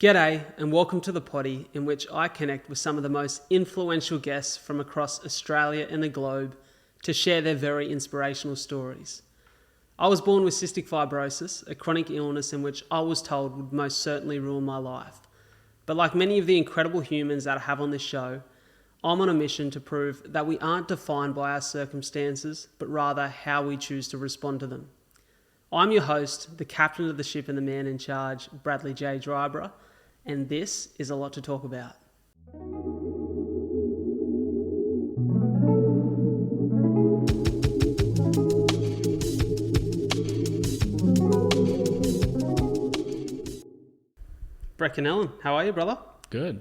G'day and welcome to the poddy, in which I connect with some of the most influential guests from across Australia and the globe to share their very inspirational stories. I was born with cystic fibrosis, a chronic illness in which I was told would most certainly ruin my life. But like many of the incredible humans that I have on this show, I'm on a mission to prove that we aren't defined by our circumstances, but rather how we choose to respond to them. I'm your host, the captain of the ship and the man in charge, Bradley J. Dryborough, and this is a lot to talk about. Brett Connellan, how are you, brother? Good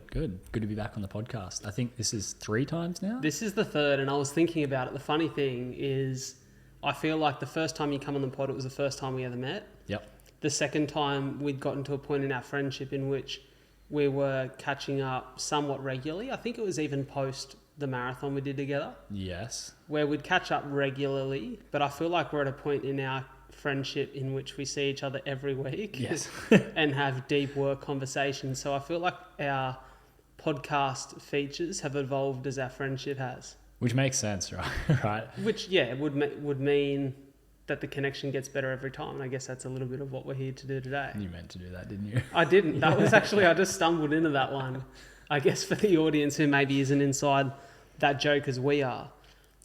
to be back on the podcast. I think this is 3 times now. This is the third, and I was thinking about it. The funny thing is, I feel like the first time you come on the pod, it was the first time we ever met. Yep. The second time, we'd gotten to a point in our friendship in which we were catching up somewhat regularly. I think it was even post the marathon we did together. Yes. Where we'd catch up regularly, but I feel like we're at a point in our friendship in which we see each other every week. Yes. And have deep work conversations. So I feel like our podcast features have evolved as our friendship has. Which makes sense, right? Right. Which, yeah, would mean that the connection gets better every time. And I guess that's a little bit of what we're here to do today. You meant to do that, didn't you? I didn't. That was actually, I just stumbled into that one. I guess for the audience who maybe isn't inside that joke as we are.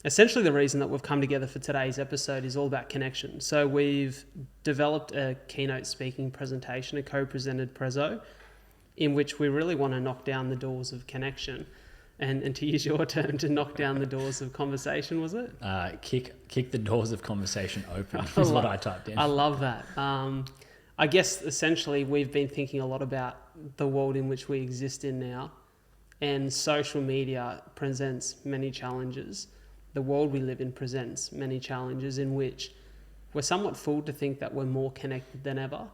Essentially, the reason that we've come together for today's episode is all about connection. So we've developed a keynote speaking presentation, a co-presented prezzo, in which we really want to knock down the doors of connection. And to use your term, to knock down the doors of conversation, was it? Kick the doors of conversation open is what I typed in. I love that. I guess essentially we've been thinking a lot about the world in which we exist in now, and social media presents many challenges. The world we live in presents many challenges in which we're somewhat fooled to think that we're more connected than ever,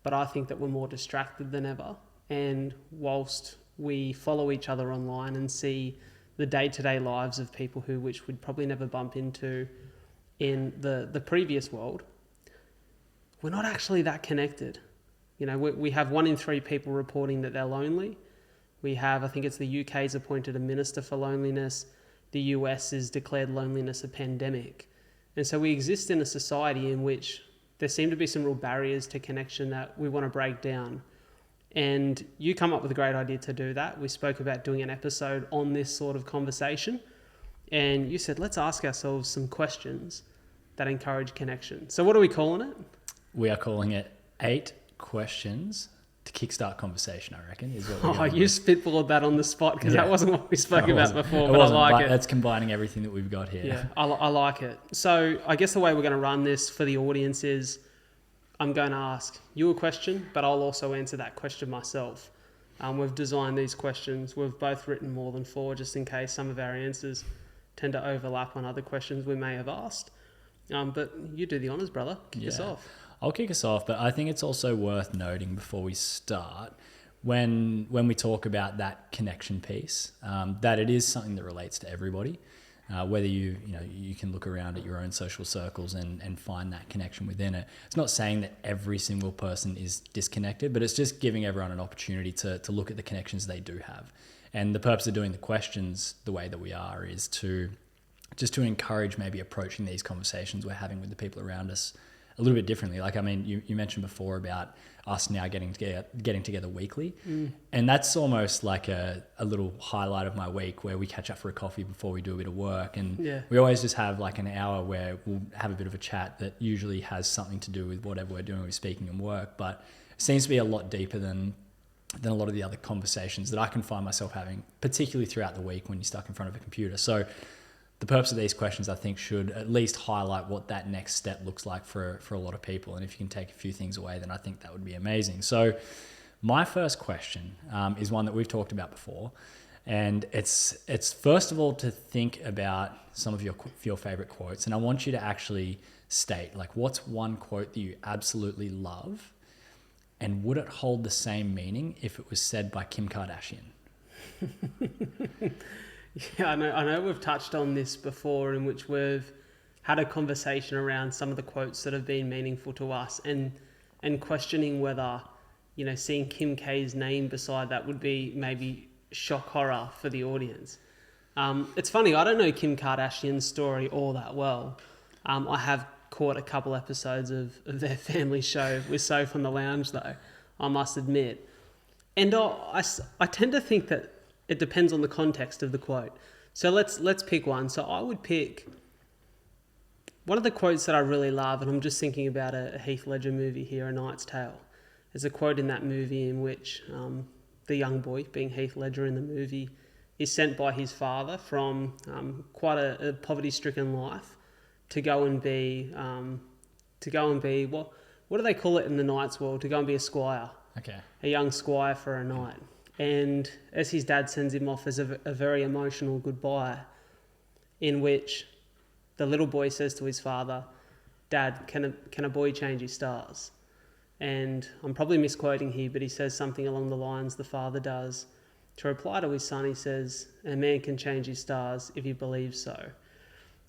but I think that we're more distracted than ever. And whilst we follow each other online and see the day-to-day lives of people which we'd probably never bump into in the previous world, we're not actually that connected. You know, we have 1 in 3 people reporting that they're lonely. We have, I think it's the UK's appointed a minister for loneliness. The US has declared loneliness a pandemic. And so we exist in a society in which there seem to be some real barriers to connection that we want to break down. And you come up with a great idea to do that. We spoke about doing an episode on this sort of conversation. And you said, let's ask ourselves some questions that encourage connection. So what are we calling it? We are calling it 8 questions to kickstart conversation, I reckon. Is what we're you spitballed that on the spot because that wasn't what we spoke about before, but I like it. That's combining everything that we've got here. Yeah, I like it. So I guess the way we're going to run this for the audience is I'm going to ask you a question, but I'll also answer that question myself. We've designed these questions. We've both written more than 4 just in case some of our answers tend to overlap on other questions we may have asked. But you do the honours, brother. Kick us off. I'll kick us off, but I think it's also worth noting before we start, when we talk about that connection piece, that it is something that relates to everybody. Whether you can look around at your own social circles and find that connection within it. It's not saying that every single person is disconnected, but it's just giving everyone an opportunity to look at the connections they do have. And the purpose of doing the questions the way that we are is to encourage maybe approaching these conversations we're having with the people around us a little bit differently. Like, I mean, you mentioned before about us now getting together weekly. And that's almost like a little highlight of my week where we catch up for a coffee before we do a bit of work. And we always just have like an hour where we'll have a bit of a chat that usually has something to do with whatever we're doing with speaking and work, but it seems to be a lot deeper than a lot of the other conversations that I can find myself having, particularly throughout the week when you're stuck in front of a computer. So the purpose of these questions, I think, should at least highlight what that next step looks like for a lot of people. And if you can take a few things away, then I think that would be amazing. So my first question is one that we've talked about before. And it's first of all to think about some of your favorite quotes. And I want you to actually state, like, what's one quote that you absolutely love? And would it hold the same meaning if it was said by Kim Kardashian? Yeah, I know we've touched on this before, in which we've had a conversation around some of the quotes that have been meaningful to us and questioning whether seeing Kim K's name beside that would be maybe shock horror for the audience. It's funny, I don't know Kim Kardashian's story all that well. I have caught a couple episodes of their family show with Soph on the Lounge, though, I must admit. And I tend to think that it depends on the context of the quote. So let's pick one. So I would pick one of the quotes that I really love, and I'm just thinking about a Heath Ledger movie here, A Knight's Tale. There's a quote in that movie in which the young boy, being Heath Ledger in the movie, is sent by his father from quite a poverty-stricken life to go and be what do they call it in the knight's world? To go and be a squire. Okay. A young squire for a night. And as his dad sends him off as a very emotional goodbye, in which the little boy says to his father, "Dad, can a boy change his stars?" And I'm probably misquoting here, but he says something along the lines the father does. To reply to his son, he says, "A man can change his stars if he believes so."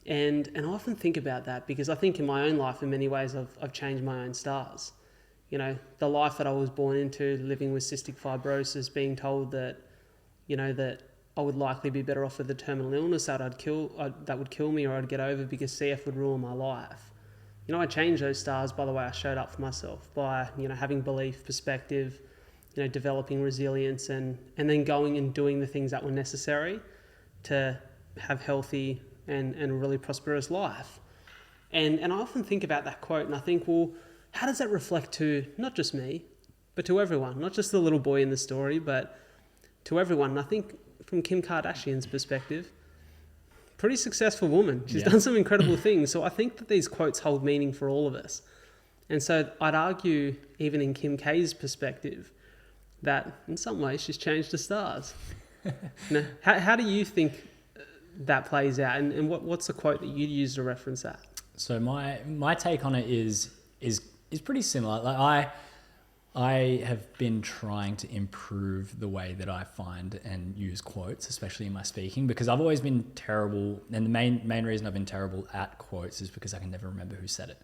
And I often think about that because I think in my own life, in many ways, I've changed my own stars. The life that I was born into, living with cystic fibrosis, being told that, that I would likely be better off with a terminal illness that would kill me or I'd get over because CF would ruin my life. I changed those stars by the way I showed up for myself, by, having belief, perspective, developing resilience and then going and doing the things that were necessary to have healthy and a really prosperous life. And I often think about that quote and I think, well, how does that reflect to not just me, but to everyone? Not just the little boy in the story, but to everyone. And I think from Kim Kardashian's perspective, pretty successful woman. She's done some incredible things. So I think that these quotes hold meaning for all of us. And so I'd argue, even in Kim K's perspective, that in some ways she's changed the stars. How do you think that plays out? And what's the quote that you'd use to reference that? So my take on it is pretty similar. Like I have been trying to improve the way that I find and use quotes, especially in my speaking, because I've always been terrible. And the main reason I've been terrible at quotes is because I can never remember who said it.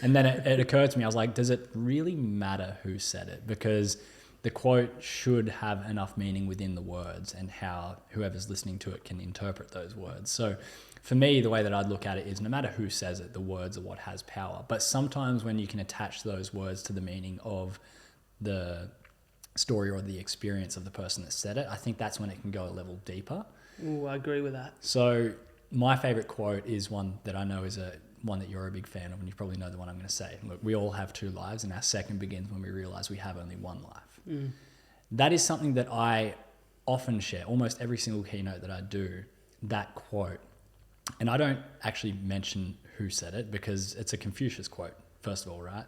And then it occurred to me, I was like, does it really matter who said it? Because the quote should have enough meaning within the words and how whoever's listening to it can interpret those words. So for me, the way that I'd look at it is no matter who says it, the words are what has power. But sometimes when you can attach those words to the meaning of the story or the experience of the person that said it, I think that's when it can go a level deeper. Ooh, I agree with that. So my favorite quote is one that I know is one that you're a big fan of, and you probably know the one I'm going to say. Look, we all have two lives, and our second begins when we realize we have only one life. That is something that I often share, almost every single keynote that I do, that quote. And I don't actually mention who said it because it's a Confucius quote, first of all, right?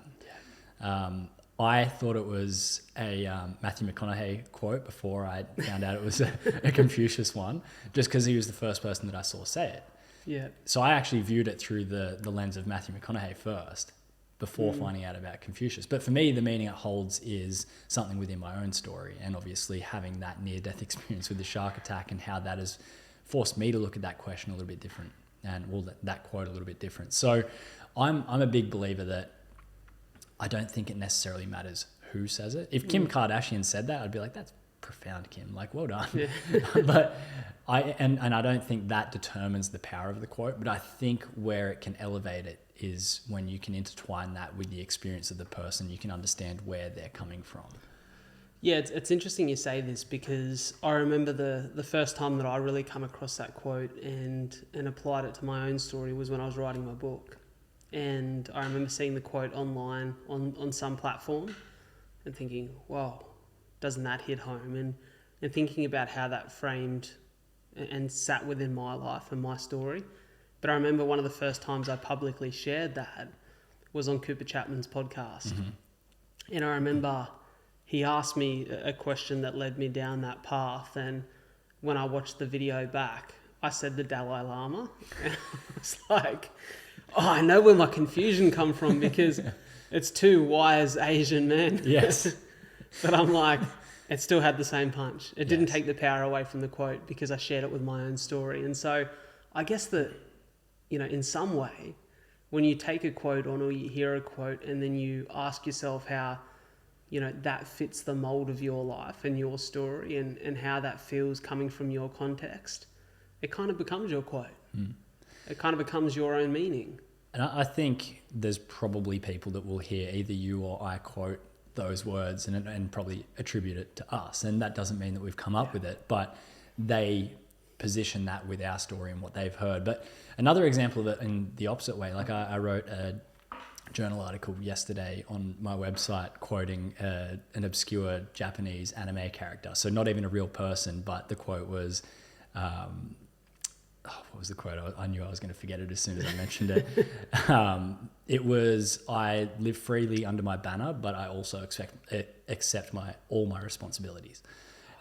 Yeah. I thought it was a Matthew McConaughey quote before I found out it was a Confucius one, just because he was the first person that I saw say it. Yeah. So I actually viewed it through the lens of Matthew McConaughey first before finding out about Confucius. But for me, the meaning it holds is something within my own story, and obviously having that near-death experience with the shark attack and how that has forced me to look at that question a little bit different and that quote a little bit different. So I'm a big believer that I don't think it necessarily matters who says it. If Kim Kardashian said that, I'd be like, that's profound, Kim. Like, well done. Yeah. But I don't think that determines the power of the quote, but I think where it can elevate it is when you can intertwine that with the experience of the person, you can understand where they're coming from. Yeah, it's interesting you say this because I remember the first time that I really come across that quote and applied it to my own story was when I was writing my book. And I remember seeing the quote online on some platform and thinking, wow, doesn't that hit home? And thinking about how that framed and sat within my life and my story. But I remember one of the first times I publicly shared that was on Cooper Chapman's podcast. Mm-hmm. And I remember he asked me a question that led me down that path. And when I watched the video back, I said the Dalai Lama. And I was like, oh, I know where my confusion come from because it's two wise Asian men. Yes. But I'm like, it still had the same punch. It didn't take the power away from the quote because I shared it with my own story. And so I guess that, in some way, when you take a quote on or you hear a quote and then you ask yourself how that fits the mold of your life and your story and how that feels coming from your context, it kind of becomes your quote. It kind of becomes your own meaning. And I think there's probably people that will hear either you or I quote those words and probably attribute it to us. And that doesn't mean that we've come up with it, but they position that with our story and what they've heard. But another example of it in the opposite way, like I wrote a journal article yesterday on my website quoting an obscure Japanese anime character. So not even a real person, but the quote was, what was the quote? I knew I was going to forget it as soon as I mentioned it. It was, I live freely under my banner, but I also accept all my responsibilities.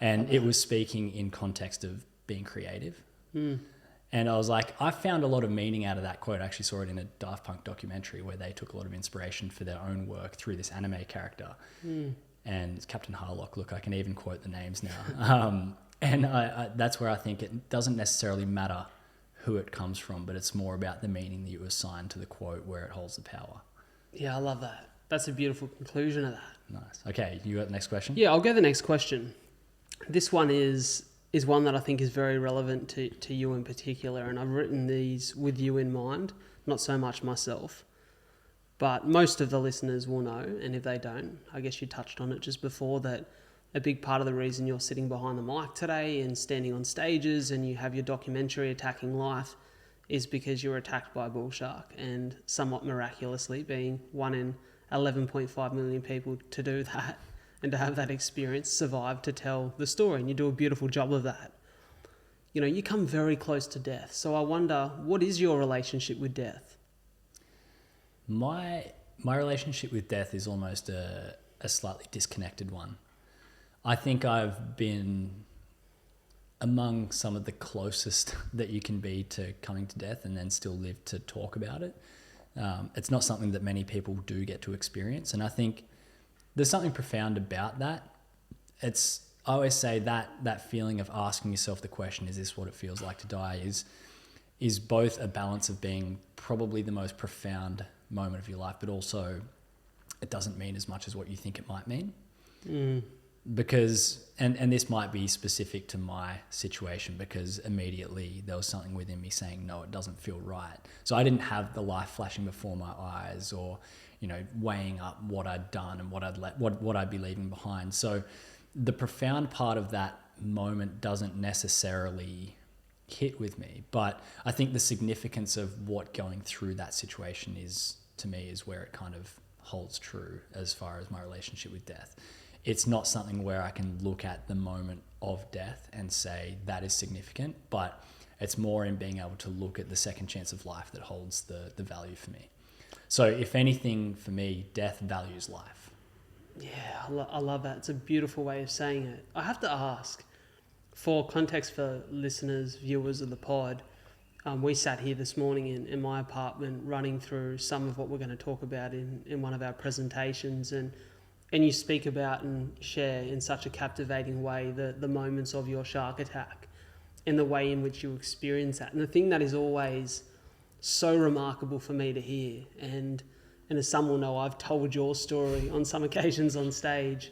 And it was speaking in context of being creative. And I was like, I found a lot of meaning out of that quote. I actually saw it in a Daft Punk documentary where they took a lot of inspiration for their own work through this anime character. And it's Captain Harlock. Look, I can even quote the names now. And that's where I think it doesn't necessarily matter who it comes from, but it's more about the meaning that you assign to the quote where it holds the power. Yeah, I love that. That's a beautiful conclusion of that. Nice. Okay, you got the next question? Yeah, I'll go the next question. This one is one that I think is very relevant to you in particular, and I've written these with you in mind, not so much myself, but most of the listeners will know, and if they don't, I guess you touched on it just before, that a big part of the reason you're sitting behind the mic today and standing on stages and you have your documentary Attacking Life is because you were attacked by a bull shark, and somewhat miraculously, being one in 11.5 million people to do that and to have that experience, survive to tell the story, and you do a beautiful job of that. You come very close to death. So I wonder, what is your relationship with death? My relationship with death is almost a slightly disconnected one. I think I've been among some of the closest that you can be to coming to death and then still live to talk about it. It's not something that many people do get to experience. And I think there's something profound about that. I always say that feeling of asking yourself the question, is this what it feels like to die, is both a balance of being probably the most profound moment of your life, but also it doesn't mean as much as what you think it might mean. Because, and this might be specific to my situation, because immediately there was something within me saying, no, it doesn't feel right. So I didn't have the life flashing before my eyes, or, weighing up what I'd done and what I'd be leaving behind. So the profound part of that moment doesn't necessarily hit with me, but I think the significance of what going through that situation is, to me, is where it kind of holds true as far as my relationship with death. It's not something where I can look at the moment of death and say that is significant, but it's more in being able to look at the second chance of life that holds the value for me. So if anything, for me, death values life. Yeah, I love that. It's a beautiful way of saying it. I have to ask, for context for listeners, viewers of the pod, we sat here this morning in my apartment running through some of what we're going to talk about in one of our presentations, and you speak about and share in such a captivating way the moments of your shark attack and the way in which you experience that. And the thing that is always so remarkable for me to hear, and as some will know, I've told your story on some occasions on stage,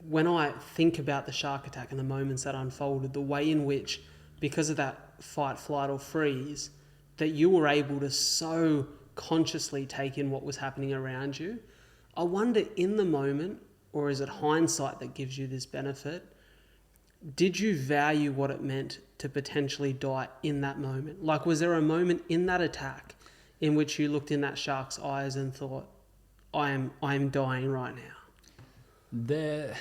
when I think about the shark attack and the moments that unfolded, the way in which, because of that fight, flight or freeze, that you were able to so consciously take in what was happening around you, I wonder, in the moment, or is it hindsight that gives you this benefit, did you value what it meant to potentially die in that moment? Like, was there a moment in that attack in which you looked in that shark's eyes and thought, I am dying right now?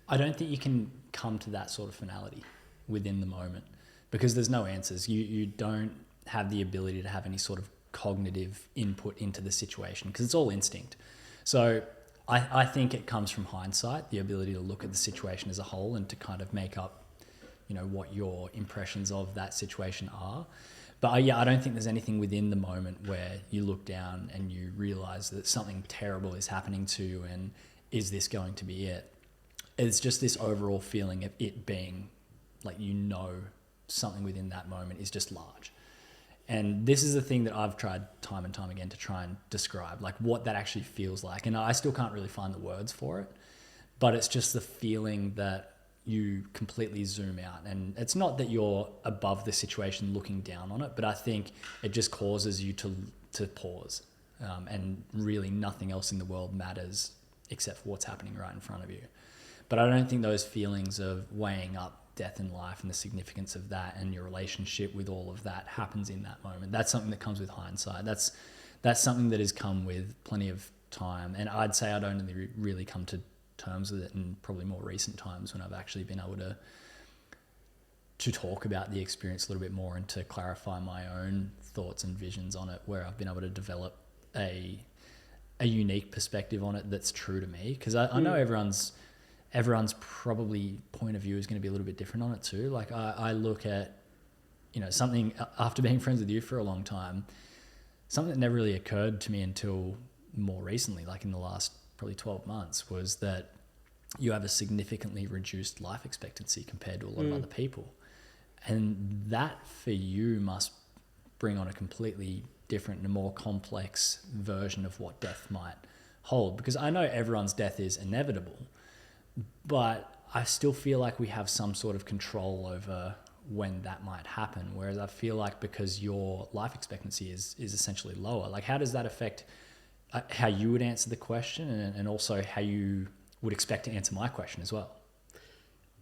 I don't think you can come to that sort of finality within the moment, because there's no answers. You don't have the ability to have any sort of cognitive input into the situation, because it's all instinct. So I think it comes from hindsight, the ability to look at the situation as a whole and to kind of make up, what your impressions of that situation are. But I don't think there's anything within the moment where you look down and you realize that something terrible is happening to you, and is this going to be it? It's just this overall feeling of it being like, something within that moment is just large. And this is the thing that I've tried time and time again to try and describe, like what that actually feels like. And I still can't really find the words for it, but it's just the feeling that you completely zoom out. And it's not that you're above the situation looking down on it, but I think it just causes you to pause. And really nothing else in the world matters except for what's happening right in front of you. But I don't think those feelings of weighing up death and life and the significance of that and your relationship with all of that happens in that moment. That's something that comes with hindsight. That's something that has come with plenty of time. And I'd say I'd only really come to terms with it in probably more recent times when I've actually been able to talk about the experience a little bit more and to clarify my own thoughts and visions on it, where I've been able to develop a unique perspective on it that's true to me. Because I know everyone's probably point of view is going to be a little bit different on it too. Like I look at, something after being friends with you for a long time, something that never really occurred to me until more recently, like in the last probably 12 months, was that you have a significantly reduced life expectancy compared to a lot of other people. And that for you must bring on a completely different and a more complex version of what death might hold. Because I know everyone's death is inevitable, but I still feel like we have some sort of control over when that might happen. Whereas I feel like because your life expectancy is essentially lower, like how does that affect how you would answer the question and also how you would expect to answer my question as well?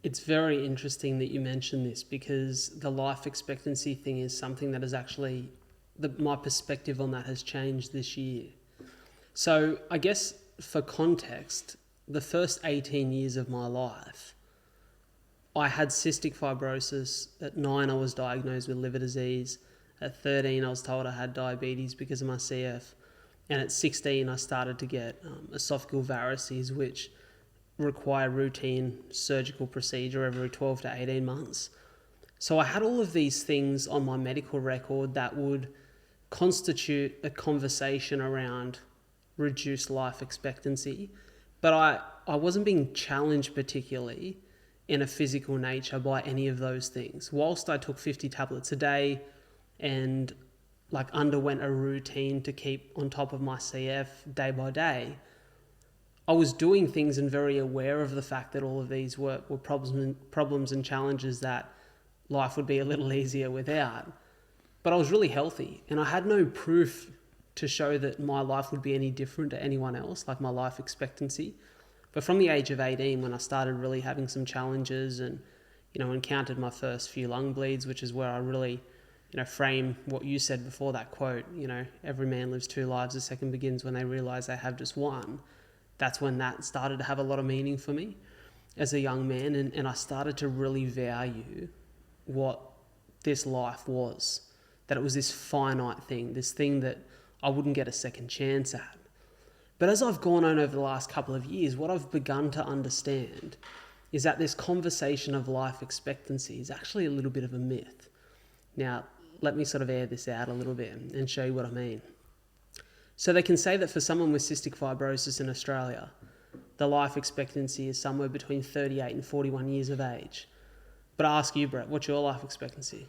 It's very interesting that you mention this, because the life expectancy thing is something that is actually, my perspective on that has changed this year. So I guess for context, the first 18 years of my life, I had cystic fibrosis. At 9, I was diagnosed with liver disease. At 13, I was told I had diabetes because of my CF. And at 16, I started to get esophageal varices, which require routine surgical procedure every 12 to 18 months. So I had all of these things on my medical record that would constitute a conversation around reduced life expectancy. But I wasn't being challenged particularly in a physical nature by any of those things. Whilst I took 50 tablets a day and underwent a routine to keep on top of my CF day by day, I was doing things and very aware of the fact that all of these were problems and challenges that life would be a little easier without. But I was really healthy, and I had no proof to show that my life would be any different to anyone else, like my life expectancy. But from the age of 18, when I started really having some challenges and, encountered my first few lung bleeds, which is where I really, frame what you said before that quote, every man lives 2 lives, the second begins when they realize they have just one. That's when that started to have a lot of meaning for me as a young man. And I started to really value what this life was, that it was this finite thing, this thing that I wouldn't get a second chance at. But as I've gone on over the last couple of years, what I've begun to understand is that this conversation of life expectancy is actually a little bit of a myth. Now, let me sort of air this out a little bit and show you what I mean. So they can say that for someone with cystic fibrosis in Australia, the life expectancy is somewhere between 38 and 41 years of age. But I ask you, Brett, what's your life expectancy?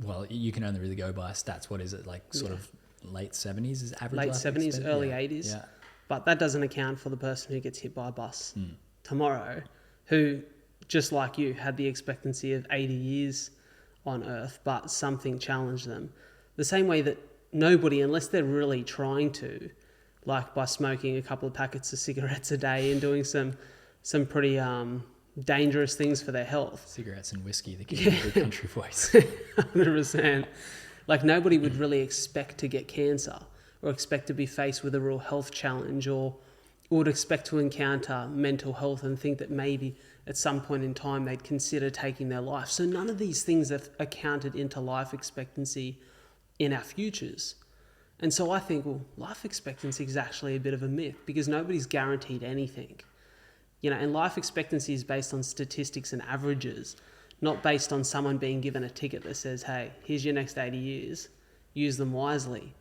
Well, you can only really go by stats. What is it, of late 70s is average late life 70s, expectancy? early 80s. Yeah. But that doesn't account for the person who gets hit by a bus tomorrow, who, just like you, had the expectancy of 80 years on Earth, but something challenged them. The same way that nobody, unless they're really trying to, like by smoking a couple of packets of cigarettes a day and doing some pretty dangerous things for their health. Cigarettes and whiskey, the key to country voice. 100%. Like nobody would really expect to get cancer or expect to be faced with a real health challenge or would expect to encounter mental health and think that maybe at some point in time they'd consider taking their life. So none of these things are counted into life expectancy in our futures. And so I think, well, life expectancy is actually a bit of a myth because nobody's guaranteed anything. And life expectancy is based on statistics and averages, not based on someone being given a ticket that says, hey, here's your next 80 years, use them wisely.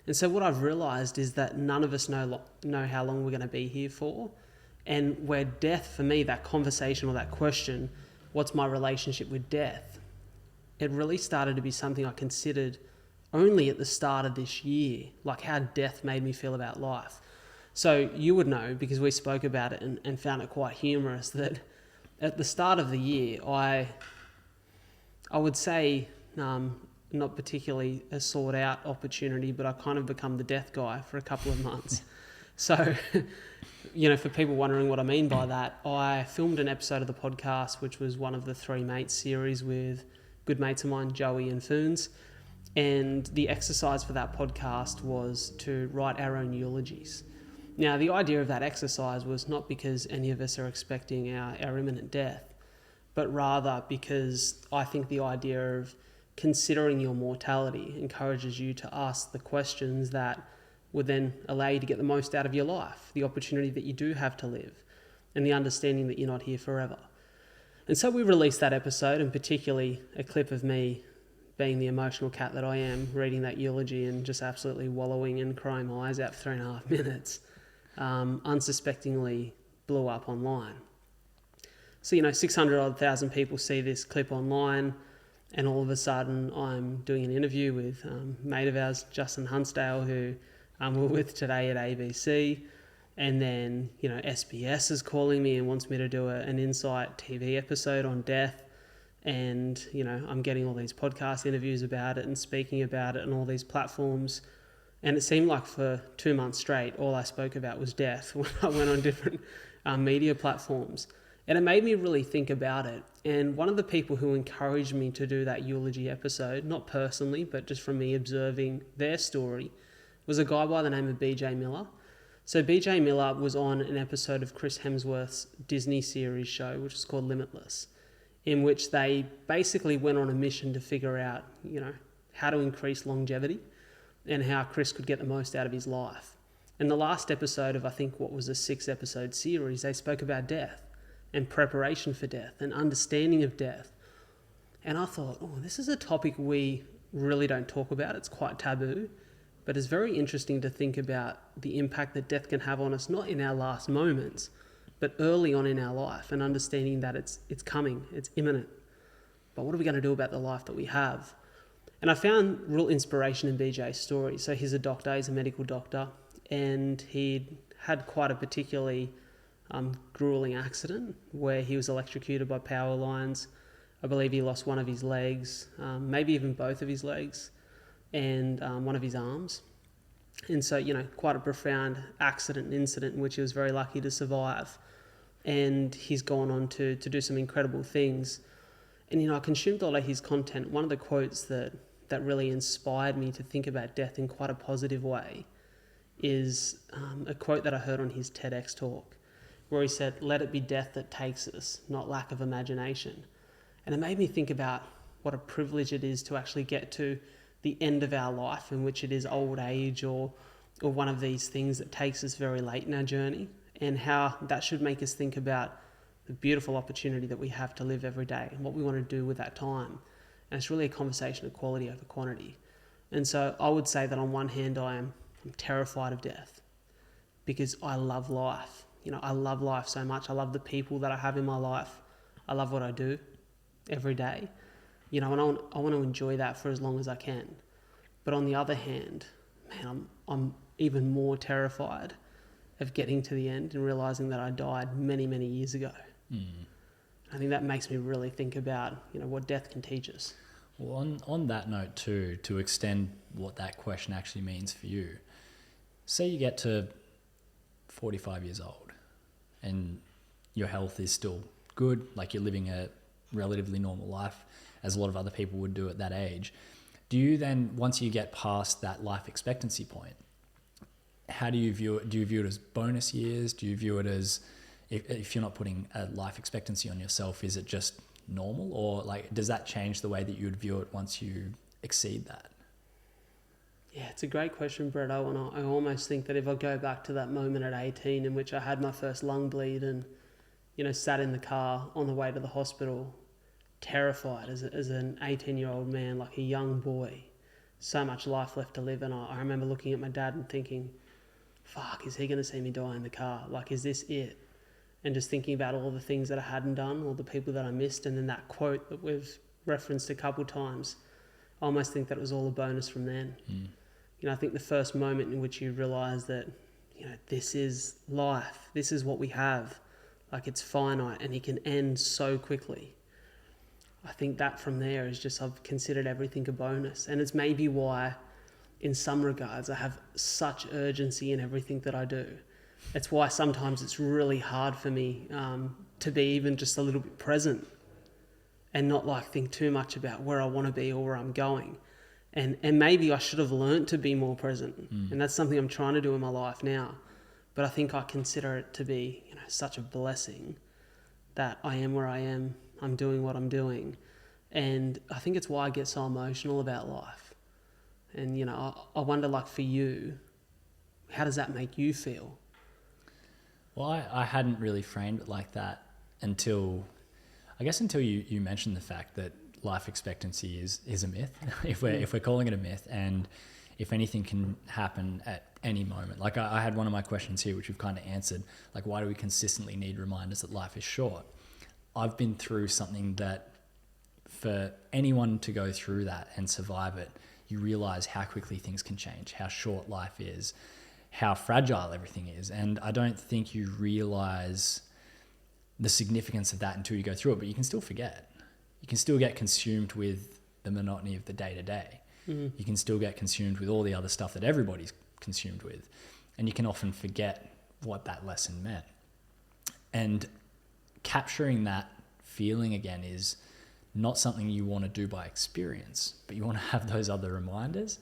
And so what I've realized is that none of us know how long we're going to be here for. And where death, for me, that conversation or that question, what's my relationship with death? It really started to be something I considered only at the start of this year, like how death made me feel about life. So you would know, because we spoke about it and found it quite humorous, that at the start of the year, I would say, not particularly a sought out opportunity, but I kind of become the death guy for a couple of months. So, for people wondering what I mean by that, I filmed an episode of the podcast, which was one of the Three Mates series with good mates of mine, Joey and Foons. And the exercise for that podcast was to write our own eulogies. Now, the idea of that exercise was not because any of us are expecting our imminent death, but rather because I think the idea of considering your mortality encourages you to ask the questions that would then allow you to get the most out of your life, the opportunity that you do have to live, and the understanding that you're not here forever. And so we released that episode, and particularly a clip of me being the emotional cat that I am, reading that eulogy and just absolutely wallowing and crying my eyes out for 3.5 minutes, unsuspectingly blew up online. So, 600,000 people see this clip online, and all of a sudden I'm doing an interview with a mate of ours, Justin Hunsdale, who we're with today at ABC. And then, SBS is calling me and wants me to do an Insight TV episode on death. And, I'm getting all these podcast interviews about it and speaking about it on all these platforms. And it seemed like for 2 months straight, all I spoke about was death when I went on different media platforms. And it made me really think about it. And one of the people who encouraged me to do that eulogy episode, not personally, but just from me observing their story, was a guy by the name of BJ Miller. So BJ Miller was on an episode of Chris Hemsworth's Disney series show, which is called Limitless, in which they basically went on a mission to figure out, how to increase longevity and how Chris could get the most out of his life. In the last episode of, I think, what was a 6-episode series, they spoke about death and preparation for death and understanding of death. And I thought, this is a topic we really don't talk about. It's quite taboo. But it's very interesting to think about the impact that death can have on us, not in our last moments, but early on in our life, and understanding that it's coming, it's imminent. But what are we going to do about the life that we have? And I found real inspiration in BJ's story. So he's a doctor, he's a medical doctor, and he'd had quite a particularly grueling accident where he was electrocuted by power lines. I believe he lost one of his legs, maybe even both of his legs, and one of his arms. And so, quite a profound accident and incident in which he was very lucky to survive. And he's gone on to do some incredible things. And, I consumed all of his content. One of the quotes that really inspired me to think about death in quite a positive way is a quote that I heard on his TEDx talk, where he said, "Let it be death that takes us, not lack of imagination." And it made me think about what a privilege it is to actually get to the end of our life, in which it is old age or one of these things that takes us very late in our journey, and how that should make us think about the beautiful opportunity that we have to live every day and what we want to do with that time. And it's really a conversation of quality over quantity. And so I would say that on one hand, I'm terrified of death because I love life. I love life so much. I love the people that I have in my life. I love what I do every day. And I want to enjoy that for as long as I can. But on the other hand, man, I'm even more terrified of getting to the end and realizing that I died many, many years ago. I think that makes me really think about, what death can teach us. Well, on that note too, to extend what that question actually means for you, say you get to 45 years old and your health is still good, like you're living a relatively normal life, as a lot of other people would do at that age. Do you then, once you get past that life expectancy point, how do you view it? Do you view it as bonus years? Do you view it as, if you're not putting a life expectancy on yourself, is it just normal? Or does that change the way that you would view it once you exceed that? Yeah, it's a great question, Brett. I almost think that if I go back to that moment at 18 in which I had my first lung bleed and, sat in the car on the way to the hospital, terrified as an 18-year-old man, like a young boy, so much life left to live. And I remember looking at my dad and thinking, fuck, is he going to see me die in the car? Is this it? And just thinking about all the things that I hadn't done, all the people that I missed, and then that quote that we've referenced a couple times, I almost think that it was all a bonus from then. I think the first moment in which you realise that this is life. This is what we have. Like, it's finite and it can end so quickly. I think that from there is just, I've considered everything a bonus. And it's maybe why, in some regards, I have such urgency in everything that I do. It's why sometimes it's really hard for me to be even just a little bit present and not like think too much about where I want to be or where I'm going. And maybe I should have learnt to be more present. And that's something I'm trying to do in my life now. But I think I consider it to be, such a blessing that I am where I am. I'm doing what I'm doing. And I think it's why I get so emotional about life. And, I wonder, like, for you, how does that make you feel? Well, I hadn't really framed it like that until you mentioned the fact that life expectancy is a myth. if we're calling it a myth, and if anything can happen at any moment. Like, I had one of my questions here, which we've kind of answered. Like, why do we consistently need reminders that life is short? I've been through something that, for anyone to go through that and survive it, you realize how quickly things can change, how short life is, how fragile everything is. And I don't think you realize the significance of that until you go through it, but you can still forget. You can still get consumed with the monotony of the day-to-day. You can still get consumed with all the other stuff that everybody's consumed with. And you can often forget what that lesson meant. And capturing that feeling again is not something you want to do by experience, but you want to have those other reminders.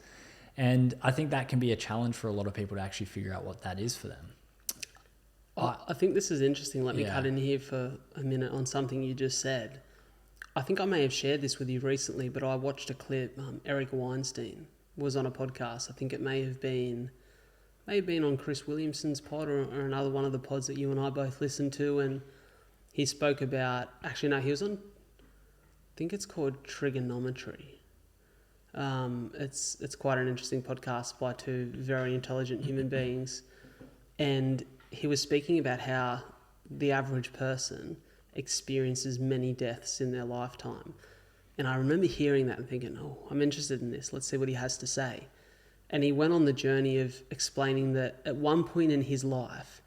And I think that can be a challenge for a lot of people to actually figure out what that is for them. I think this is interesting. Let me cut in here for a minute on something you just said. I think I may have shared this with you recently, but I watched a clip. Eric Weinstein was on a podcast. I think it may have been on Chris Williamson's pod or another one of the pods that you and I both listened to. And he spoke about, he was on, I think it's called Trigonometry. It's quite an interesting podcast by two very intelligent human beings. And he was speaking about how the average person experiences many deaths in their lifetime. And I remember hearing that and thinking, I'm interested in this. Let's see what he has to say. And he went on the journey of explaining that at one point in his life,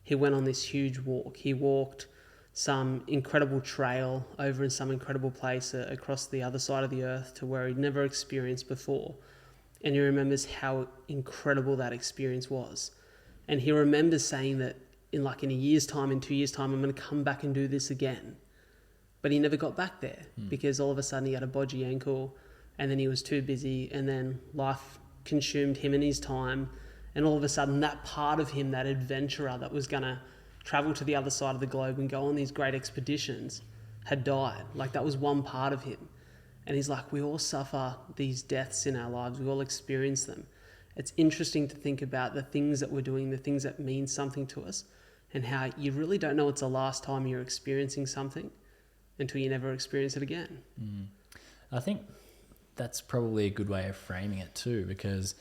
he went on this huge walk. He walked some incredible trail over in some incredible place across the other side of the earth to where he'd never experienced before. And he remembers how incredible that experience was. And he remembers saying that in a year's time, in 2 years' time, I'm going to come back and do this again. But he never got back there because all of a sudden he had a bodgy ankle and then he was too busy and then life consumed him and his time. And all of a sudden that part of him, that adventurer that was going to travel to the other side of the globe and go on these great expeditions, had died. Like, that was one part of him. And he's like, we all suffer these deaths in our lives. We all experience them. It's interesting to think about the things that we're doing, the things that mean something to us, and how you really don't know it's the last time you're experiencing something until you never experience it again. I think that's probably a good way of framing it too, because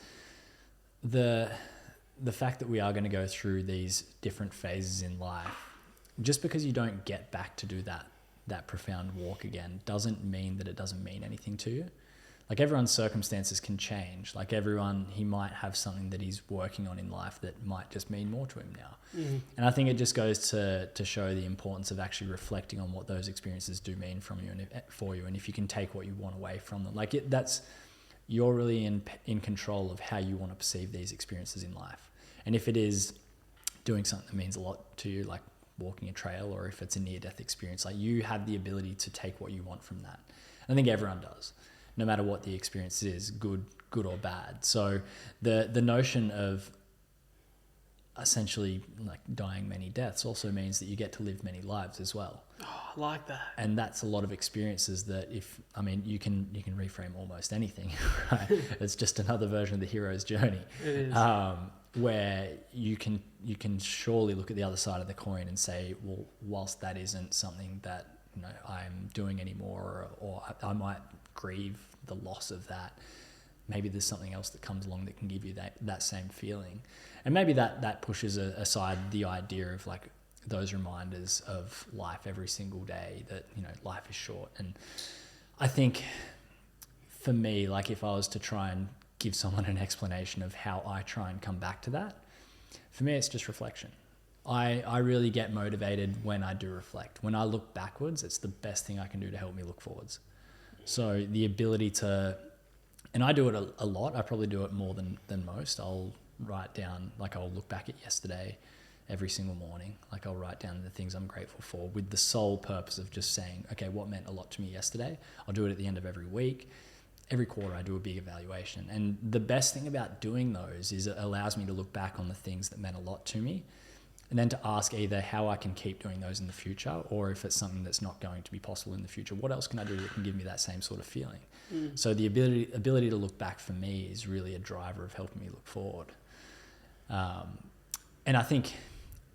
the fact that we are going to go through these different phases in life, just because you don't get back to do that profound walk again doesn't mean that it doesn't mean anything to you. Like, everyone's circumstances can change. Like, he might have something that he's working on in life that might just mean more to him now. And I think it just goes to show the importance of actually reflecting on what those experiences do mean for you, and if you can take what you want away from them. You're really in control of how you want to perceive these experiences in life. And if it is doing something that means a lot to you, like walking a trail, or if it's a near-death experience, like, you have the ability to take what you want from that. I think everyone does, no matter what the experience is, good or bad. So the notion of essentially like dying many deaths also means that you get to live many lives as well. Oh, I like that. And that's a lot of experiences that you can reframe almost anything, right? It's just another version of the hero's journey. It is. Where you can surely look at the other side of the coin and say, well, whilst that isn't something that I'm doing anymore, or I might grieve the loss of that, maybe there's something else that comes along that can give you that same feeling. And maybe that pushes aside the idea of like those reminders of life every single day, that life is short. And I think for me, like, if I was to try and give someone an explanation of how I try and come back to that, For me, it's just reflection. I really get motivated when I do reflect. When I look backwards, it's the best thing I can do to help me look forwards. So the ability to, and I do it a lot. I probably do it more than most. I'll write down, like I'll look back at yesterday every single morning. Like I'll write down the things I'm grateful for with the sole purpose of just saying, okay, what meant a lot to me yesterday? I'll do it at the end of every week. Every quarter I do a big evaluation. And the best thing about doing those is it allows me to look back on the things that meant a lot to me, and then to ask either how I can keep doing those in the future, or if it's something that's not going to be possible in the future, what else can I do that can give me that same sort of feeling? So the ability to look back for me is really a driver of helping me look forward. And I think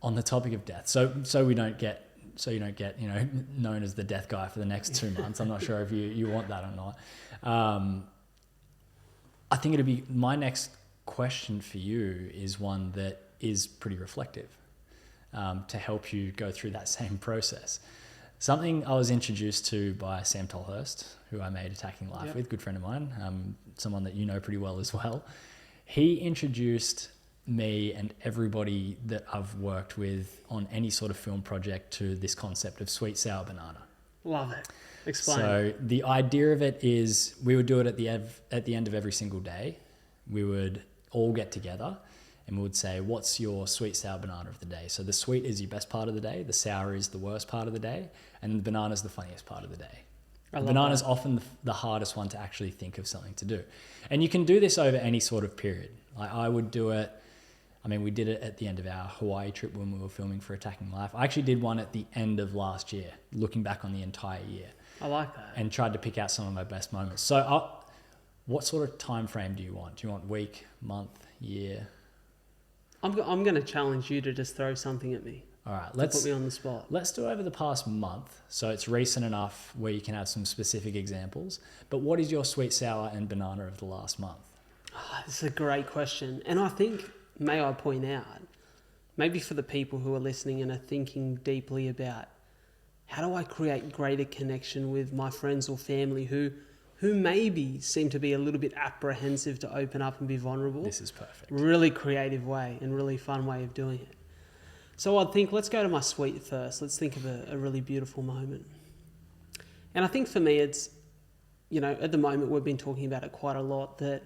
on the topic of death, so you don't get known as the death guy for the next 2 months. I'm not sure if you want that or not. I think it'd be, my next question for you is one that is pretty reflective, to help you go through that same process. Something I was introduced to by Sam Tolhurst, who I made Attacking Life with, good friend of mine, someone that you know pretty well as well. He introduced me and everybody that I've worked with on any sort of film project to this concept of sweet sour banana. Love it. Explain. So the idea of it is we would do it at the end of every single day. We would all get together and we would say, what's your sweet sour banana of the day? So the sweet is your best part of the day, the sour is the worst part of the day, and the banana is the funniest part of the day. The banana is often the hardest one to actually think of something to do. And you can do this over any sort of period. Like I would do it, we did it at the end of our Hawaii trip when we were filming for Attacking Life. I actually did one at the end of last year, looking back on the entire year. I like that. And tried to pick out some of my best moments. So what sort of time frame do you want? Do you want week, month, year? I'm going to challenge you to just throw something at me. All right, put me on the spot. Let's do over the past month. So it's recent enough where you can have some specific examples. But what is your sweet, sour and banana of the last month? This is a great question. And I think, may I point out, maybe for the people who are listening and are thinking deeply about how do I create greater connection with my friends or family who maybe seem to be a little bit apprehensive to open up and be vulnerable. This is perfect. Really creative way and really fun way of doing it. So I'd think, let's go to my sweet first. Let's think of a really beautiful moment. And I think for me, it's, at the moment we've been talking about it quite a lot, that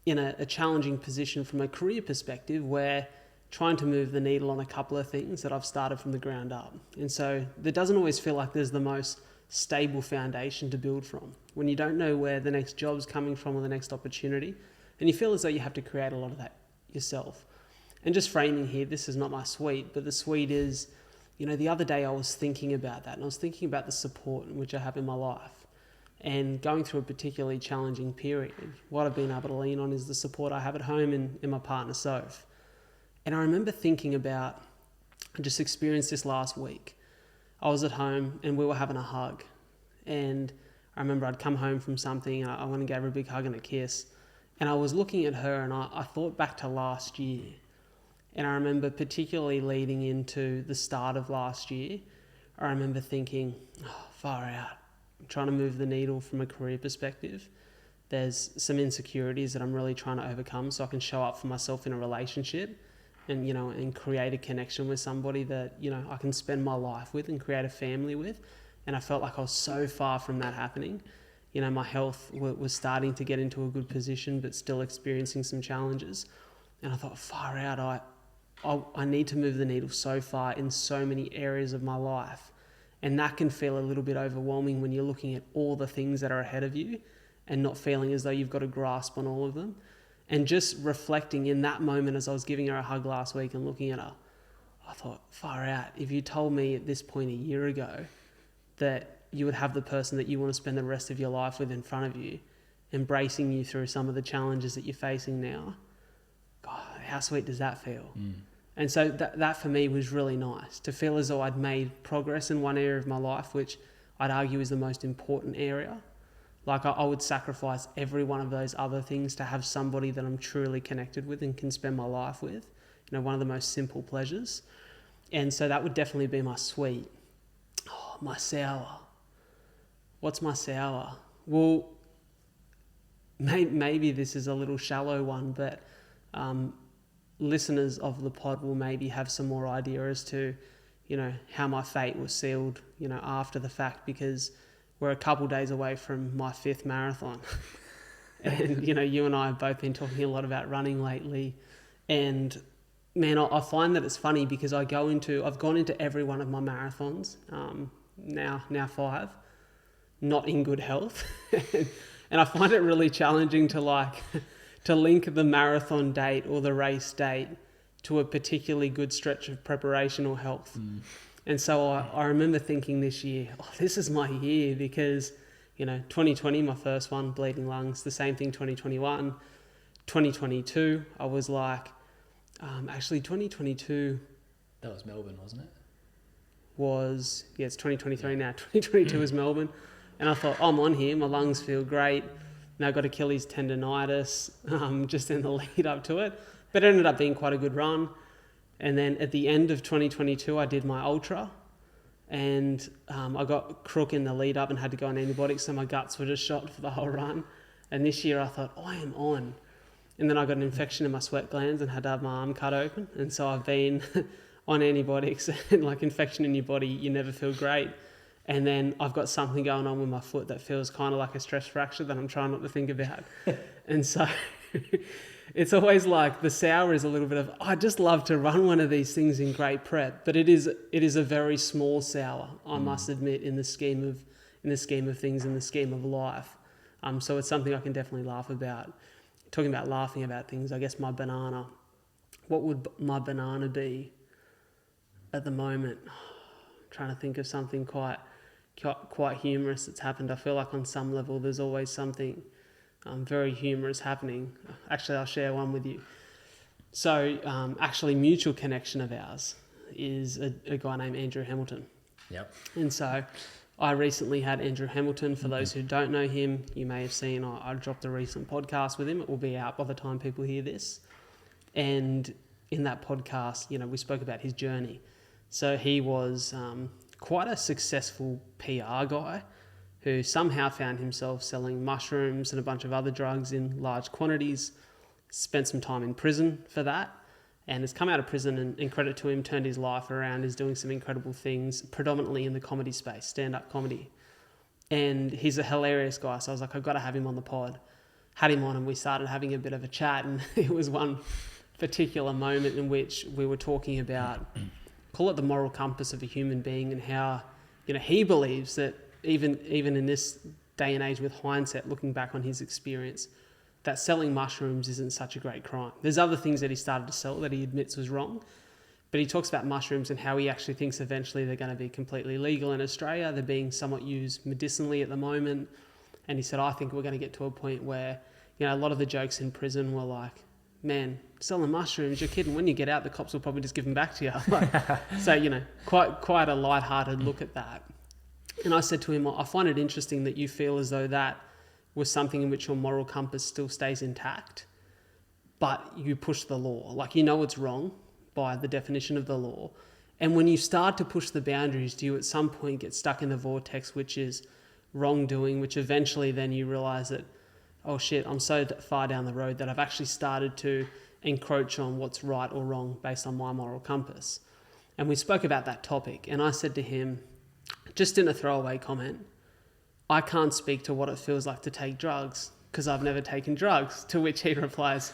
in a challenging position from a career perspective where trying to move the needle on a couple of things that I've started from the ground up. And so there doesn't always feel like there's the most stable foundation to build from. When you don't know where the next job's coming from or the next opportunity, and you feel as though you have to create a lot of that yourself. And just framing here, this is not my sweet, but the sweet is, the other day I was thinking about that, and I was thinking about the support which I have in my life. And going through a particularly challenging period, what I've been able to lean on is the support I have at home and my partner, Soph. And I remember thinking about, I just experienced this last week. I was at home and we were having a hug. And I remember I'd come home from something and I went and gave her a big hug and a kiss. And I was looking at her and I thought back to last year. And I remember particularly leading into the start of last year, I remember thinking, far out. I'm trying to move the needle from a career perspective. There's some insecurities that I'm really trying to overcome so I can show up for myself in a relationship and, and create a connection with somebody that, I can spend my life with and create a family with. And I felt like I was so far from that happening. My health was starting to get into a good position, but still experiencing some challenges. And I thought, far out, I need to move the needle so far in so many areas of my life. And that can feel a little bit overwhelming when you're looking at all the things that are ahead of you and not feeling as though you've got a grasp on all of them. And just reflecting in that moment as I was giving her a hug last week and looking at her, I thought, far out, if you told me at this point a year ago that you would have the person that you want to spend the rest of your life with in front of you, embracing you through some of the challenges that you're facing now, God, how sweet does that feel? And so that for me was really nice, to feel as though I'd made progress in one area of my life, which I'd argue is the most important area. Like I would sacrifice every one of those other things to have somebody that I'm truly connected with and can spend my life with. One of the most simple pleasures. And so that would definitely be my sweet. Oh, my sour. What's my sour? Well, maybe this is a little shallow one, but listeners of the pod will maybe have some more idea as to, how my fate was sealed, after the fact, because we're a couple days away from my 5th marathon. And, you and I have both been talking a lot about running lately. And, man, I find that it's funny because I've gone into every one of my marathons, now 5, not in good health. And I find it really challenging to link the marathon date or the race date to a particularly good stretch of preparation or health. And so I remember thinking this year, this is my year, because 2020, my first one, bleeding lungs, the same thing 2021. 2022, I was like, actually 2022... That was Melbourne, wasn't it? It's 2023 now. 2022 was Melbourne. And I thought, I'm on here, my lungs feel great. Now I've got Achilles tendonitis just in the lead up to it. But it ended up being quite a good run. And then at the end of 2022, I did my ultra. And I got crook in the lead up and had to go on antibiotics, so my guts were just shot for the whole run. And this year I thought, I am on. And then I got an infection in my sweat glands and had to have my arm cut open. And so I've been on antibiotics, and like infection in your body, you never feel great. And then I've got something going on with my foot that feels kind of like a stress fracture that I'm trying not to think about. And so it's always like the sour is a little bit of, I just love to run one of these things in great prep, but it is a very small sour, I must admit, in the scheme of things, in the scheme of life. So it's something I can definitely laugh about. Talking about laughing about things, I guess my banana. What would my banana be at the moment? Trying to think of something quite humorous that's happened. I feel like on some level there's always something very humorous happening. Actually, I'll share one with you. So, actually, mutual connection of ours is a guy named Andrew Hamilton. Yep. And so I recently had Andrew Hamilton. For those who don't know him, you may have seen I dropped a recent podcast with him. It will be out by the time people hear this. And in that podcast, we spoke about his journey. So he was quite a successful PR guy who somehow found himself selling mushrooms and a bunch of other drugs in large quantities, spent some time in prison for that, and has come out of prison and credit to him, turned his life around, is doing some incredible things, predominantly in the comedy space, stand-up comedy. And he's a hilarious guy, so I was like, I've got to have him on the pod. Had him on and we started having a bit of a chat, and it was one particular moment in which we were talking about, call it the moral compass of a human being, and how, he believes that even in this day and age with hindsight, looking back on his experience, that selling mushrooms isn't such a great crime. There's other things that he started to sell that he admits was wrong, but he talks about mushrooms and how he actually thinks eventually they're going to be completely legal in Australia. They're being somewhat used medicinally at the moment. And he said, I think we're going to get to a point where, a lot of the jokes in prison were like, man, selling mushrooms, you're kidding. When you get out, the cops will probably just give them back to you. So, quite a lighthearted look at that. And I said to him, I find it interesting that you feel as though that was something in which your moral compass still stays intact, but you push the law. Like, it's wrong by the definition of the law. And when you start to push the boundaries, do you at some point get stuck in the vortex, which is wrongdoing, which eventually then you realize that, oh shit, I'm so far down the road that I've actually started to encroach on what's right or wrong based on my moral compass. And we spoke about that topic. And I said to him, just in a throwaway comment, I can't speak to what it feels like to take drugs because I've never taken drugs. To which he replies,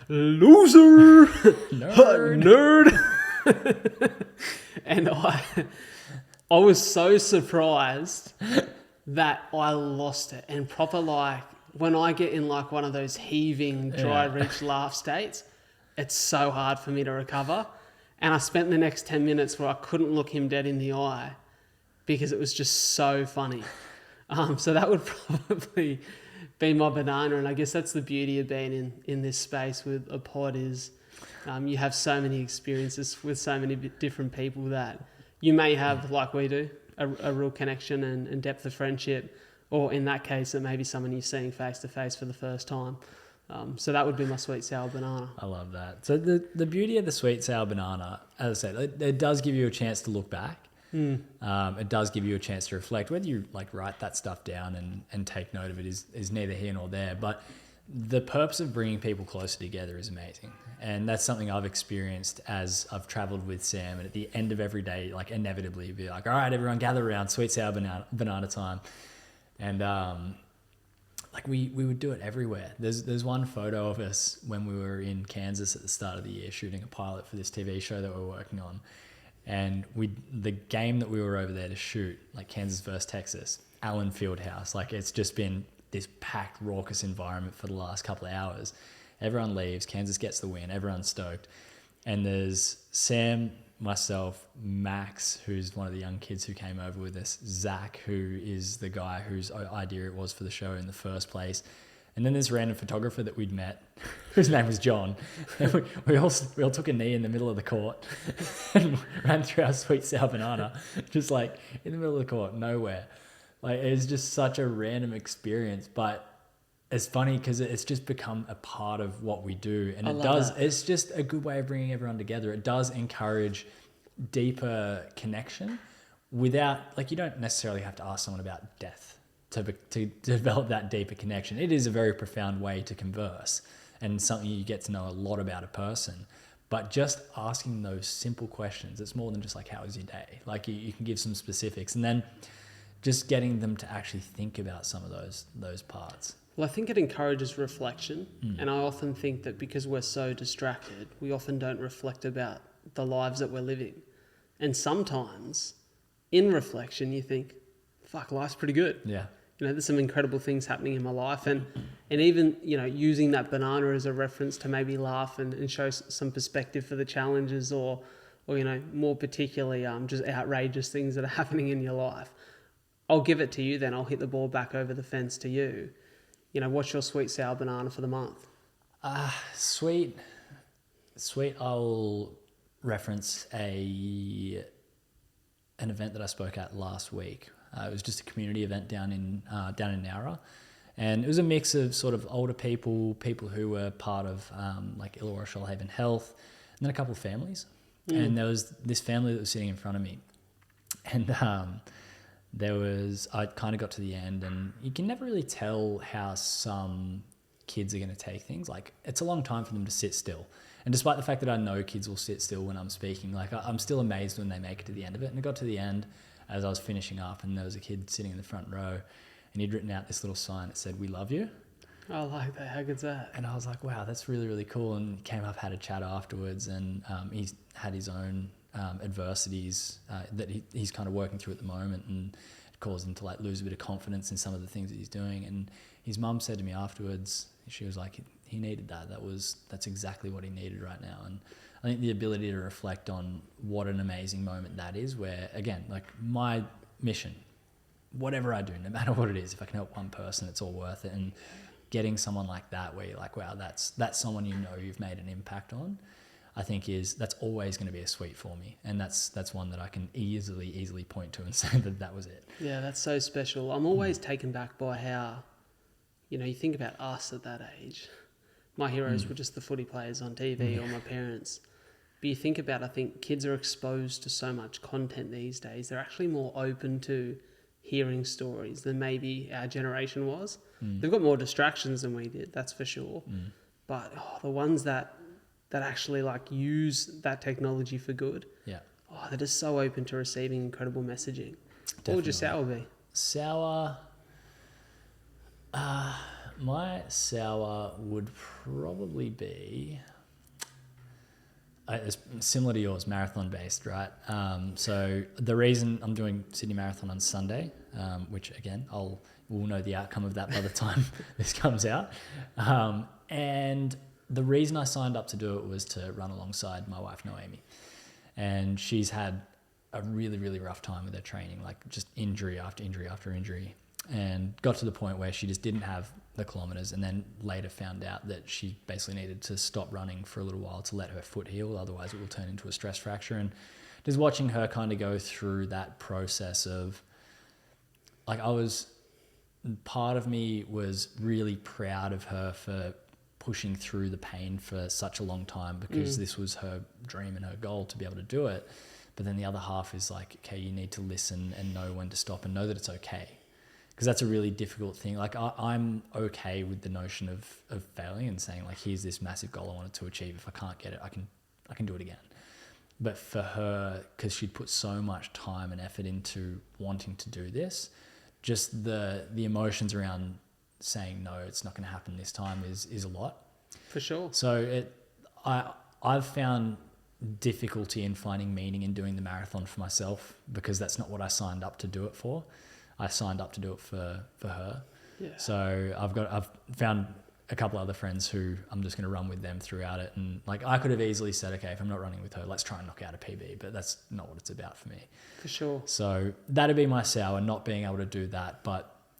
loser, nerd. And I was so surprised that I lost it. And proper, like, when I get in like one of those heaving, dry reach laugh states, it's so hard for me to recover. And I spent the next 10 minutes where I couldn't look him dead in the eye because it was just so funny. So that would probably be my banana. And I guess that's the beauty of being in this space with a pod is you have so many experiences with so many different people that you may have, like we do, a real connection and depth of friendship. Or in that case, it may be someone you're seeing face to face for the first time. So that would be my sweet sour banana. I love that. So the beauty of the sweet sour banana, as I said, it does give you a chance to look back. It does give you a chance to reflect. Whether you like write that stuff down and take note of it is neither here nor there. But the purpose of bringing people closer together is amazing. And that's something I've experienced as I've traveled with Sam. And at the end of every day, like inevitably be like, all right, everyone gather around, sweet sour banana time. And like we would do it everywhere. There's one photo of us when we were in Kansas at the start of the year shooting a pilot for this TV show that we're working on. And the game that we were over there to shoot, like Kansas versus Texas, Allen Fieldhouse, like it's just been this packed, raucous environment for the last couple of hours. Everyone leaves, Kansas gets the win, everyone's stoked. And there's Sam, myself, Max, who's one of the young kids who came over with us, Zach, who is the guy whose idea it was for the show in the first place. And then this random photographer that we'd met, whose name was John. And we all took a knee in the middle of the court and ran through our sweet sour banana, just like in the middle of the court, nowhere. Like it was just such a random experience, but it's funny because it's just become a part of what we do. And it's just a good way of bringing everyone together. It does encourage deeper connection without, like, you don't necessarily have to ask someone about death to develop that deeper connection. It is a very profound way to converse and something you get to know a lot about a person. But just asking those simple questions, it's more than just like, how was your day? Like you can give some specifics, and then just getting them to actually think about some of those parts. Well, I think it encourages reflection. And I often think that because we're so distracted, we often don't reflect about the lives that we're living. And sometimes in reflection, you think, fuck, life's pretty good. Yeah. You know, there's some incredible things happening in my life. And even, you know, using that banana as a reference to maybe laugh and show some perspective for the challenges or, you know, more particularly just outrageous things that are happening in your life. I'll give it to you then. I'll hit the ball back over the fence to you. You know, what's your sweet sour banana for the month? Sweet. I'll reference an event that I spoke at last week. It was just a community event down in Nowra, and it was a mix of sort of older people who were part of like Illawarra Shoalhaven Health, and then a couple of families. And there was this family that was sitting in front of me, and I kind of got to the end, and you can never really tell how some kids are going to take things. Like, it's a long time for them to sit still. And despite the fact that I know kids will sit still when I'm speaking, like I'm still amazed when they make it to the end of it. And I got to the end as I was finishing up, and there was a kid sitting in the front row, and he'd written out this little sign that said, "We love you." I like that. How good's that? And I was like, wow, that's really, really cool. And he came up, had a chat afterwards, and he's had his own adversities that he's kind of working through at the moment, and it caused him to like lose a bit of confidence in some of the things that he's doing. And his mum said to me afterwards, she was like, he needed that. That's exactly what he needed right now. And I think the ability to reflect on what an amazing moment that is, where again, like my mission, whatever I do, no matter what it is, if I can help one person, it's all worth it. And getting someone like that, where you're like, wow, that's someone you know you've made an impact on, I think that's always going to be a sweet for me. And that's one that I can easily point to and say that was it. Yeah, that's so special. I'm always taken back by how, you know, you think about us at that age. My heroes were just the footy players on TV or my parents. But you think about, I think kids are exposed to so much content these days. They're actually more open to hearing stories than maybe our generation was. They've got more distractions than we did, that's for sure. But the ones that actually like use that technology for good, they're just so open to receiving incredible messaging. Definitely. What would your sour be? Sour, my sour would probably be it's similar to yours, marathon based, right? So the reason I'm doing Sydney Marathon on Sunday, which again, we'll know the outcome of that by the time this comes out. And the reason I signed up to do it was to run alongside my wife, Noemi. And she's had a really, really rough time with her training, like just injury after injury after injury. And got to the point where she just didn't have the kilometers, and then later found out that she basically needed to stop running for a little while to let her foot heal, otherwise it will turn into a stress fracture. And just watching her kind of go through that process of, like, part of me was really proud of her for pushing through the pain for such a long time, because this was her dream and her goal to be able to do it. But then the other half is like, okay, you need to listen and know when to stop and know that it's okay. because that's a really difficult thing. Like I'm okay with the notion of failing and saying like, here's this massive goal I wanted to achieve. If I can't get it, I can do it again. But for her, because she'd put so much time and effort into wanting to do this, just the emotions around saying no, it's not going to happen this time is a lot. For sure. So I've found difficulty in finding meaning in doing the marathon for myself, because that's not what I signed up to do it for. I signed up to do it for her. Yeah. So I've found a couple other friends who I'm just going to run with them throughout it. And like, I could have easily said, okay, if I'm not running with her, let's try and knock out a PB, but that's not what it's about for me. For sure. So that'd be my sour, not being able to do that,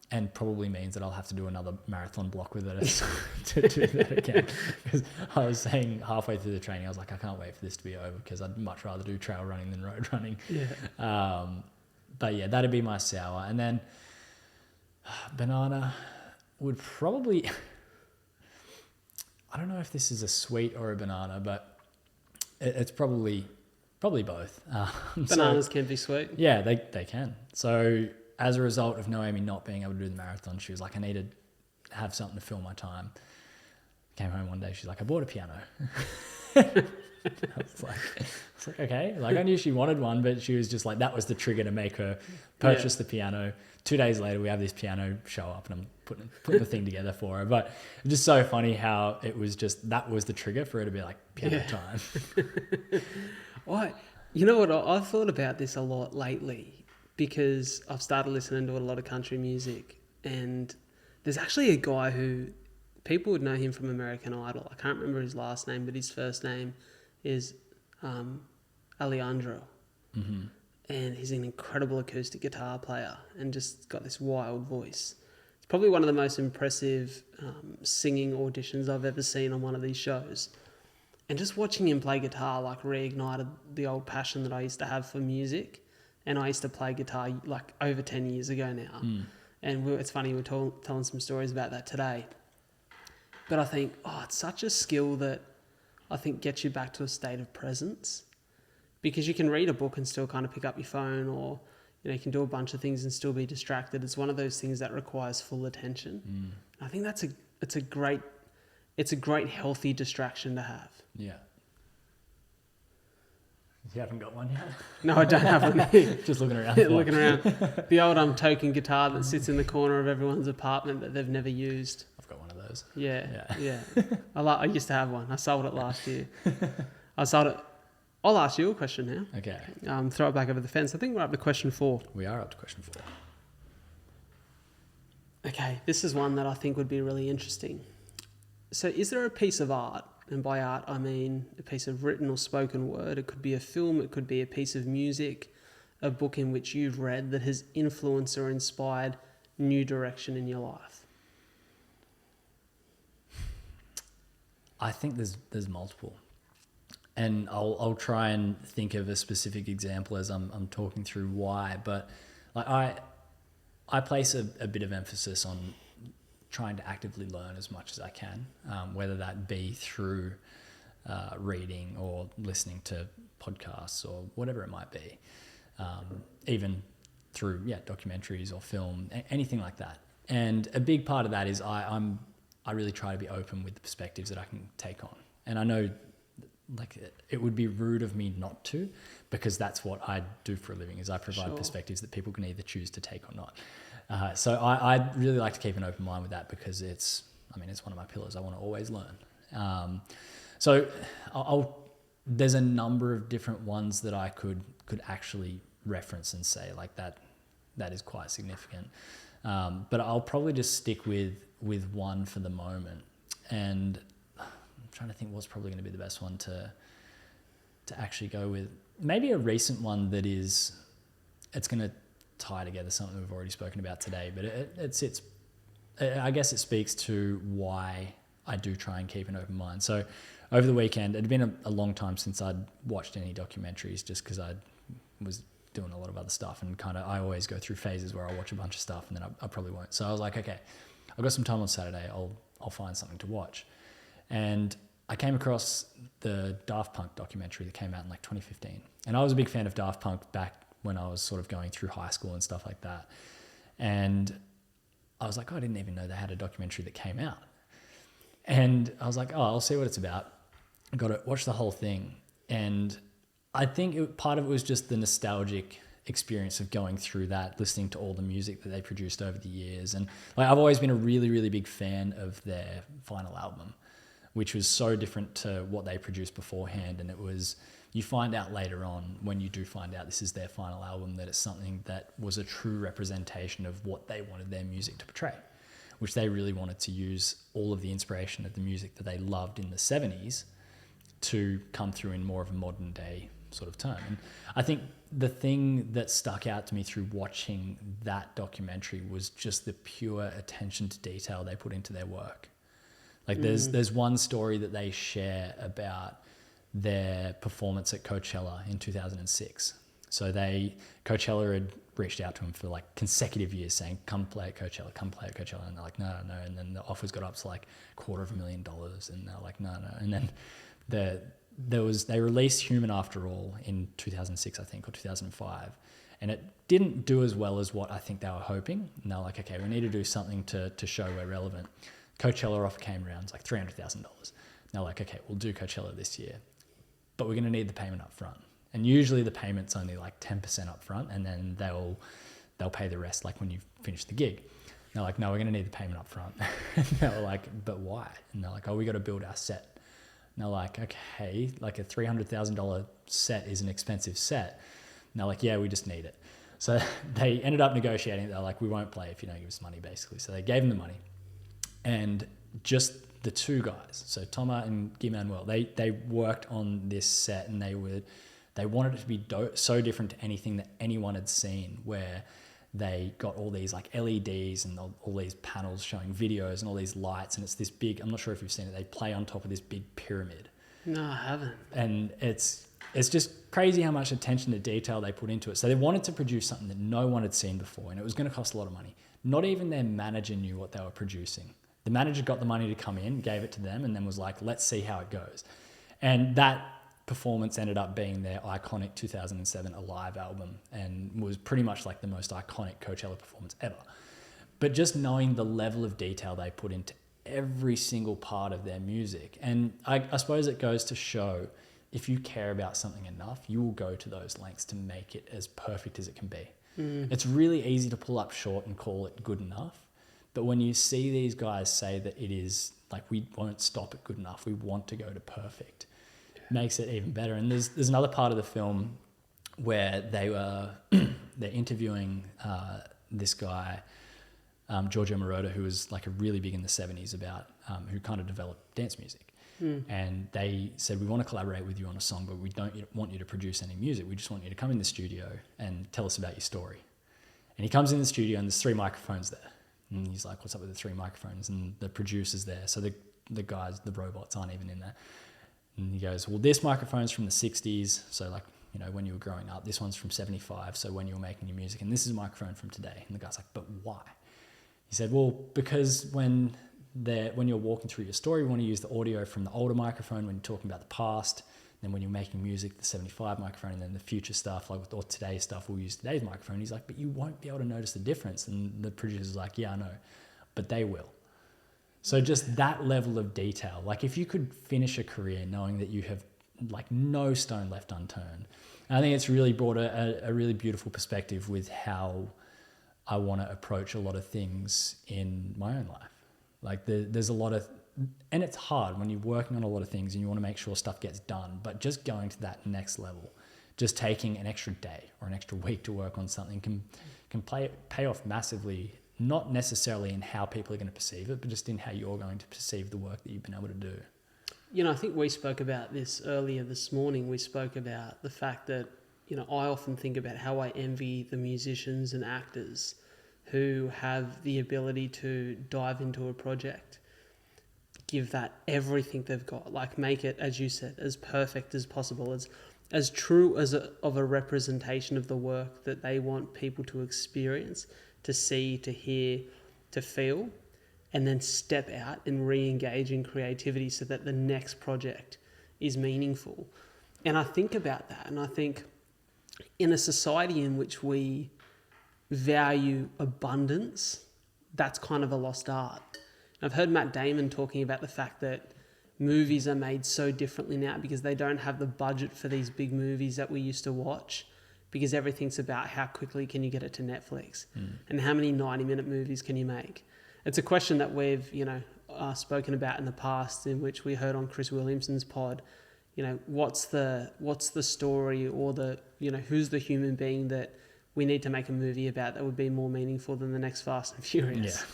and probably means that I'll have to do another marathon block with it to do that again. Because I was saying halfway through the training, I was like, I can't wait for this to be over, because I'd much rather do trail running than road running. Yeah. But yeah, that'd be my sour. And then banana would probably, I don't know if this is a sweet or a banana, but it's probably both. Bananas can be sweet. Yeah, they can. So as a result of Noemi not being able to do the marathon, she was like, I need to have something to fill my time. Came home one day, she's like, I bought a piano. I was like, okay. Like, I knew she wanted one, but she was just like, that was the trigger to make her purchase the piano. 2 days later, we have this piano show up, and I'm putting the thing together for her. But it's just so funny how it was just, that was the trigger for her to be like, piano time. Well, you know what? I've thought about this a lot lately, because I've started listening to a lot of country music, and there's actually a guy who people would know him from American Idol. I can't remember his last name, but his first name is Alejandro. Mm-hmm. And he's an incredible acoustic guitar player and just got this wild voice. It's probably one of the most impressive singing auditions I've ever seen on one of these shows. And just watching him play guitar like reignited the old passion that I used to have for music. And I used to play guitar like over 10 years ago now. And it's funny, we were telling some stories about that today. But I think, it's such a skill that I think gets you back to a state of presence, because you can read a book and still kind of pick up your phone, or you can do a bunch of things and still be distracted. It's one of those things that requires full attention. I think it's a great healthy distraction to have. Yeah. You haven't got one yet? No, I don't have one. Just looking around. Looking around. The old token guitar that sits in the corner of everyone's apartment that they've never used. I've got one of those. Yeah. I used to have one. I sold it last year. I'll ask you a question now. Okay. Throw it back over the fence. I think we're up to question 4. We are up to question 4. Okay, this is one that I think would be really interesting. So is there a piece of art, and by art I mean a piece of written or spoken word, it could be a film, it could be a piece of music, a book in which you've read that has influenced or inspired new direction in your life? I think there's multiple. And I'll try and think of a specific example as I'm talking through why. But like I place a bit of emphasis on trying to actively learn as much as I can, whether that be through reading or listening to podcasts or whatever it might be, even through documentaries or film, anything like that. And a big part of that is I really try to be open with the perspectives that I can take on. And I know like it would be rude of me not to, because that's what I do for a living, is I provide perspectives that people can either choose to take or not. So I really like to keep an open mind with that, because it's one of my pillars. I want to always learn. So there's a number of different ones that I could actually reference and say like that is quite significant. But I'll probably just stick with one for the moment. And I'm trying to think what's probably going to be the best one to actually go with. Maybe a recent one that it's going to tie together something we've already spoken about today, but I guess it speaks to why I do try and keep an open mind. So over the weekend, it had been a long time since I'd watched any documentaries, just because I was doing a lot of other stuff, and I always go through phases where I'll watch a bunch of stuff and then I probably won't. So I was like, okay, I've got some time on Saturday, I'll find something to watch. And I came across the Daft Punk documentary that came out in like 2015. And I was a big fan of Daft Punk back when I was sort of going through high school and stuff like that. And I was like, oh, I didn't even know they had a documentary that came out. And I was like, oh, I'll see what it's about. I got to watch the whole thing. And I think part of it was just the nostalgic experience of going through that, listening to all the music that they produced over the years. And like, I've always been a really, really big fan of their final album, which was so different to what they produced beforehand. And it was, you find out later on, when you do find out this is their final album, that it's something that was a true representation of what they wanted their music to portray, which they really wanted to use all of the inspiration of the music that they loved in the 70s to come through in more of a modern day sort of term. And I think the thing that stuck out to me through watching that documentary was just the pure attention to detail they put into their work. Like there's one story that they share about their performance at Coachella in 2006. So Coachella had reached out to them for like consecutive years saying, come play at Coachella, come play at Coachella. And they're like, no. And then the offers got up to like $250,000 and they're like, no. And then they released Human After All in 2006, I think, or 2005. And it didn't do as well as what I think they were hoping. And they're like, okay, we need to do something to show we're relevant. Coachella offer came around, it's like $300,000. They're like, okay, we'll do Coachella this year, but we're going to need the payment up front. And usually the payment's only like 10% up front, and then they'll pay the rest like when you finish the gig. And they're like, no, we're going to need the payment up front. And they're like, but why? And they're like, oh, we got to build our set. And they're like, okay, like a $300,000 set is an expensive set. And they're like, yeah, we just need it. So they ended up negotiating. They're like, we won't play if you don't give us money, basically. So they gave them the money. And just the two guys, so Thomas and Guy Manuel, they worked on this set, and they wanted it to be so different to anything that anyone had seen, where they got all these like LEDs and all these panels showing videos and all these lights, and it's this big, I'm not sure if you've seen it, they play on top of this big pyramid. No, I haven't. And it's just crazy how much attention to detail they put into it. So they wanted to produce something that no one had seen before, and it was going to cost a lot of money. Not even their manager knew what they were producing. The manager got the money to come in, gave it to them, and then was like, let's see how it goes. And that performance ended up being their iconic 2007 Alive album, and was pretty much like the most iconic Coachella performance ever. But just knowing the level of detail they put into every single part of their music. And I suppose it goes to show, if you care about something enough, you will go to those lengths to make it as perfect as it can be. It's really easy to pull up short and call it good enough. But when you see these guys say that it is like, we won't stop at good enough, we want to go to perfect, makes it even better. And there's another part of the film where they're interviewing this guy, Giorgio Moroder, who was like a really big in the 70s about, who kind of developed dance music. And they said, we want to collaborate with you on a song, but we don't want you to produce any music. We just want you to come in the studio and tell us about your story. And he comes in the studio, and there's 3 microphones there. And he's like, what's up with the 3 microphones? And the producer's there. So the guys, the robots aren't even in there. And he goes, well, this microphone's from the 60s. So like, you know, when you were growing up, this one's from 75. So when you were making your music, and this is a microphone from today. And the guy's like, but why? He said, well, because when you're walking through your story, we want to use the audio from the older microphone when you're talking about the past. Then when you're making music, the 75 microphone, and then the future stuff, like or today's stuff, we'll use today's microphone. He's like, but you won't be able to notice the difference. And the producer's like, yeah, I know, but they will. So just that level of detail, like if you could finish a career knowing that you have like no stone left unturned, I think it's really brought a really beautiful perspective with how I want to approach a lot of things in my own life. Like there's a lot of, and it's hard when you're working on a lot of things and you want to make sure stuff gets done, but just going to that next level, just taking an extra day or an extra week to work on something can pay off massively, not necessarily in how people are going to perceive it, but just in how you're going to perceive the work that you've been able to do. You know, I think we spoke about this earlier this morning. We spoke about the fact that, you know, I often think about how I envy the musicians and actors who have the ability to dive into a project, give that everything they've got, like make it, as you said, as perfect as possible, as true as of a representation of the work that they want people to experience, to see, to hear, to feel, and then step out and re-engage in creativity so that the next project is meaningful. And I think about that, and I think in a society in which we value abundance that's kind of a lost art. I've heard Matt Damon talking about the fact that movies are made so differently now because they don't have the budget for these big movies that we used to watch, because everything's about how quickly can you get it to Netflix and how many 90-minute movies can you make. It's a question that we've, spoken about in the past, in which we heard on Chris Williamson's pod. What's the story, or who's the human being that we need to make a movie about that would be more meaningful than the next Fast and Furious? Yeah.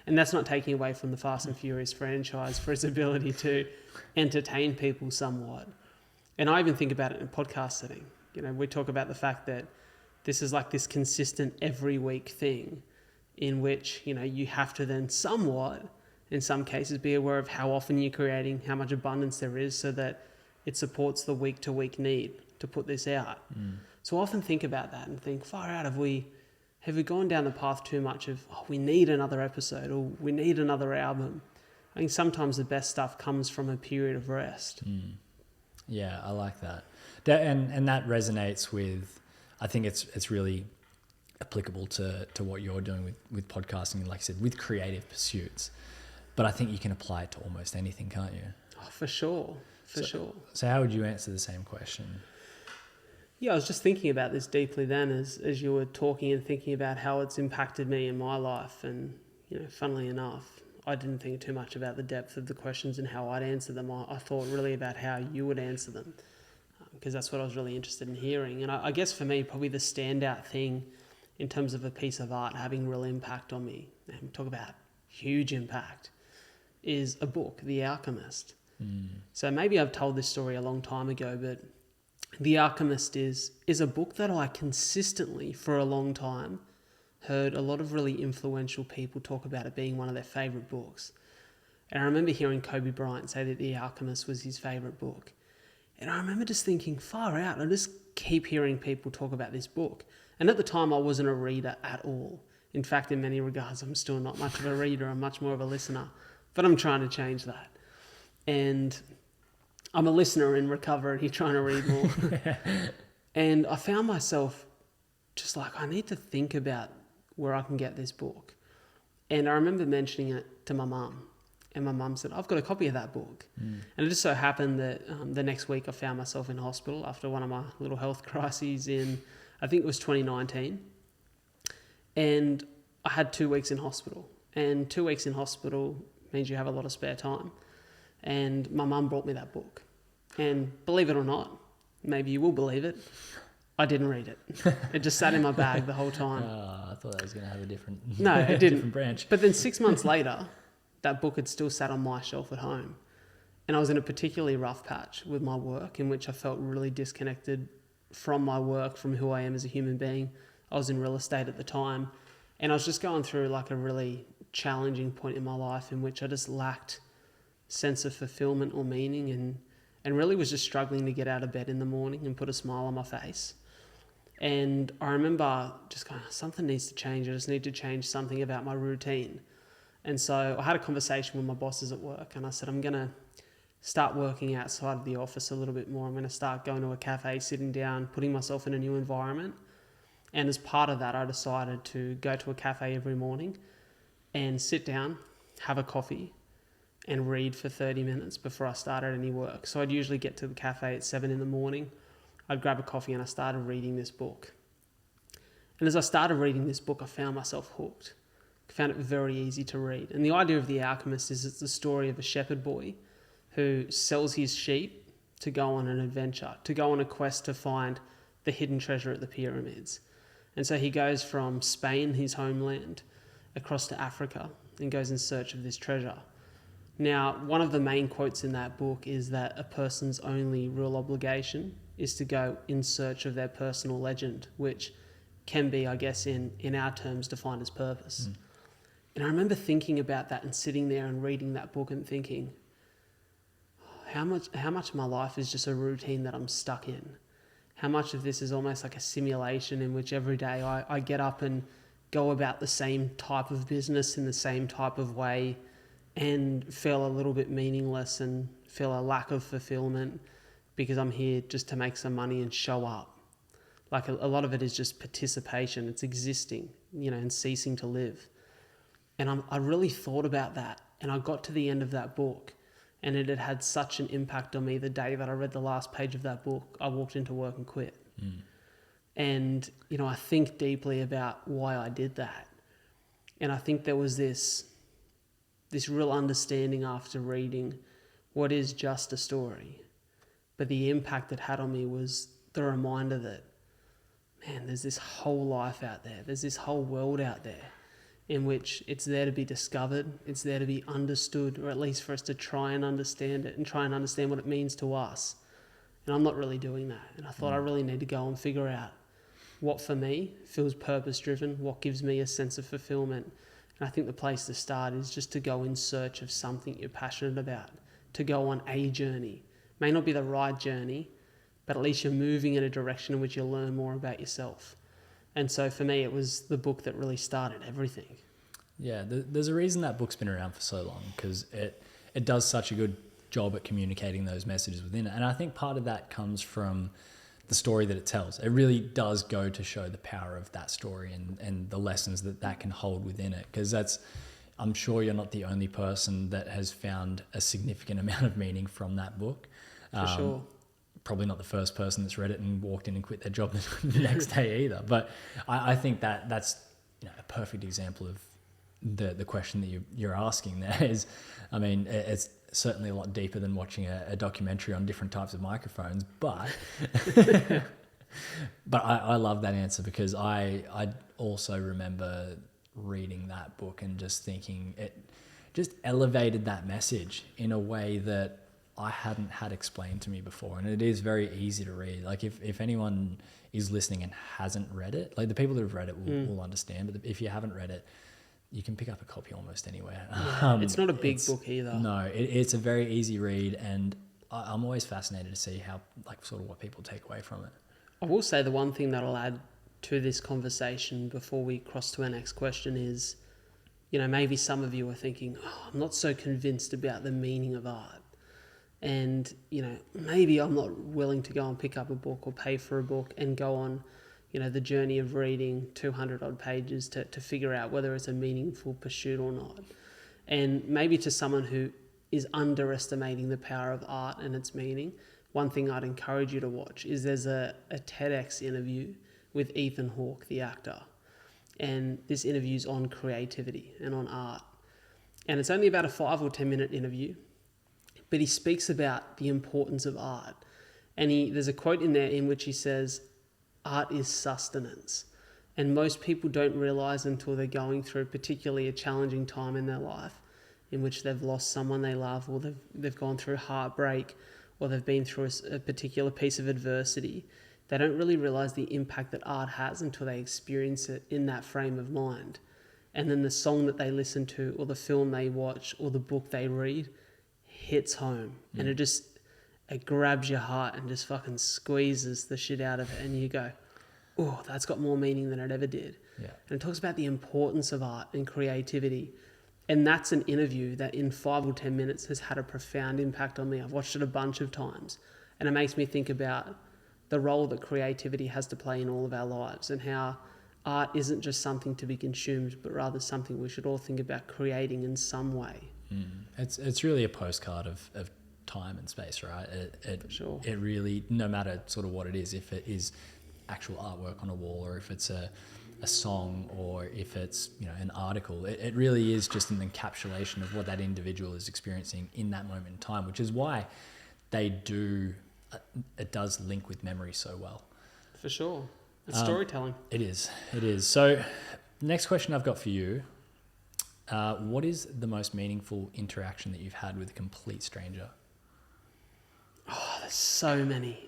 And that's not taking away from the Fast and Furious franchise for its ability to entertain people somewhat. And I even think about it in a podcast setting. We talk about the fact that this is like this consistent every week thing in which, you have to then somewhat, in some cases, be aware of how often you're creating, how much abundance there is, so that it supports the week-to-week need to put this out. So I often think about that and think, far out, have we gone down the path too much of, we need another episode, or we need another album? I think sometimes the best stuff comes from a period of rest. Yeah, I like that. And that resonates with, I think it's really applicable to what you're doing with podcasting, like I said, with creative pursuits. But I think you can apply it to almost anything, can't you? Oh, for sure. Sure. So how would you answer the same question? Yeah, I was just thinking about this deeply then as you were talking, and thinking about how it's impacted me in my life. And, funnily enough, I didn't think too much about the depth of the questions and how I'd answer them. I thought really about how you would answer them, because that's what I was really interested in hearing. And I guess for me, probably the standout thing in terms of a piece of art having real impact on me, and talk about huge impact, is a book, The Alchemist. So maybe I've told this story a long time ago, but The Alchemist is a book that I consistently, for a long time, heard a lot of really influential people talk about it being one of their favourite books. And I remember hearing Kobe Bryant say that The Alchemist was his favourite book. And I remember just thinking, far out, I just keep hearing people talk about this book. And at the time, I wasn't a reader at all. In fact, in many regards, I'm still not much of a reader. I'm much more of a listener. But I'm trying to change that. And I'm a listener in recovery, trying to read more. And I found myself just like, I need to think about where I can get this book. And I remember mentioning it to my mum. And my mum said, I've got a copy of that book. And it just so happened that the next week I found myself in hospital after one of my little health crises in, I think it was 2019. And I had 2 weeks in hospital. And 2 weeks in hospital means you have a lot of spare time. And my mum brought me that book. And believe it or not, maybe you will believe it, I didn't read it. It just sat in my bag the whole time. I thought that was going to have a different, no, it didn't. different branch. But then 6 months later, that book had still sat on my shelf at home. And I was in a particularly rough patch with my work, in which I felt really disconnected from my work, from who I am as a human being. I was in real estate at the time. And I was just going through like a really challenging point in my life in which I just lacked sense of fulfillment or meaning, and really was just struggling to get out of bed in the morning and put a smile on my face. And I remember just going, something needs to change. I just need to change something about my routine. And so I had a conversation with my bosses at work, and I said, I'm going to start working outside of the office a little bit more. I'm going to start going to a cafe, sitting down, putting myself in a new environment. And as part of that, I decided to go to a cafe every morning and sit down, have a coffee, and read for 30 minutes before I started any work. So I'd usually get to the cafe at 7 in the morning. I'd grab a coffee and I started reading this book. And as I started reading this book, I found myself hooked. I found it very easy to read. And the idea of The Alchemist is it's the story of a shepherd boy who sells his sheep to go on an adventure, to go on a quest to find the hidden treasure at the pyramids. And so he goes from Spain, his homeland, across to Africa and goes in search of this treasure. Now, one of the main quotes in that book is that a person's only real obligation is to go in search of their personal legend, which can be, I guess, in our terms, defined as purpose. And I remember thinking about that and sitting there and reading that book and thinking, how much of my life is just a routine that I'm stuck in? How much of this is almost like a simulation in which every day I get up and go about the same type of business in the same type of way, and feel a little bit meaningless and feel a lack of fulfillment because I'm here just to make some money and show up. Like a lot of it is just participation. It's existing, and ceasing to live. And I really thought about that. And I got to the end of that book, and it had had such an impact on me the day that I read the last page of that book. I walked into work and quit. And, I think deeply about why I did that. And I think there was this real understanding after reading what is just a story. But the impact it had on me was the reminder that, man, there's this whole life out there. There's this whole world out there in which it's there to be discovered. It's there to be understood, or at least for us to try and understand it and try and understand what it means to us. And I'm not really doing that. And I thought I really need to go and figure out what for me feels purpose-driven, what gives me a sense of fulfillment. And I think the place to start is just to go in search of something you're passionate about, to go on a journey. May not be the right journey, but at least you're moving in a direction in which you'll learn more about yourself. And so for me, it was the book that really started everything. Yeah, there's a reason that book's been around for so long, because it does such a good job at communicating those messages within it. And I think part of that comes from the story that it tells. It really does go to show the power of that story and the lessons that can hold within it. Because I'm sure you're not the only person that has found a significant amount of meaning from that book. For sure. Probably not the first person that's read it and walked in and quit their job the next day either. But I think that's a perfect example of the question that you're asking there is, I mean, it's certainly a lot deeper than watching a documentary on different types of microphones, but but I love that answer, because I also remember reading that book and just thinking it just elevated that message in a way that I hadn't had explained to me before. And it is very easy to read. Like if anyone is listening and hasn't read it, like the people that have read it will understand, but if you haven't read it, you can pick up a copy almost anywhere. Yeah, it's not a big book either. No, it's a very easy read, and I'm always fascinated to see how, like, sort of what people take away from it. I will say the one thing that I'll add to this conversation before we cross to our next question is, maybe some of you are thinking, I'm not so convinced about the meaning of art. And, maybe I'm not willing to go and pick up a book or pay for a book and go on the journey of reading 200 odd pages to figure out whether it's a meaningful pursuit or not. And maybe to someone who is underestimating the power of art and its meaning, one thing I'd encourage you to watch is there's a TEDx interview with Ethan Hawke, the actor. And this interview's on creativity and on art. And it's only about a 5 or 10 minute interview, but he speaks about the importance of art. And there's a quote in there in which he says, art is sustenance. And most people don't realize until they're going through particularly a challenging time in their life in which they've lost someone they love, or they've gone through heartbreak, or they've been through a particular piece of adversity. They don't really realize the impact that art has until they experience it in that frame of mind. And then the song that they listen to, or the film they watch, or the book they read hits home. And it grabs your heart and just fucking squeezes the shit out of it. And you go, oh, that's got more meaning than it ever did. Yeah. And it talks about the importance of art and creativity. And that's an interview that in 5 or 10 minutes has had a profound impact on me. I've watched it a bunch of times. And it makes me think about the role that creativity has to play in all of our lives, and how art isn't just something to be consumed, but rather something we should all think about creating in some way. It's really a postcard of time and space, right? For sure. It really, no matter sort of what it is, if it is actual artwork on a wall, or if it's a song, or if it's an article, it really is just an encapsulation of what that individual is experiencing in that moment in time, which is why it does link with memory so well. For sure. It's storytelling. It is. So next question I've got for you, what is the most meaningful interaction that you've had with a complete stranger? Oh, there's so many.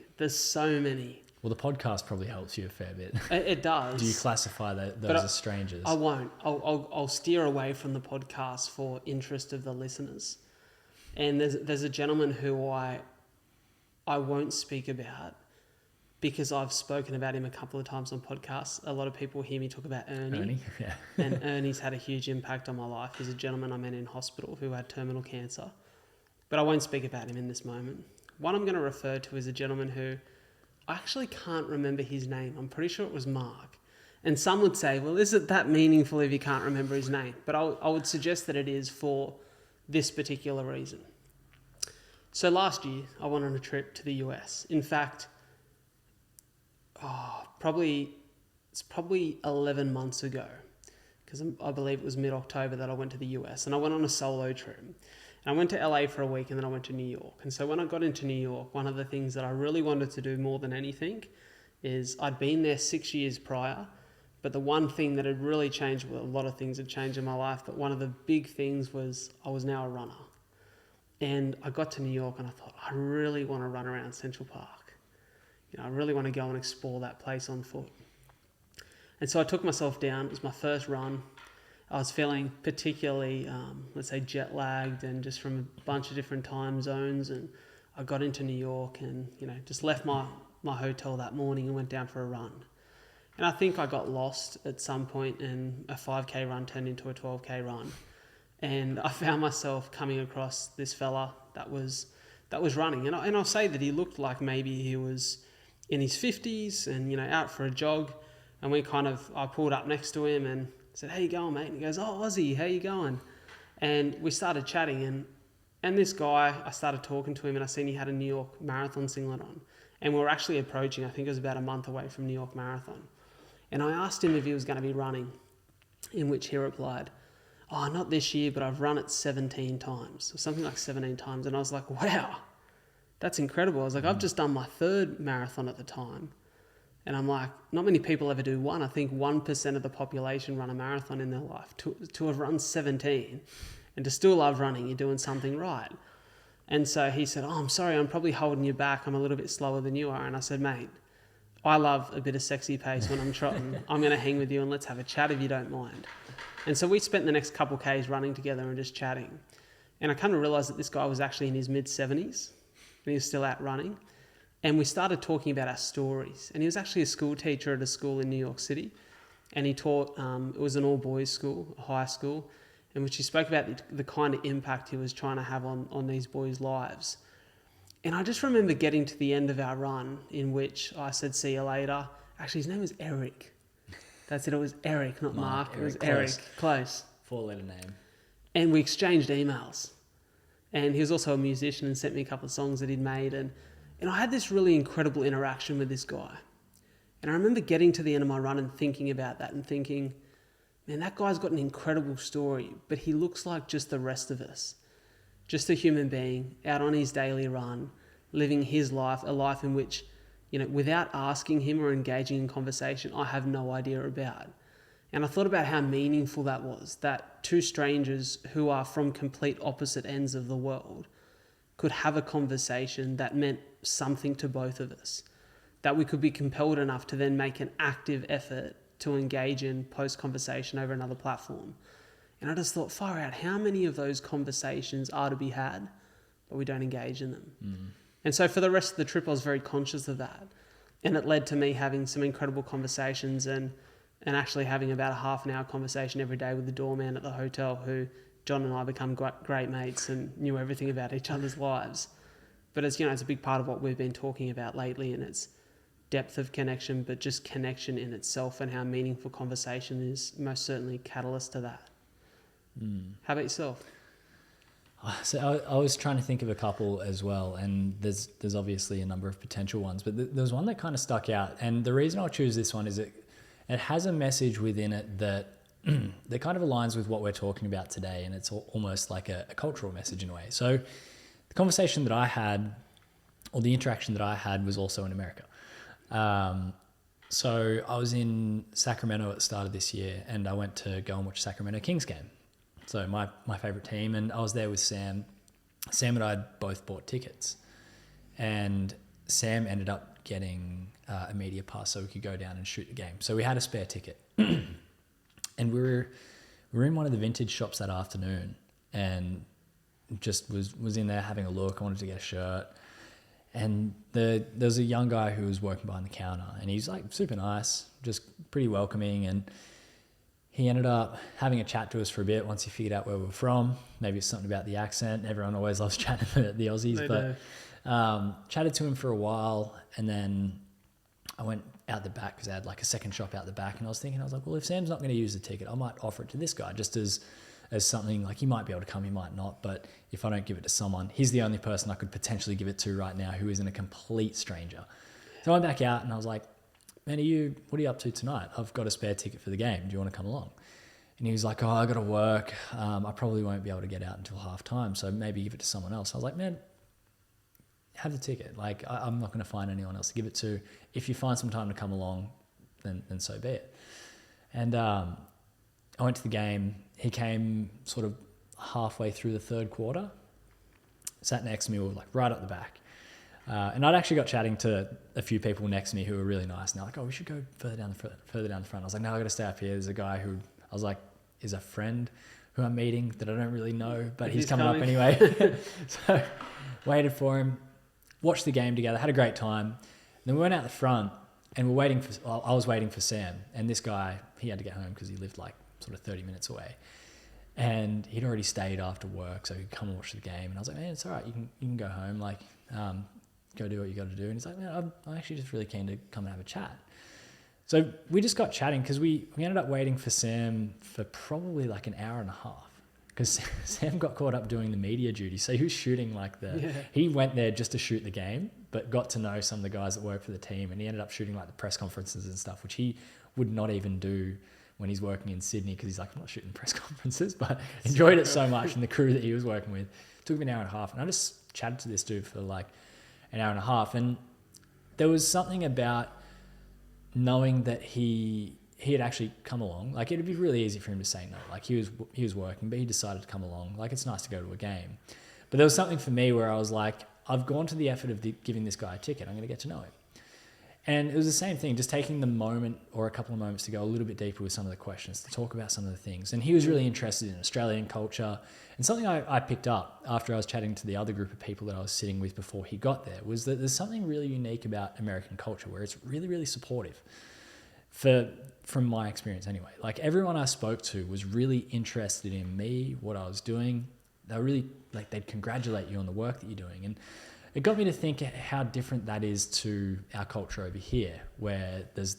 Well, the podcast probably helps you a fair bit. It does. Do you classify those as strangers? I won't. I'll steer away from the podcast for interest of the listeners. And there's a gentleman who I won't speak about, because I've spoken about him a couple of times on podcasts. A lot of people hear me talk about Ernie. Yeah. And Ernie's had a huge impact on my life. He's a gentleman I met in hospital who had terminal cancer. But I won't speak about him in this moment. One I'm going to refer to is a gentleman who I actually can't remember his name. I'm pretty sure it was Mark. And some would say, well, is it that meaningful if you can't remember his name? But I would suggest that it is for this particular reason. So last year, I went on a trip to the US. In fact, it's probably 11 months ago, because I believe it was mid-October that I went to the US, and I went on a solo trip. And I went to LA for a week, and then I went to New York. And so when I got into New York, one of the things that I really wanted to do more than anything is I'd been there 6 years prior, but the one thing that had really changed, well, a lot of things had changed in my life, but one of the big things was I was now a runner. And I got to New York and I thought, I really want to run around Central Park. I really want to go and explore that place on foot. And so I took myself down. It was my first run. I was feeling particularly, let's say, jet lagged and just from a bunch of different time zones. And I got into New York and, just left my hotel that morning and went down for a run. And I think I got lost at some point and a 5K run turned into a 12K run. And I found myself coming across this fella that was running. And I'll say that he looked like maybe he was in his 50s and, out for a jog. And I pulled up next to him and said, "How you going, mate?" And he goes, "Oh, Aussie, how you going?" And we started chatting. And this guy, I started talking to him and I seen he had a New York Marathon singlet on. And we were actually approaching, I think it was about a month away from New York Marathon. And I asked him if he was going to be running, in which he replied, "Oh, not this year, but I've run it 17 times," or something like 17 times. And I was like, wow, that's incredible. I was like, I've just done my third marathon at the time. And I'm like, not many people ever do one. I think 1% of the population run a marathon in their life. To have run 17 and to still love running, you're doing something right. And so he said, "Oh, I'm sorry, I'm probably holding you back. I'm a little bit slower than you are." And I said, "Mate, I love a bit of sexy pace when I'm trotting. I'm going to hang with you and let's have a chat if you don't mind." And so we spent the next couple of Ks running together and just chatting. And I kind of realised that this guy was actually in his mid-70s and he was still out running. And we started talking about our stories. And he was actually a school teacher at a school in New York City. And he taught, it was an all-boys school, a high school, in which he spoke about the kind of impact he was trying to have on these boys' lives. And I just remember getting to the end of our run in which I said, "See you later." Actually, his name was Eric. That's it. It was Eric, not Mark. It was Eric. Close. 4-letter name. And we exchanged emails. And he was also a musician and sent me a couple of songs that he'd made. And I had this really incredible interaction with this guy. And I remember getting to the end of my run and thinking about that and thinking, man, that guy's got an incredible story, but he looks like just the rest of us. Just a human being out on his daily run, living his life, a life in which, without asking him or engaging in conversation, I have no idea about. And I thought about how meaningful that was, that two strangers who are from complete opposite ends of the world could have a conversation that meant something to both of us, that we could be compelled enough to then make an active effort to engage in post-conversation over another platform. And I just thought, far out, how many of those conversations are to be had, but we don't engage in them? Mm. And so for the rest of the trip, I was very conscious of that. And it led to me having some incredible conversations and actually having about a half an hour conversation every day with the doorman at the hotel, who John and I become great mates and knew everything about each other's lives. But it's a big part of what we've been talking about lately, and it's depth of connection, but just connection in itself, and how meaningful conversation is most certainly a catalyst to that. Mm. How about yourself? So I was trying to think of a couple as well, and there's obviously a number of potential ones, but there was one that kind of stuck out. And the reason I'll choose this one is it has a message within it that kind of aligns with what we're talking about today, and it's almost like a cultural message in a way. So the conversation that I had, or the interaction that I had, was also in America. So I was in Sacramento at the start of this year, and I went to go and watch Sacramento Kings game. So my favorite team, and I was there with Sam. Sam and I both bought tickets, and Sam ended up getting a media pass so we could go down and shoot the game. So we had a spare ticket, and we were in one of the vintage shops that afternoon, and just was in there having a look. I wanted to get a shirt, and there's a young guy who was working behind the counter, and he's like super nice, just pretty welcoming, and he ended up having a chat to us for a bit once he figured out where we were from. Maybe it's something about the accent. Everyone always loves chatting to the Aussies, but chatted to him for a while, and then I went out the back because they had like a second shop out the back. And I was like, well, if Sam's not going to use the ticket, I might offer it to this guy just as something like he might be able to come, he might not. But if I don't give it to someone, he's the only person I could potentially give it to right now who isn't a complete stranger. So I went back out and I was like, man, what are you up to tonight? I've got a spare ticket for the game. Do you want to come along? And he was like, oh, I got to work. I probably won't be able to get out until half time. So maybe give it to someone else. I was like, man, have the ticket. Like, I'm not going to find anyone else to give it to. If you find some time to come along, then so be it. And I went to the game. He came sort of halfway through the third quarter, sat next to me, we were like right up the back. And I'd actually got chatting to a few people next to me who were really nice. And they're like, oh, we should go further down the front. I was like, no, I got to stay up here. There's a guy who I was like is a friend who I'm meeting that I don't really know, but he's coming up anyway. So waited for him, watched the game together, had a great time. And then we went out the front and I was waiting for Sam. And this guy, he had to get home because he lived like sort of 30 minutes away. And he'd already stayed after work, so he'd come and watch the game. And I was like, man, it's all right. You can go home. Like, go do what you got to do. And he's like, man, I'm actually just really keen to come and have a chat. So we just got chatting because we ended up waiting for Sam for probably like an hour and a half because Sam got caught up doing the media duty. So he was shooting he went there just to shoot the game, but got to know some of the guys that work for the team. And he ended up shooting like the press conferences and stuff, which he would not even do when he's working in Sydney because he's like, I'm not shooting press conferences, but enjoyed it so much. And the crew that he was working with took me an hour and a half. And I just chatted to this dude for like an hour and a half. And there was something about knowing that he had actually come along. Like it'd be really easy for him to say no. Like he was working, but he decided to come along. Like it's nice to go to a game. But there was something for me where I was like, I've gone to the effort of giving this guy a ticket. I'm going to get to know him. And it was the same thing, just taking the moment or a couple of moments to go a little bit deeper with some of the questions, to talk about some of the things. And he was really interested in Australian culture. And something I picked up after I was chatting to the other group of people that I was sitting with before he got there was that there's something really unique about American culture where it's really, really supportive. From my experience anyway. Like everyone I spoke to was really interested in me, what I was doing. They were really, like they'd congratulate you on the work that you're doing. And it got me to think how different that is to our culture over here, where there's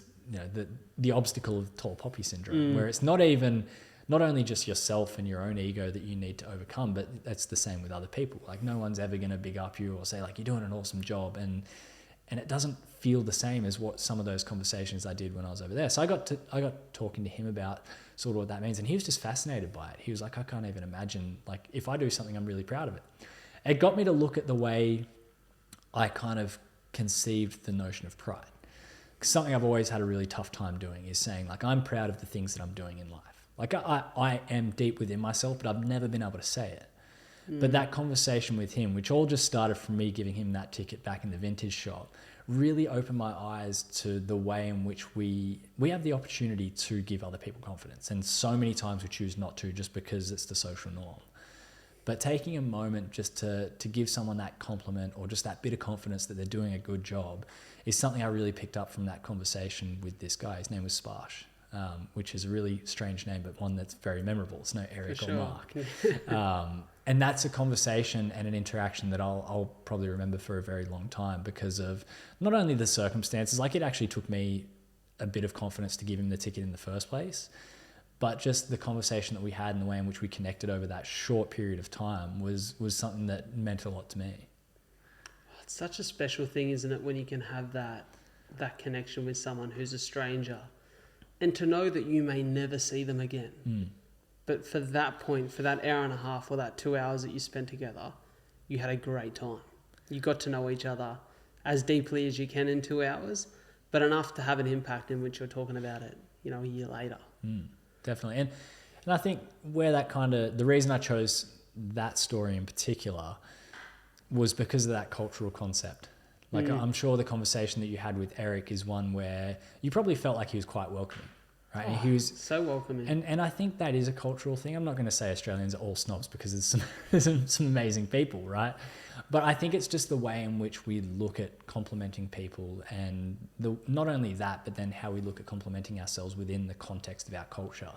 the obstacle of tall poppy syndrome, where it's not only just yourself and your own ego that you need to overcome, but that's the same with other people. Like no one's ever going to big up you or say like you're doing an awesome job, and it doesn't feel the same as what some of those conversations I did when I was over there. So I got talking to him about sort of what that means, and he was just fascinated by it. He was like, I can't even imagine, like if I do something, I'm really proud of it. It got me to look at the way I kind of conceived the notion of pride. Something I've always had a really tough time doing is saying like, I'm proud of the things that I'm doing in life. Like I am deep within myself, but I've never been able to say it. But that conversation with him, which all just started from me giving him that ticket back in the vintage shop, really opened my eyes to the way in which we have the opportunity to give other people confidence. And so many times we choose not to just because it's the social norm. But taking a moment just to give someone that compliment or just that bit of confidence that they're doing a good job is something I really picked up from that conversation with this guy. His name was Sparsh, which is a really strange name, but one that's very memorable. It's no Eric or Mark. And that's a conversation and an interaction that I'll probably remember for a very long time because of not only the circumstances, like it actually took me a bit of confidence to give him the ticket in the first place, but just the conversation that we had and the way in which we connected over that short period of time was something that meant a lot to me. It's such a special thing, isn't it, when you can have that connection with someone who's a stranger and to know that you may never see them again. But for that point, for that hour and a half or that 2 hours that you spent together, you had a great time. You got to know each other as deeply as you can in 2 hours, but enough to have an impact in which you're talking about it, a year later. Definitely. And I think where that the reason I chose that story in particular was because of that cultural concept. Like I'm sure the conversation that you had with Eric is one where you probably felt like he was quite welcoming, right? And he was so welcoming. And I think that is a cultural thing. I'm not going to say Australians are all snobs because there's some amazing people, right? But I think it's just the way in which we look at complimenting people and not only that, but then how we look at complimenting ourselves within the context of our culture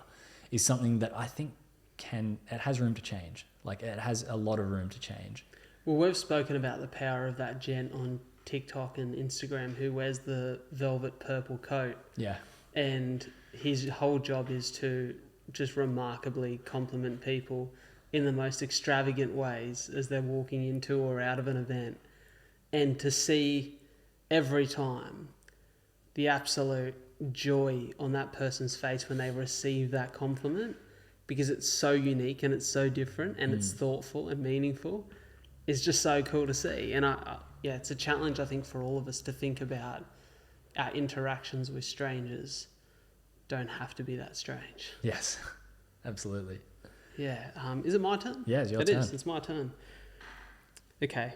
is something that I think it has room to change. Like it has a lot of room to change. Well, we've spoken about the power of that gent on TikTok and Instagram who wears the velvet purple coat. Yeah. And his whole job is to just remarkably compliment people in the most extravagant ways as they're walking into or out of an event. And to see every time the absolute joy on that person's face when they receive that compliment, because it's so unique and it's so different and it's thoughtful and meaningful, is just so cool to see. And yeah, it's a challenge, I think, for all of us to think about our interactions with strangers don't have to be that strange. Yes, absolutely. Yeah. Is it my turn? Yeah, it's your turn. It is. It's my turn. Okay.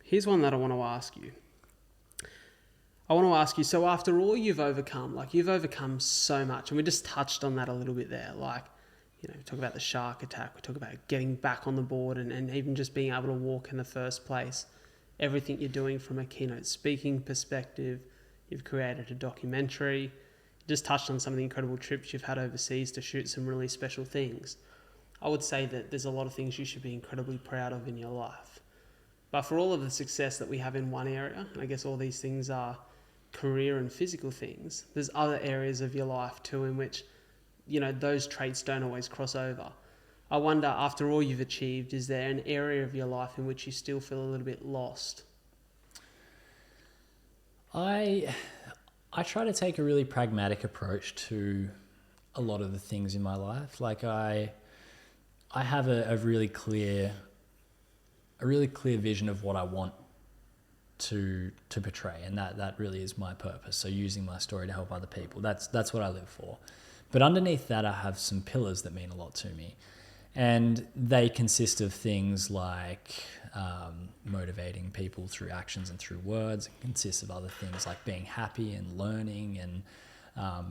Here's one that I want to ask you. So after all you've overcome so much, and we just touched on that a little bit there, like, we talk about the shark attack, we talk about getting back on the board and even just being able to walk in the first place, everything you're doing from a keynote speaking perspective, you've created a documentary, you just touched on some of the incredible trips you've had overseas to shoot some really special things. I would say that there's a lot of things you should be incredibly proud of in your life. But for all of the success that we have in one area, and I guess all these things are career and physical things, there's other areas of your life too in which, those traits don't always cross over. I wonder, after all you've achieved, is there an area of your life in which you still feel a little bit lost? I try to take a really pragmatic approach to a lot of the things in my life. Like I have a really clear vision of what I want to portray, and that really is my purpose. So using my story to help other people, that's what I live for. But underneath that, I have some pillars that mean a lot to me, and they consist of things like motivating people through actions and through words. It consists of other things like being happy and learning and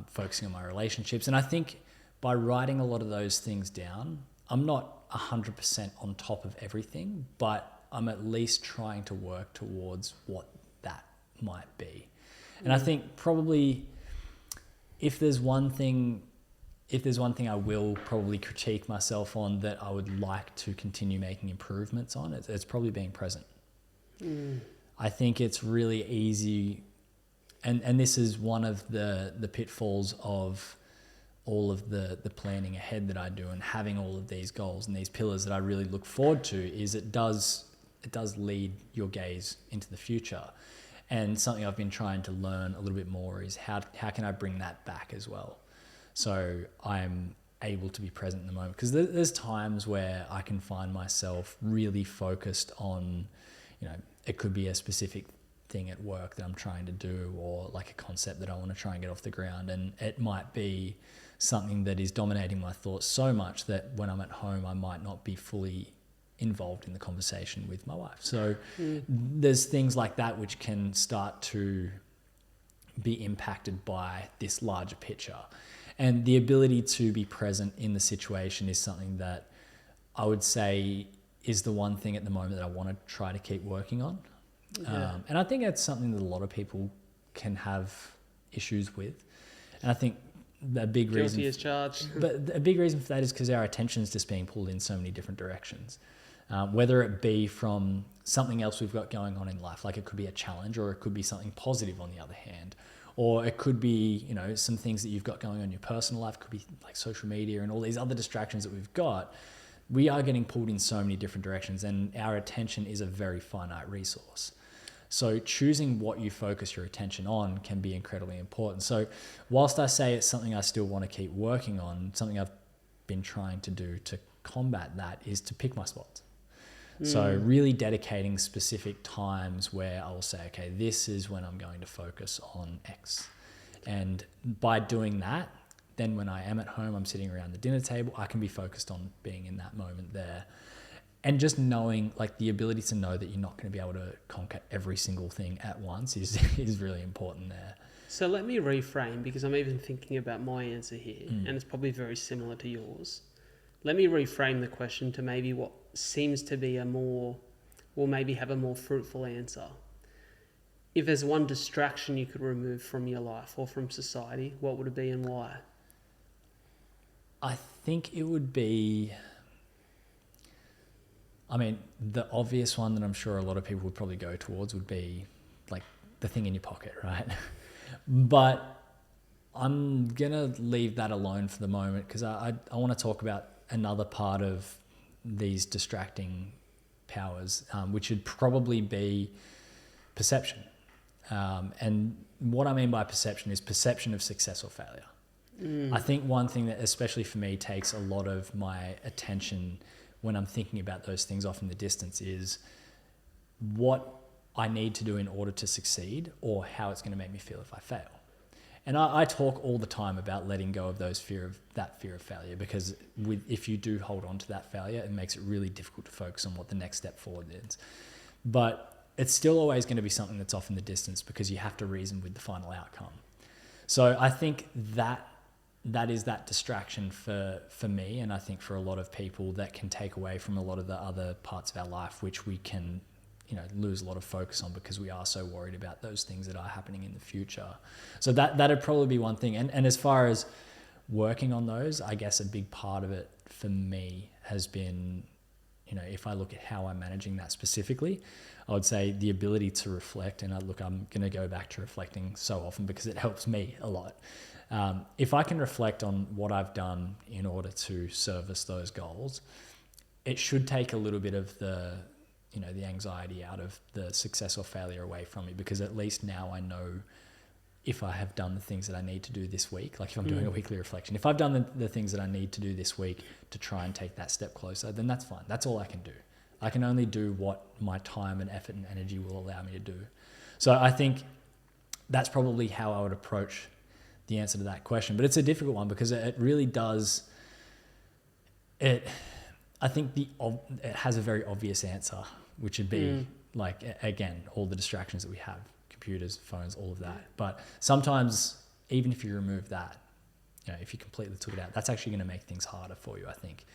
focusing on my relationships. And I think by writing a lot of those things down, I'm not 100% on top of everything, but I'm at least trying to work towards what that might be. And I think probably if there's one thing I will probably critique myself on that I would like to continue making improvements on, it's probably being present. I think it's really easy, and this is one of the pitfalls of all of the planning ahead that I do and having all of these goals and these pillars that I really look forward to, is it does lead your gaze into the future. And something I've been trying to learn a little bit more is how can I bring that back as well? So I'm able to be present in the moment, because there's times where I can find myself really focused on, it could be a specific thing at work that I'm trying to do, or like a concept that I want to try and get off the ground. And it might be something that is dominating my thoughts so much that when I'm at home, I might not be fully involved in the conversation with my wife. So there's things like that which can start to be impacted by this larger picture. And the ability to be present in the situation is something that I would say is the one thing at the moment that I want to try to keep working on. Yeah. And I think that's something that a lot of people can have issues with. And I think a big reason... Guilty as charged. But a big reason for that is because our attention is just being pulled in so many different directions. Whether it be from something else we've got going on in life, like it could be a challenge, or it could be something positive on the other hand. Or it could be, some things that you've got going on in your personal life. It could be like social media and all these other distractions that we've got. We are getting pulled in so many different directions, and our attention is a very finite resource. So choosing what you focus your attention on can be incredibly important. So whilst I say it's something I still want to keep working on, something I've been trying to do to combat that is to pick my spots. So really dedicating specific times where I'll say, okay, this is when I'm going to focus on X. And by doing that, then when I am at home, I'm sitting around the dinner table, I can be focused on being in that moment there. And just knowing, like the ability to know that you're not going to be able to conquer every single thing at once is really important there. So let me reframe, because I'm even thinking about my answer here, and it's probably very similar to yours. Let me reframe the question to maybe what seems to be maybe have a more fruitful answer. If there's one distraction you could remove from your life or from society, what would it be and why? I think it would be... the obvious one that I'm sure a lot of people would probably go towards would be the thing in your pocket, right? But I'm going to leave that alone for the moment because I want to talk about another part of these distracting powers, which would probably be perception. And what I mean by perception is perception of success or failure. I think one thing that, especially for me, takes a lot of my attention when I'm thinking about those things off in the distance is what I need to do in order to succeed or how it's going to make me feel if I fail. And I talk all the time about letting go of that fear of failure, because if you do hold on to that failure, it makes it really difficult to focus on what the next step forward is. But it's still always going to be something that's off in the distance because you have to reason with the final outcome. So I think that is that distraction for me, and I think for a lot of people that can take away from a lot of the other parts of our life, which we can lose a lot of focus on because we are so worried about those things that are happening in the future. So that'd probably be one thing. And as far as working on those, I guess a big part of it for me has been, if I look at how I'm managing that specifically, I would say the ability to reflect. And I'm going to go back to reflecting so often because it helps me a lot. If I can reflect on what I've done in order to service those goals, it should take a little bit of the anxiety out of the success or failure away from me, because at least now I know if I have done the things that I need to do this week, like if I'm doing a weekly reflection, if I've done the things that I need to do this week to try and take that step closer, then that's fine. That's all I can do. I can only do what my time and effort and energy will allow me to do. So I think that's probably how I would approach the answer to that question. But it's a difficult one because it really does, I think it has a very obvious answer, which would be like, again, all the distractions that we have, computers, phones, all of that. But sometimes even if you remove that, if you completely took it out, that's actually going to make things harder for you, I think,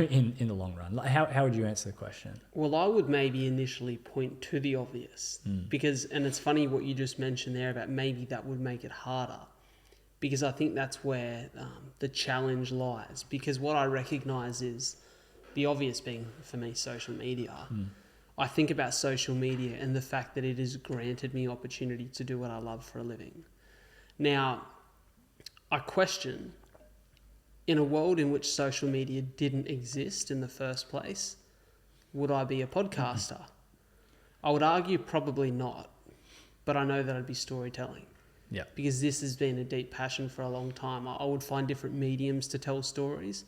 in the long run. Like, how would you answer the question? Well, I would maybe initially point to the obvious because, and it's funny what you just mentioned there about maybe that would make it harder, because I think that's where the challenge lies. Because what I recognize is the obvious being, for me, social media. I think about social media and the fact that it has granted me opportunity to do what I love for a living. Now, I question, in a world in which social media didn't exist in the first place, would I be a podcaster? I would argue probably not, but I know that I'd be storytelling. Yeah. Because this has been a deep passion for a long time. I would find different mediums to tell stories,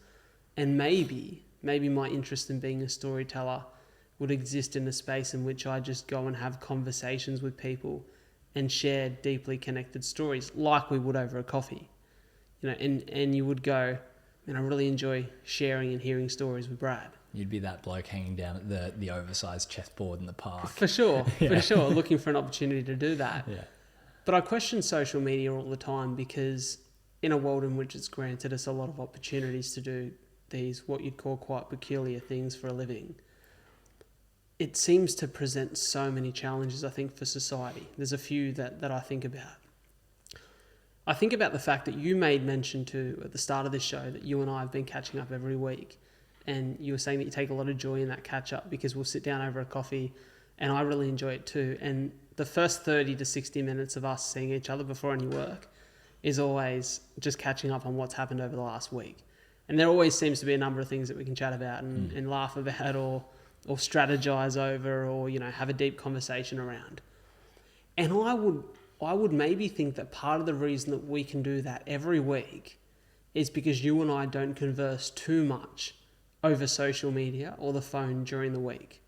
and maybe my interest in being a storyteller would exist in a space in which I just go and have conversations with people and share deeply connected stories like we would over a coffee. And you would go, man, I really enjoy sharing and hearing stories with Brad. You'd be that bloke hanging down at the oversized chessboard in the park. For sure, for sure, looking for an opportunity to do that. Yeah. But I question social media all the time because in a world in which it's granted us a lot of opportunities to do these, what you'd call quite peculiar things for a living, it seems to present so many challenges, I think, for society. There's a few that I think about. I think about the fact that you made mention to at the start of this show that you and I have been catching up every week. And you were saying that you take a lot of joy in that catch up because we'll sit down over a coffee, and I really enjoy it too. And the first 30 to 60 minutes of us seeing each other before any work is always just catching up on what's happened over the last week. And there always seems to be a number of things that we can chat about and laugh about or strategize over or, have a deep conversation around. And I would maybe think that part of the reason that we can do that every week is because you and I don't converse too much over social media or the phone during the week.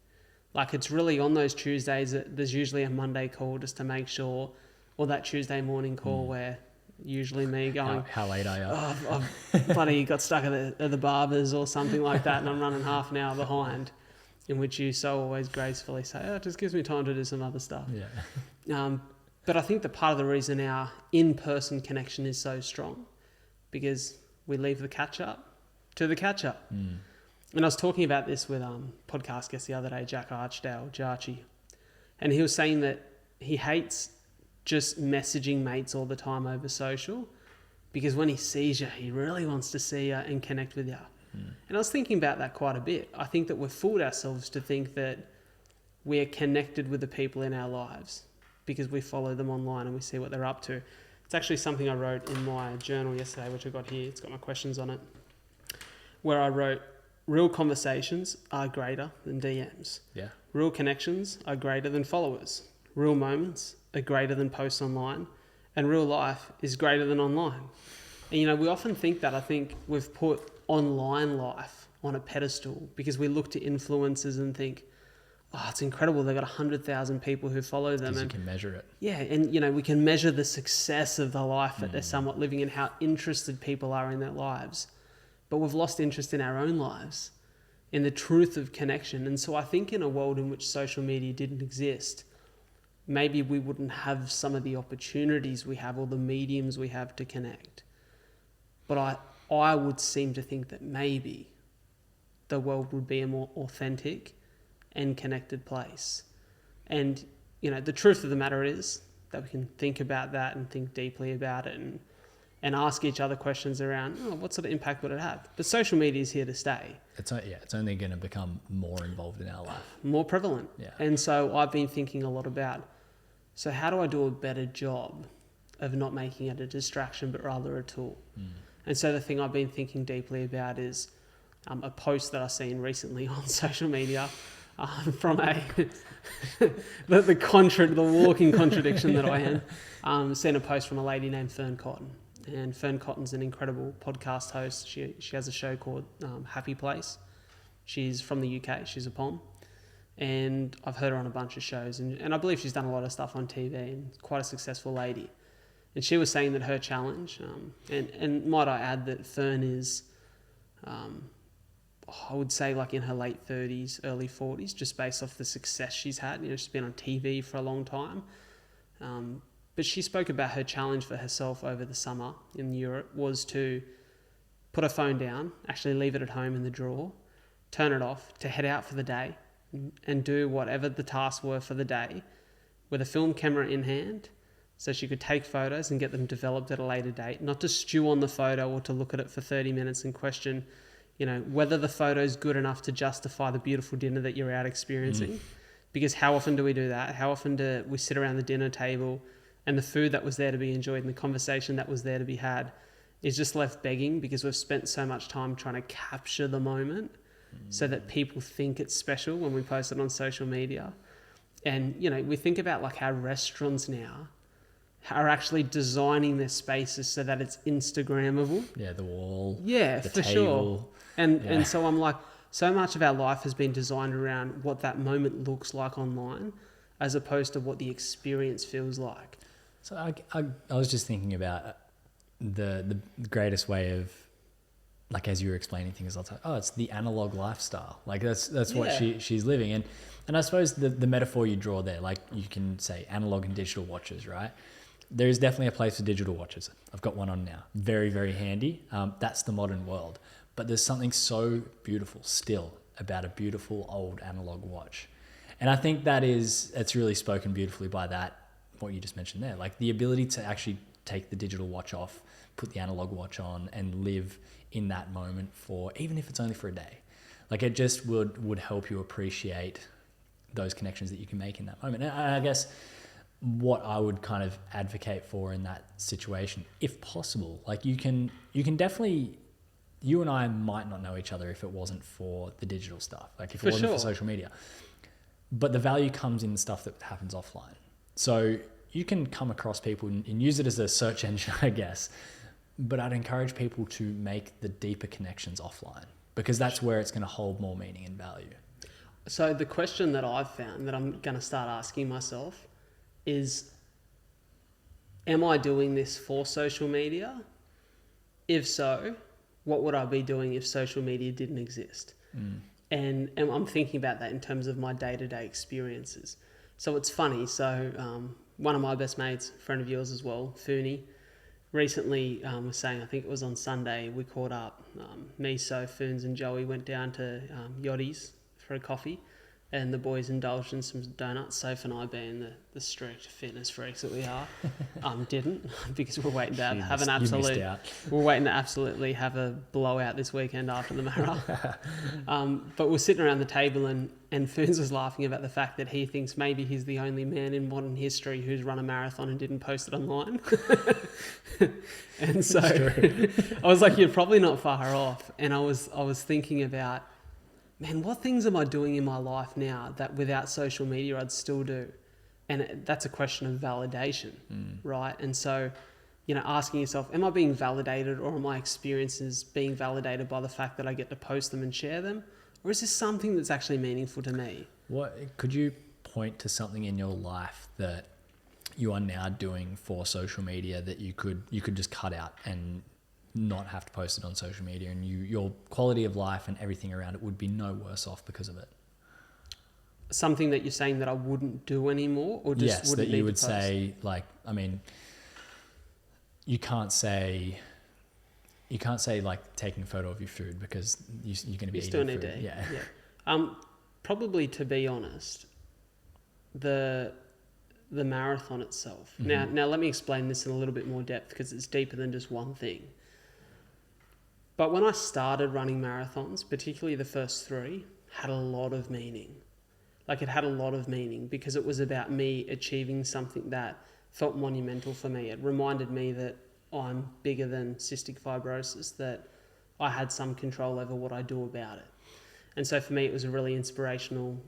Like, it's really on those Tuesdays that there's usually a Monday call just to make sure, or that Tuesday morning call where usually me going, how late are you? Oh, I've bloody got stuck at the barber's or something like that, and I'm running half an hour behind, in which you so always gracefully say, it just gives me time to do some other stuff. Yeah. But I think that part of the reason our in-person connection is so strong, because we leave the catch-up to the catch-up. And I was talking about this with podcast guest the other day, Jack Archdale, Jarchi, and he was saying that he hates just messaging mates all the time over social, because when he sees you, he really wants to see you and connect with you. And I was thinking about that quite a bit. I think that we've fooled ourselves to think that we're connected with the people in our lives. because we follow them online and we see what they're up to. It's actually something I wrote in my journal yesterday, which I got here. It's got my questions on it, where I wrote, real conversations are greater than DMs. Yeah. Real connections are greater than followers. Real moments are greater than posts online. And real life is greater than online. And, you know, we often think that. I think we've put online life on a pedestal because we look to influencers and think, oh, it's incredible. They've got 100,000 people who follow them. Because you And can measure it. yeah, and, you know, we can measure the success of the life that they're somewhat living and how interested people are in their lives. But we've lost interest in our own lives, in the truth of connection. And so I think in a world in which social media didn't exist, maybe we wouldn't have some of the opportunities we have or the mediums we have to connect. But I would seem to think that maybe the world would be a more authentic and connected place. And, you know, the truth of the matter is that we can think about that and think deeply about it and ask each other questions around, oh, what sort of impact would it have? But social media is here to stay. It's only going to become more involved in our life. More prevalent. Yeah. And so I've been thinking a lot about, so how do I do a better job of not making it a distraction, but rather a tool? And so the thing I've been thinking deeply about is a post that I've seen recently on social media from the walking contradiction that I am. Seen a post from a lady named Fern Cotton. And Fern Cotton's an incredible podcast host. She has a show called Happy Place. She's from the UK. She's a POM. And I've heard her on a bunch of shows. And I believe she's done a lot of stuff on TV and quite a successful lady. And she was saying that her challenge, and might I add that Fern is, I would say like in her late 30s, early 40s, just based off the success she's had. You know, she's been on TV for a long time. But she spoke about her challenge for herself over the summer in Europe was to put her phone down, actually leave it at home in the drawer, turn it off, to head out for the day and do whatever the tasks were for the day with a film camera in hand so she could take photos and get them developed at a later date, not to stew on the photo or to look at it for 30 minutes and question, you know, whether the photo's good enough to justify the beautiful dinner that you're out experiencing. Because how often do we do that? How often do we sit around the dinner table and the food that was there to be enjoyed and the conversation that was there to be had is just left begging because we've spent so much time trying to capture the moment so that people think it's special when we post it on social media. And, you know, we think about like how restaurants now are actually designing their spaces so that it's Instagrammable. Yeah, the wall. Yeah, the for table. sure. And so I'm like, so much of our life has been designed around what that moment looks like online as opposed to what the experience feels like. So I was just thinking about the greatest way of, like, as you were explaining things, I was like, oh, it's the analog lifestyle. Like that's what she's living in. And I suppose the metaphor you draw there, like you can say analog and digital watches, right? There is definitely a place for digital watches. I've got one on now. Very, very handy. That's the modern world. But there's something so beautiful still about a beautiful old analog watch. And I think it's really spoken beautifully by that, what you just mentioned there, like the ability to actually take the digital watch off, put the analog watch on and live in that moment for, even if it's only for a day. Like it just would help you appreciate those connections that you can make in that moment. And I guess what I would kind of advocate for in that situation, if possible, like you can definitely, you and I might not know each other if it wasn't for the digital stuff, like if it wasn't for social media. But the value comes in the stuff that happens offline. So you can come across people and use it as a search engine, I guess. But I'd encourage people to make the deeper connections offline because that's where it's going to hold more meaning and value. So the question that I've found that I'm going to start asking myself is, am I doing this for social media? If so, what would I be doing if social media didn't exist? And I'm thinking about that in terms of my day-to-day experiences. So it's funny. So one of my best mates, friend of yours as well, Fooney, recently was saying, I think it was on Sunday, we caught up. Me, So, Foons and Joey went down to Yachty's for a coffee and the boys indulged in some donuts. Soph and I, being the strict fitness freaks that we are, didn't, because we're waiting to have an absolute. We're waiting to absolutely have a blowout this weekend after the marathon. But we're sitting around the table, and Foons was laughing about the fact that he thinks maybe he's the only man in modern history who's run a marathon and didn't post it online. And so I was like, you're probably not far off. And I was thinking about, man, what things am I doing in my life now that without social media I'd still do? And that's a question of validation, right? And so, asking yourself, am I being validated, or are my experiences being validated by the fact that I get to post them and share them? Or is this something that's actually meaningful to me? What could you point to something in your life that you are now doing for social media that you could just cut out and not have to post it on social media, and your quality of life and everything around it would be no worse off because of it? Something that you're saying that I wouldn't do anymore, or just yes, wouldn't that you need would to post? say, like, I mean, you can't say like taking a photo of your food because you're going to be still eating need food. to eat. Yeah. Probably, to be honest, the marathon itself. Now let me explain this in a little bit more depth, because it's deeper than just one thing. But when I started running marathons, particularly the first 3, had a lot of meaning. Like, it had a lot of meaning because it was about me achieving something that felt monumental for me. It reminded me that I'm bigger than cystic fibrosis, that I had some control over what I do about it. And so for me, it was a really inspirational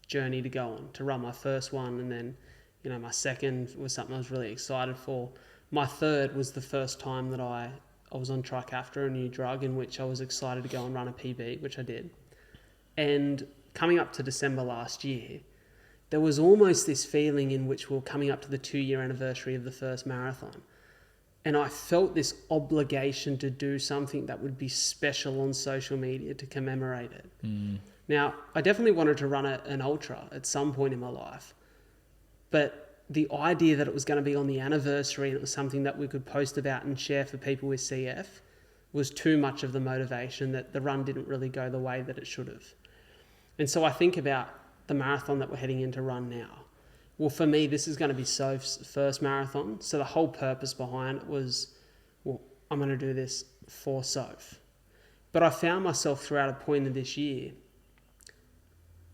journey to go on, to run my first one. And then, my second was something I was really excited for. My third was the first time that I was on Trikafta, a new drug, in which I was excited to go and run a PB, which I did. And coming up to December last year, there was almost this feeling in which we were coming up to the 2-year anniversary of the first marathon. And I felt this obligation to do something that would be special on social media to commemorate it. Now, I definitely wanted to run an ultra at some point in my life, but the idea that it was going to be on the anniversary and it was something that we could post about and share for people with CF was too much of the motivation, that the run didn't really go the way that it should have. And so I think about the marathon that we're heading in to run now. Well, for me, this is going to be Soph's first marathon. So the whole purpose behind it was, well, I'm going to do this for Soph. But I found myself throughout a point of this year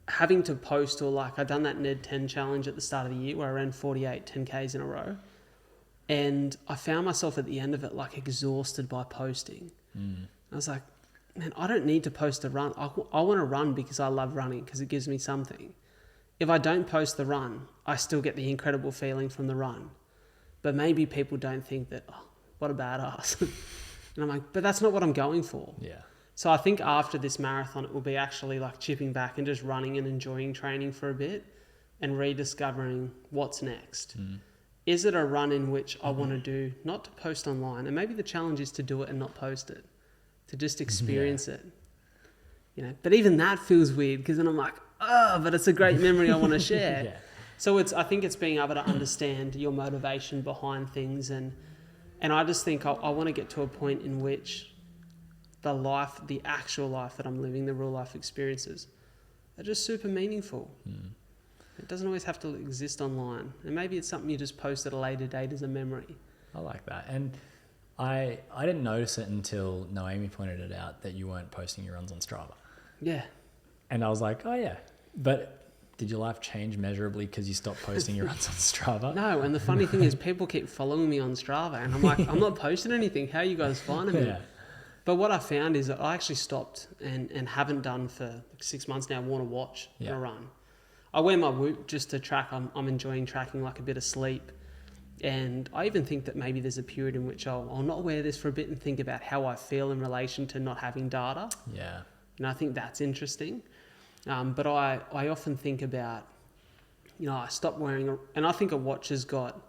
having to post, or like I'd done that Ned 10 challenge at the start of the year where I ran 48 10Ks in a row. And I found myself at the end of it like exhausted by posting. I was like, man, I don't need to post a run. I want to run because I love running, because it gives me something. If I don't post the run, I still get the incredible feeling from the run. But maybe people don't think that, oh, what a badass. And I'm like, but that's not what I'm going for. Yeah. So I think after this marathon, it will be actually like chipping back and just running and enjoying training for a bit and rediscovering what's next. Is it a run in which I want to do, not to post online? And maybe the challenge is to do it and not post it, to just experience it. But even that feels weird, because then I'm like, oh, but it's a great memory I want to share. Yeah. So I think it's being able to understand your motivation behind things. And I just think I want to get to a point in which the actual life that I'm living, the real life experiences, are just super meaningful. It doesn't always have to exist online. And maybe it's something you just post at a later date as a memory. I like that. And I didn't notice it until Noemi pointed it out that you weren't posting your runs on Strava. Yeah. And I was like, oh yeah. But did your life change measurably because you stopped posting your runs on Strava? No, and the funny thing is people keep following me on Strava, and I'm like, I'm not posting anything. How are you guys finding me? Yeah. But what I found is that I actually stopped and haven't done for like 6 months now, worn a watch in a run. I wear my Whoop just to track. I'm enjoying tracking, like a bit of sleep. And I even think that maybe there's a period in which I'll not wear this for a bit and think about how I feel in relation to not having data. Yeah. And I think that's interesting. But I often think about, I stopped wearing and I think a watch has got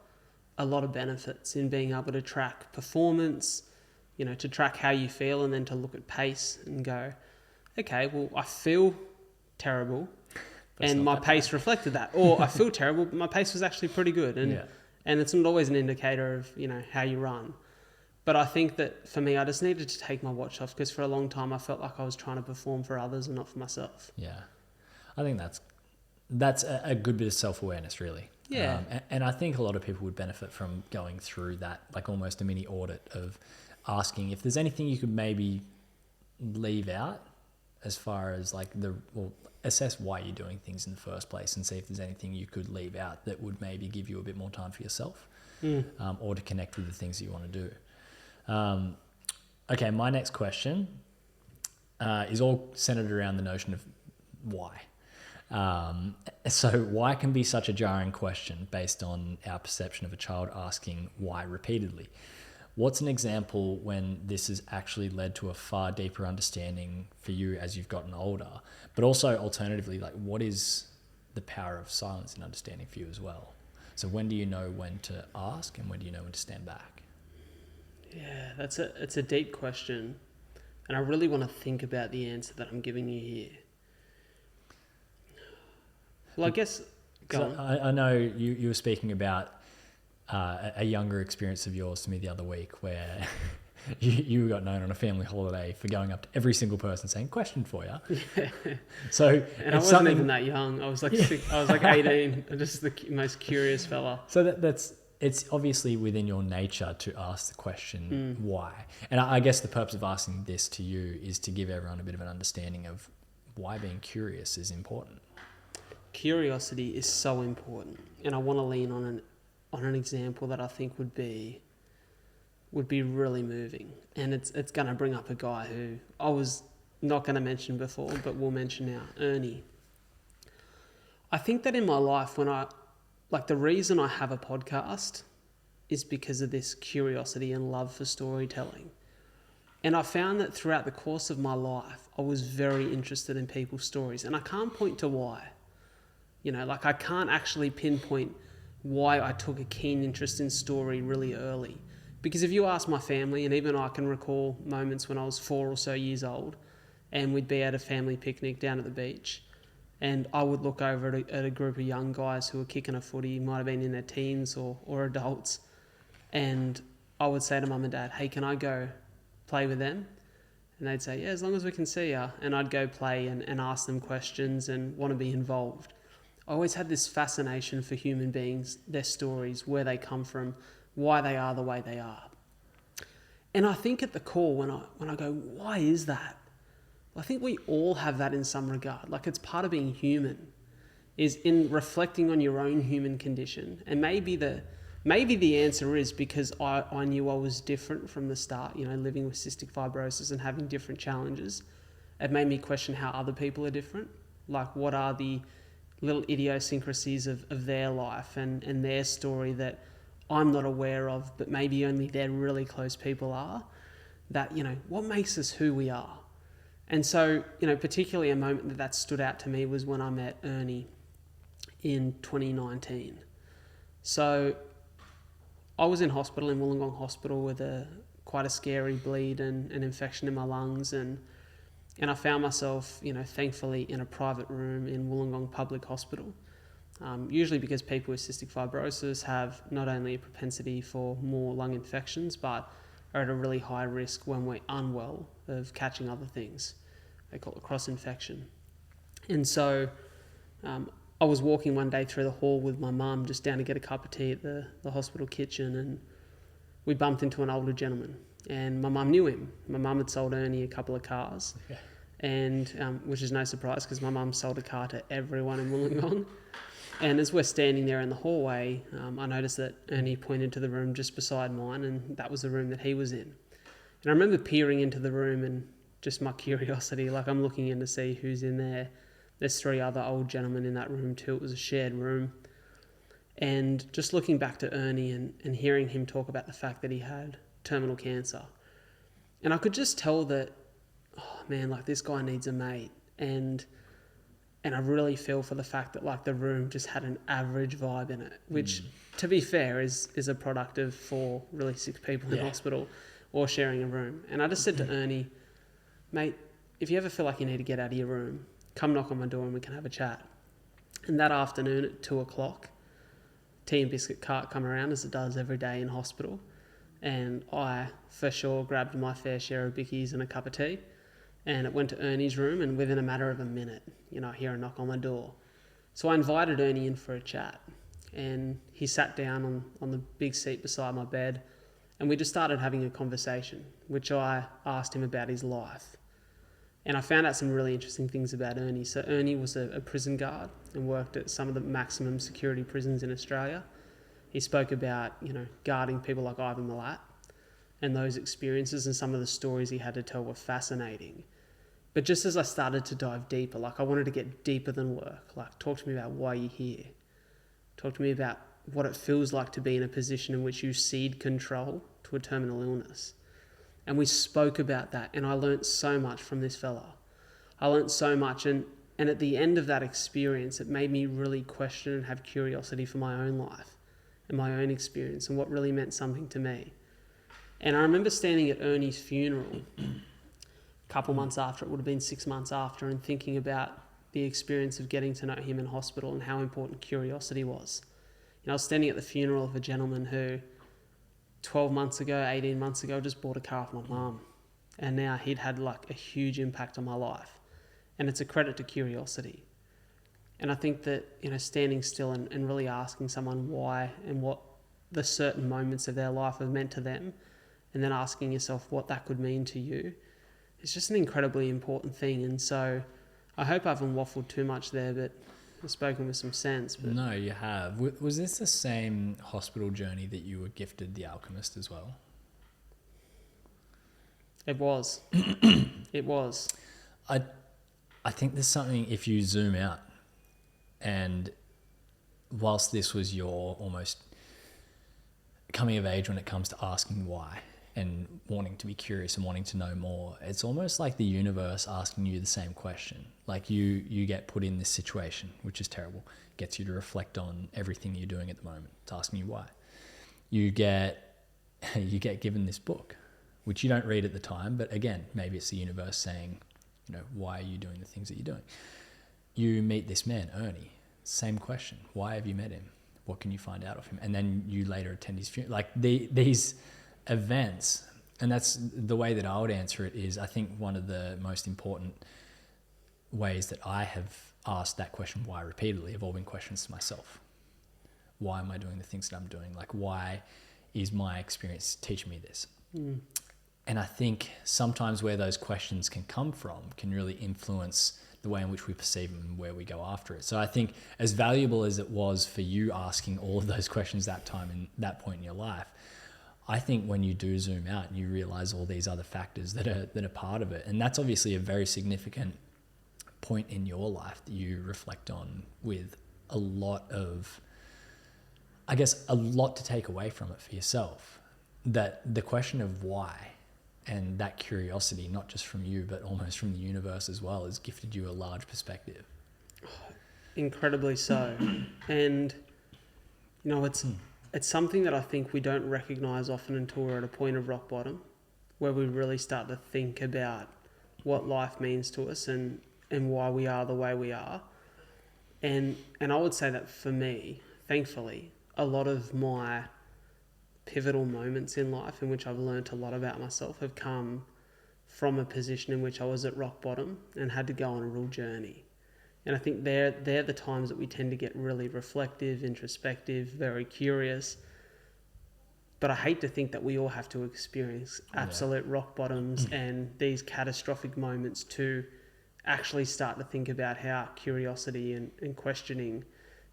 a lot of benefits in being able to track performance, to track how you feel, and then to look at pace and go, okay, well, I feel terrible and my pace reflected that. Or I feel terrible, but my pace was actually pretty good. And it's not always an indicator of, how you run. But I think that for me, I just needed to take my watch off, because for a long time I felt like I was trying to perform for others and not for myself. Yeah. I think that's a good bit of self-awareness, really. Yeah. And I think a lot of people would benefit from going through that, like almost a mini audit of asking if there's anything you could maybe leave out as far as like assess why you're doing things in the first place and see if there's anything you could leave out that would maybe give you a bit more time for yourself, or to connect with the things that you want to do. Okay, my next question is all centered around the notion of why. So why can be such a jarring question based on our perception of a child asking why repeatedly. What's an example when this has actually led to a far deeper understanding for you as you've gotten older? But also alternatively, like what is the power of silence in understanding for you as well? So when do you know when to ask and when do you know when to stand back? Yeah, it's a deep question. And I really want to think about the answer that I'm giving you here. Well, I guess... I know you were speaking about a younger experience of yours to me the other week where you got known on a family holiday for going up to every single person saying, question for you. Yeah. So, and I wasn't even that young. I was like 18. I'm just the most curious fella. So it's obviously within your nature to ask the question why. And I guess the purpose of asking this to you is to give everyone a bit of an understanding of why being curious is important. Curiosity is so important, and I want to lean on an example that I think would be really moving, and it's going to bring up a guy who I was not going to mention before, but we'll mention now, Ernie. I think that in my life, the reason I have a podcast is because of this curiosity and love for storytelling, and I found that throughout the course of my life, I was very interested in people's stories, and I can't point to why. I can't actually pinpoint why I took a keen interest in story really early. Because if you ask my family, and even I can recall moments when I was 4 or so years old, and we'd be at a family picnic down at the beach, and I would look over at a group of young guys who were kicking a footy, might have been in their teens or adults, and I would say to mum and dad, hey, can I go play with them? And they'd say, yeah, as long as we can see you. And I'd go play and ask them questions and want to be involved. I always had this fascination for human beings, their stories, where they come from, why they are the way they are. And I think at the core, when I go, why is that? I think we all have that in some regard. Like it's part of being human, is in reflecting on your own human condition. And maybe the answer is because I knew I was different from the start, living with cystic fibrosis and having different challenges. It made me question how other people are different. Like what are the little idiosyncrasies of their life and their story that I'm not aware of, but maybe only their really close people are, that, what makes us who we are? And so, particularly a moment that stood out to me was when I met Ernie in 2019. So I was in hospital, in Wollongong Hospital, with quite a scary bleed and an infection in my lungs, and I found myself, thankfully in a private room in Wollongong Public Hospital. Usually because people with cystic fibrosis have not only a propensity for more lung infections, but are at a really high risk when we're unwell of catching other things. They call it cross-infection. And so I was walking one day through the hall with my mum, just down to get a cup of tea at the hospital kitchen, and we bumped into an older gentleman. And my mum knew him. My mum had sold Ernie a couple of cars, and which is no surprise because my mum sold a car to everyone in Wollongong. And as we're standing there in the hallway, I noticed that Ernie pointed to the room just beside mine, and that was the room that he was in. And I remember peering into the room and just my curiosity, like I'm looking in to see who's in there. There's 3 other old gentlemen in that room too. It was a shared room. And just looking back to Ernie and hearing him talk about the fact that he had terminal cancer. And I could just tell that, oh man, like this guy needs a mate. And I really feel for the fact that like the room just had an average vibe in it, which to be fair is a product of 4 really sick people in hospital or sharing a room. And I just said to Ernie, mate, if you ever feel like you need to get out of your room, come knock on my door and we can have a chat. And that afternoon at 2:00, tea and biscuit cart come around as it does every day in hospital. And I, for sure, grabbed my fair share of bickies and a cup of tea. and it went to Ernie's room, and within a matter of a minute, I hear a knock on the door. So I invited Ernie in for a chat, and he sat down on the big seat beside my bed, and we just started having a conversation, which I asked him about his life. And I found out some really interesting things about Ernie. So Ernie was a prison guard and worked at some of the maximum security prisons in Australia. He spoke about, guarding people like Ivan Milat, and those experiences, and some of the stories he had to tell were fascinating. But just as I started to dive deeper, I wanted to get deeper than work. Talk to me about why you're here. Talk to me about what it feels like to be in a position in which you cede control to a terminal illness. And we spoke about that, and I learnt so much from this fella. I learnt so much, and at the end of that experience, it made me really question and have curiosity for my own life and my own experience and what really meant something to me. And I remember standing at Ernie's funeral a couple months after, it would have been 6 months after, and thinking about the experience of getting to know him in hospital and how important curiosity was. I was standing at the funeral of a gentleman who 12 months ago, 18 months ago, just bought a car for my mum. And now he'd had a huge impact on my life. And it's a credit to curiosity. And I think that, standing still and really asking someone why and what the certain moments of their life have meant to them, and then asking yourself what that could mean to you, it's just an incredibly important thing. And so I hope I haven't waffled too much there, but I've spoken with some sense. But No, you have. Was this the same hospital journey that you were gifted The Alchemist as well? It was. It was. I think there's something, if you zoom out, and whilst this was your almost coming of age when it comes to asking why and wanting to be curious and wanting to know more, it's almost like the universe asking you the same question. You get put in this situation, which is terrible, gets you to reflect on everything you're doing at the moment. It's asking you why. You get given this book, which you don't read at the time, but again, maybe it's the universe saying, why are you doing the things that you're doing? You meet this man, Ernie, same question. Why have you met him? What can you find out of him? And then you later attend his funeral. These events, and that's the way that I would answer it, is I think one of the most important ways that I have asked that question why repeatedly have all been questions to myself. Why am I doing the things that I'm doing? Why is my experience teaching me this? And I think sometimes where those questions can come from can really influence the way in which we perceive them and where we go after it. So I think as valuable as it was for you asking all of those questions that time and that point in your life, I think when you do zoom out and you realize all these other factors that are part of it, and that's obviously a very significant point in your life that you reflect on with a lot to take away from it for yourself, that the question of why and that curiosity, not just from you, but almost from the universe as well, has gifted you a large perspective. Incredibly so. And, it's something that I think we don't recognise often until we're at a point of rock bottom, where we really start to think about what life means to us and why we are the way we are. And I would say that for me, thankfully, a lot of my pivotal moments in life in which I've learnt a lot about myself have come from a position in which I was at rock bottom and had to go on a real journey. And I think they're the times that we tend to get really reflective, introspective, very curious. But I hate to think that we all have to experience absolute rock bottoms and these catastrophic moments to actually start to think about how curiosity and questioning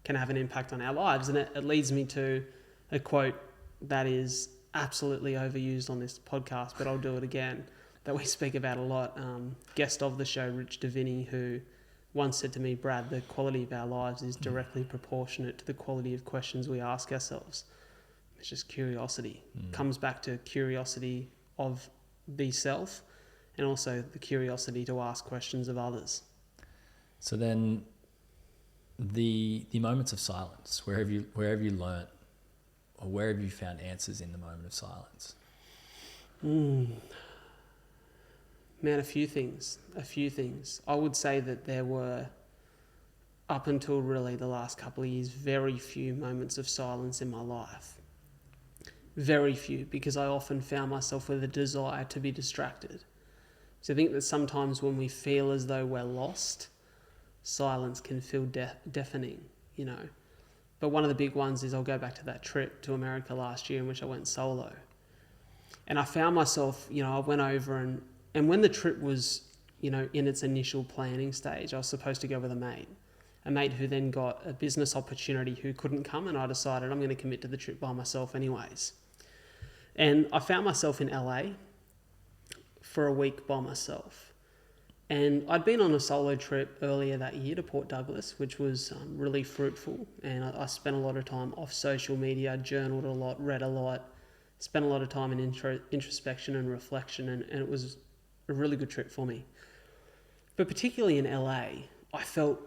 can have an impact on our lives. And it leads me to a quote that is absolutely overused on this podcast, but I'll do it again, that we speak about a lot. Guest of the show, Rich Davini, who once said to me, Brad, the quality of our lives is directly proportionate to the quality of questions we ask ourselves. It's just curiosity. Comes back to curiosity of the self and also the curiosity to ask questions of others. So then the moments of silence, where have you learnt, or where have you found answers in the moment of silence? Man, a few things. I would say that there were, up until really the last couple of years, very few moments of silence in my life. Very few, because I often found myself with a desire to be distracted. So I think that sometimes when we feel as though we're lost, silence can feel deafening, you know. But one of the big ones is I'll go back to that trip to America last year in which I went solo. And I found myself, you know, I went over and when the trip was, you know, in its initial planning stage, I was supposed to go with a mate who then got a business opportunity who couldn't come, and I decided I'm going to commit to the trip by myself anyways. And I found myself in LA for a week by myself. And I'd been on a solo trip earlier that year to Port Douglas, which was really fruitful. And I spent a lot of time off social media, journaled a lot, read a lot, spent a lot of time in introspection and reflection, and it was a really good trip for me. But particularly in LA, I felt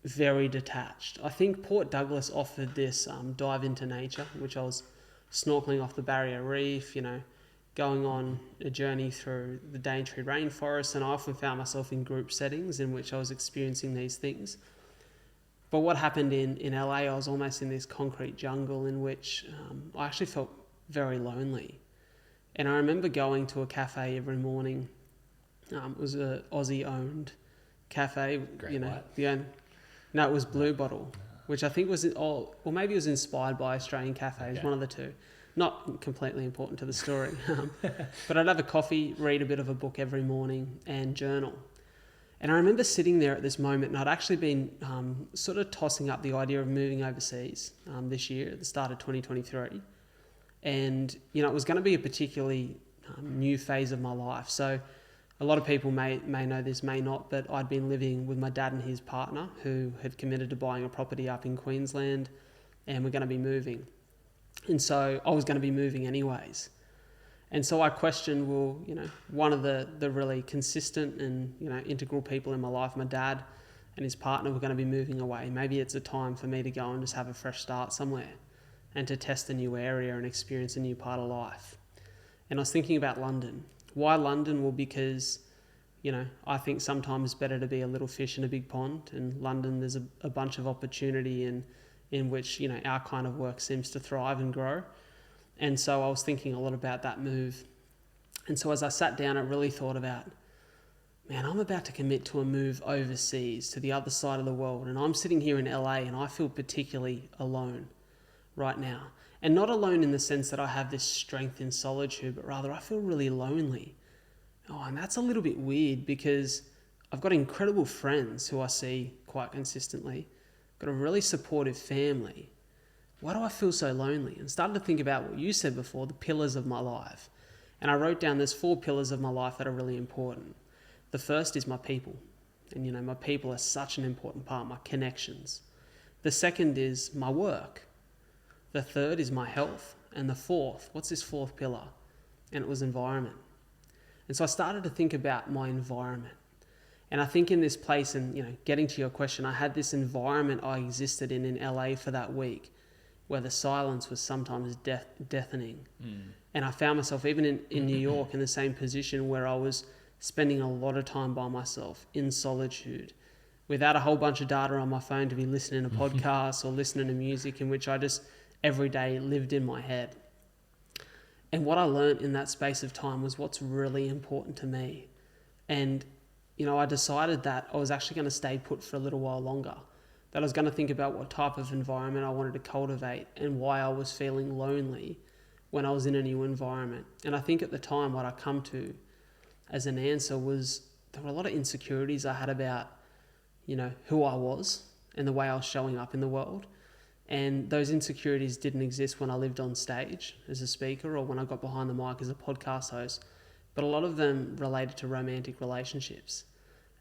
very detached. I think Port Douglas offered this dive into nature, which I was snorkeling off the Barrier Reef, you know, going on a journey through the Daintree rainforest, and I often found myself in group settings in which I was experiencing these things. But what happened in LA, I was almost in this concrete jungle in which I actually felt very lonely. And I remember going to a cafe every morning. It was an Aussie-owned cafe. Great you know, White? No, it was Blue Bottle, which I think was, or maybe it was inspired by Australian cafes, Okay. one of the two. Not completely important to the story. But I'd have a coffee, read a bit of a book every morning, and journal. And I remember sitting there at this moment, and I'd actually been sort of tossing up the idea of moving overseas this year at the start of 2023. And, you know, it was going to be a particularly new phase of my life. So a lot of people may know this, may not, but I'd been living with my dad and his partner who had committed to buying a property up in Queensland, and we're going to be moving. And so I was going to be moving anyways. And so I questioned, well, you know, one of the really consistent and, you know, integral people in my life, my dad and his partner, were going to be moving away. Maybe it's a time for me to go and just have a fresh start somewhere and to test a new area and experience a new part of life. And I was thinking about London. Why London? Well, because, you know, I think sometimes it's better to be a little fish in a big pond. And London, there's a bunch of opportunity in which, you know, our kind of work seems to thrive and grow. And so I was thinking a lot about that move. And so as I sat down, I really thought about, man, I'm about to commit to a move overseas to the other side of the world. And I'm sitting here in LA and I feel particularly alone right now. And not alone in the sense that I have this strength in solitude, but rather I feel really lonely. Oh, and that's a little bit weird because I've got incredible friends who I see quite consistently, got a really supportive family. Why do I feel so lonely? And started to think about what you said before, the pillars of my life. And I wrote down there's 4 pillars of my life that are really important. The first is my people. And, you know, my people are such an important part, my connections. The second is my work. The third is my health. And the fourth, what's this 4th pillar? And it was environment. And so I started to think about my environment. And I think in this place, and, you know, getting to your question, I had this environment I existed in LA for that week where the silence was sometimes deafening. And I found myself even in New York in the same position where I was spending a lot of time by myself in solitude without a whole bunch of data on my phone to be listening to podcasts or listening to music, in which I just every day lived in my head. And what I learned in that space of time was what's really important to me. And, you know, I decided that I was actually going to stay put for a little while longer, that I was going to think about what type of environment I wanted to cultivate and why I was feeling lonely when I was in a new environment. And I think at the time what I come to as an answer was there were a lot of insecurities I had about, you know, who I was and the way I was showing up in the world. And those insecurities didn't exist when I lived on stage as a speaker or when I got behind the mic as a podcast host. But a lot of them related to romantic relationships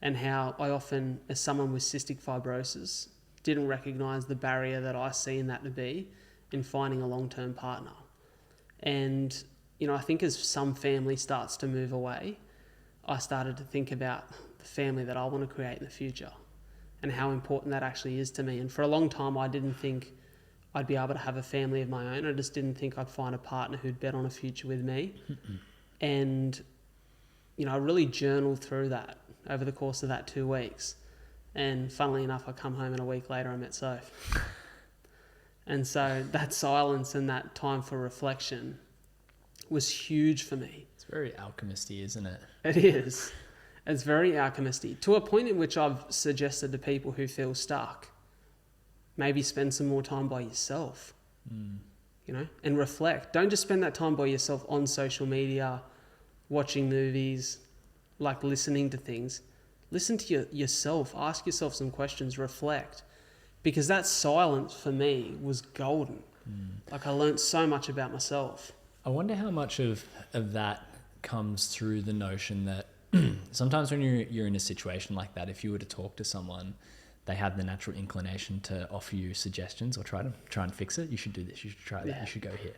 and how I often, as someone with cystic fibrosis, didn't recognize the barrier that I see in that to be in finding a long-term partner. And, you know, I think as some family starts to move away, I started to think about the family that I want to create in the future and how important that actually is to me. And for a long time, I didn't think I'd be able to have a family of my own. I just didn't think I'd find a partner who'd bet on a future with me. And, you know, I really journaled through that over the course of that 2 weeks. And funnily enough, I come home and a week later I met Soph. And so that silence and that time for reflection was huge for me. It's very alchemisty, isn't it? It is. It's very alchemisty, to a point in which I've suggested to people who feel stuck, maybe spend some more time by yourself, and reflect. Don't just spend that time by yourself on social media, watching movies, like listening to things. Listen to yourself, ask yourself some questions, reflect. Because that silence for me was golden. Like, I learned so much about myself. I wonder how much of that comes through the notion that sometimes when you're in a situation like that, if you were to talk to someone, they have the natural inclination to offer you suggestions or try and fix it. You should do this. You should try that. You should go here.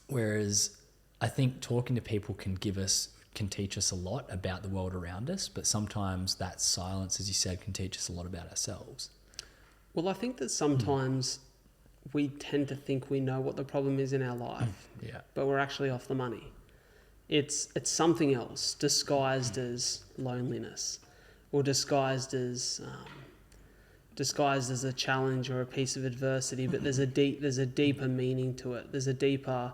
Whereas I think talking to people can teach us a lot about the world around us, but sometimes that silence, as you said, can teach us a lot about ourselves. Well, I think that sometimes we tend to think we know what the problem is in our life, but we're actually off the money. It's something else disguised as loneliness, or disguised as a challenge or a piece of adversity. But there's a deeper meaning to it. There's a deeper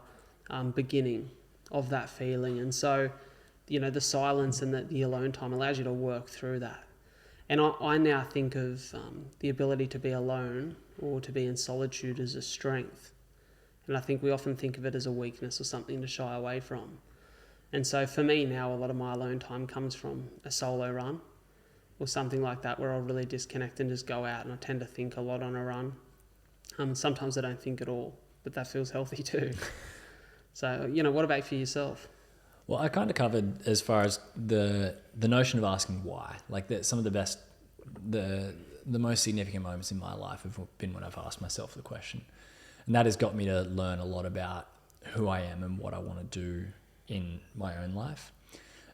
beginning of that feeling, and so the silence and the alone time allows you to work through that. And I now think of the ability to be alone or to be in solitude as a strength. And I think we often think of it as a weakness or something to shy away from. And so for me now, a lot of my alone time comes from a solo run or something like that, where I'll really disconnect and just go out. And I tend to think a lot on a run. Sometimes I don't think at all, but that feels healthy too. So, what about for yourself? Well, I kind of covered as far as the notion of asking why. Like some of the best, the most significant moments in my life have been when I've asked myself the question. And that has got me to learn a lot about who I am and what I want to do in my own life.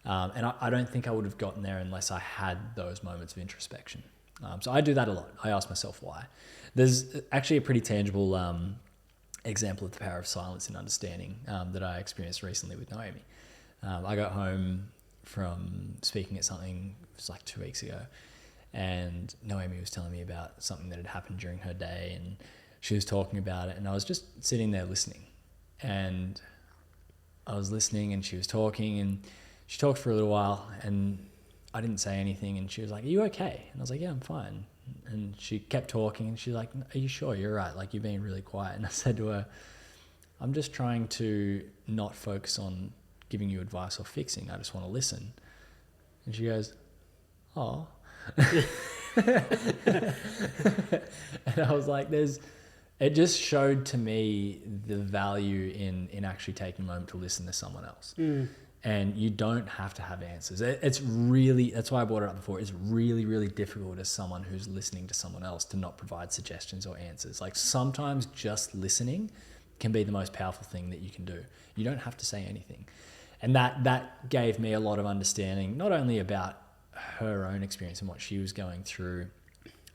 And I don't think I would have gotten there unless I had those moments of introspection. So I do that a lot. I ask myself why. There's actually a pretty tangible example of the power of silence and understanding that I experienced recently with Naomi. I got home from speaking at something, it was like 2 weeks ago, and Naomi was telling me about something that had happened during her day, and she was talking about it, and I was just sitting there listening. And I was listening, and she was talking, and she talked for a little while, and I didn't say anything, and she was like, "Are you okay?" And I was like, "Yeah, I'm fine." And she kept talking, and she's like, "Are you sure? You're right. Like, you're being really quiet." And I said to her, "I'm just trying to not focus on giving you advice or fixing. I just want to listen." And she goes, "Oh." And I was like, it just showed to me the value in actually taking a moment to listen to someone else. And you don't have to have answers. It's really, that's why I brought it up before. It's really, really difficult as someone who's listening to someone else to not provide suggestions or answers. Like, sometimes just listening can be the most powerful thing that you can do. You don't have to say anything. And that gave me a lot of understanding, not only about her own experience and what she was going through,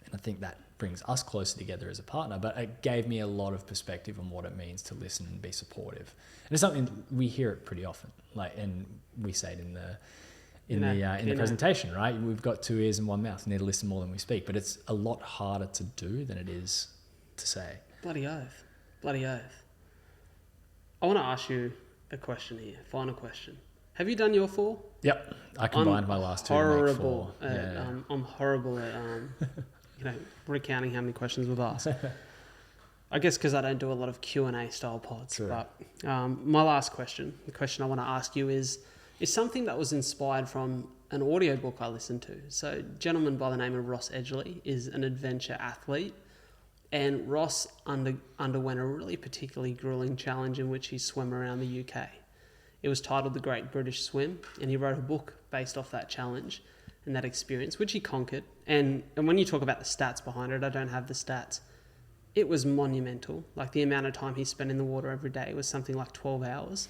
and I think that brings us closer together as a partner, but it gave me a lot of perspective on what it means to listen and be supportive. And it's something we hear it pretty often, like, and we say it in the presentation, right? We've got 2 ears and 1 mouth. We need to listen more than we speak, but it's a lot harder to do than it is to say. Bloody oath. I want to ask you a question here, final question. Have you done your 4? Yep, I combined my last 2 to make 4. I'm horrible at recounting how many questions we've asked. I guess because I don't do a lot of Q&A style pods. True. But my last question, the question I want to ask you is something that was inspired from an audiobook I listened to. So a gentleman by the name of Ross Edgley is an adventure athlete, and Ross underwent a really particularly grueling challenge in which he swam around the UK. It was titled The Great British Swim, and he wrote a book based off that challenge and that experience, which he conquered. And when you talk about the stats behind it, I don't have the stats. It was monumental. Like, the amount of time he spent in the water every day was something like 12 hours,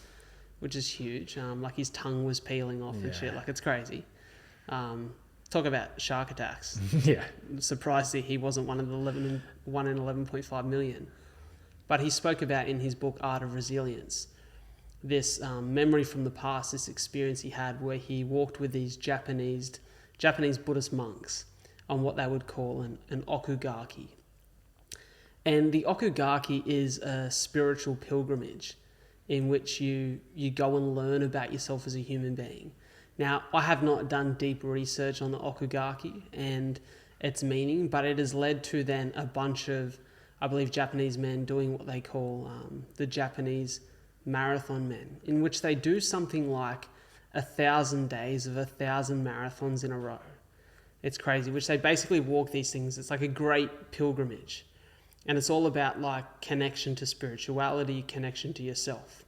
which is huge. Like, his tongue was peeling off and shit. Like, it's crazy. Talk about shark attacks. Yeah. Surprised that he wasn't one in 11.5 million. But he spoke about in his book, Art of Resilience, this memory from the past, this experience he had where he walked with these Japanese Buddhist monks on what they would call an okugaki. And the okugaki is a spiritual pilgrimage. in which you go and learn about yourself as a human being. Now, I have not done deep research on the okugaki and its meaning, but it has led to then a bunch of, I believe, Japanese men doing what they call the Japanese marathon men, in which they do something like 1,000 days of 1,000 marathons in a row. It's crazy, which they basically walk these things. It's like a great pilgrimage. And it's all about like connection to spirituality, connection to yourself.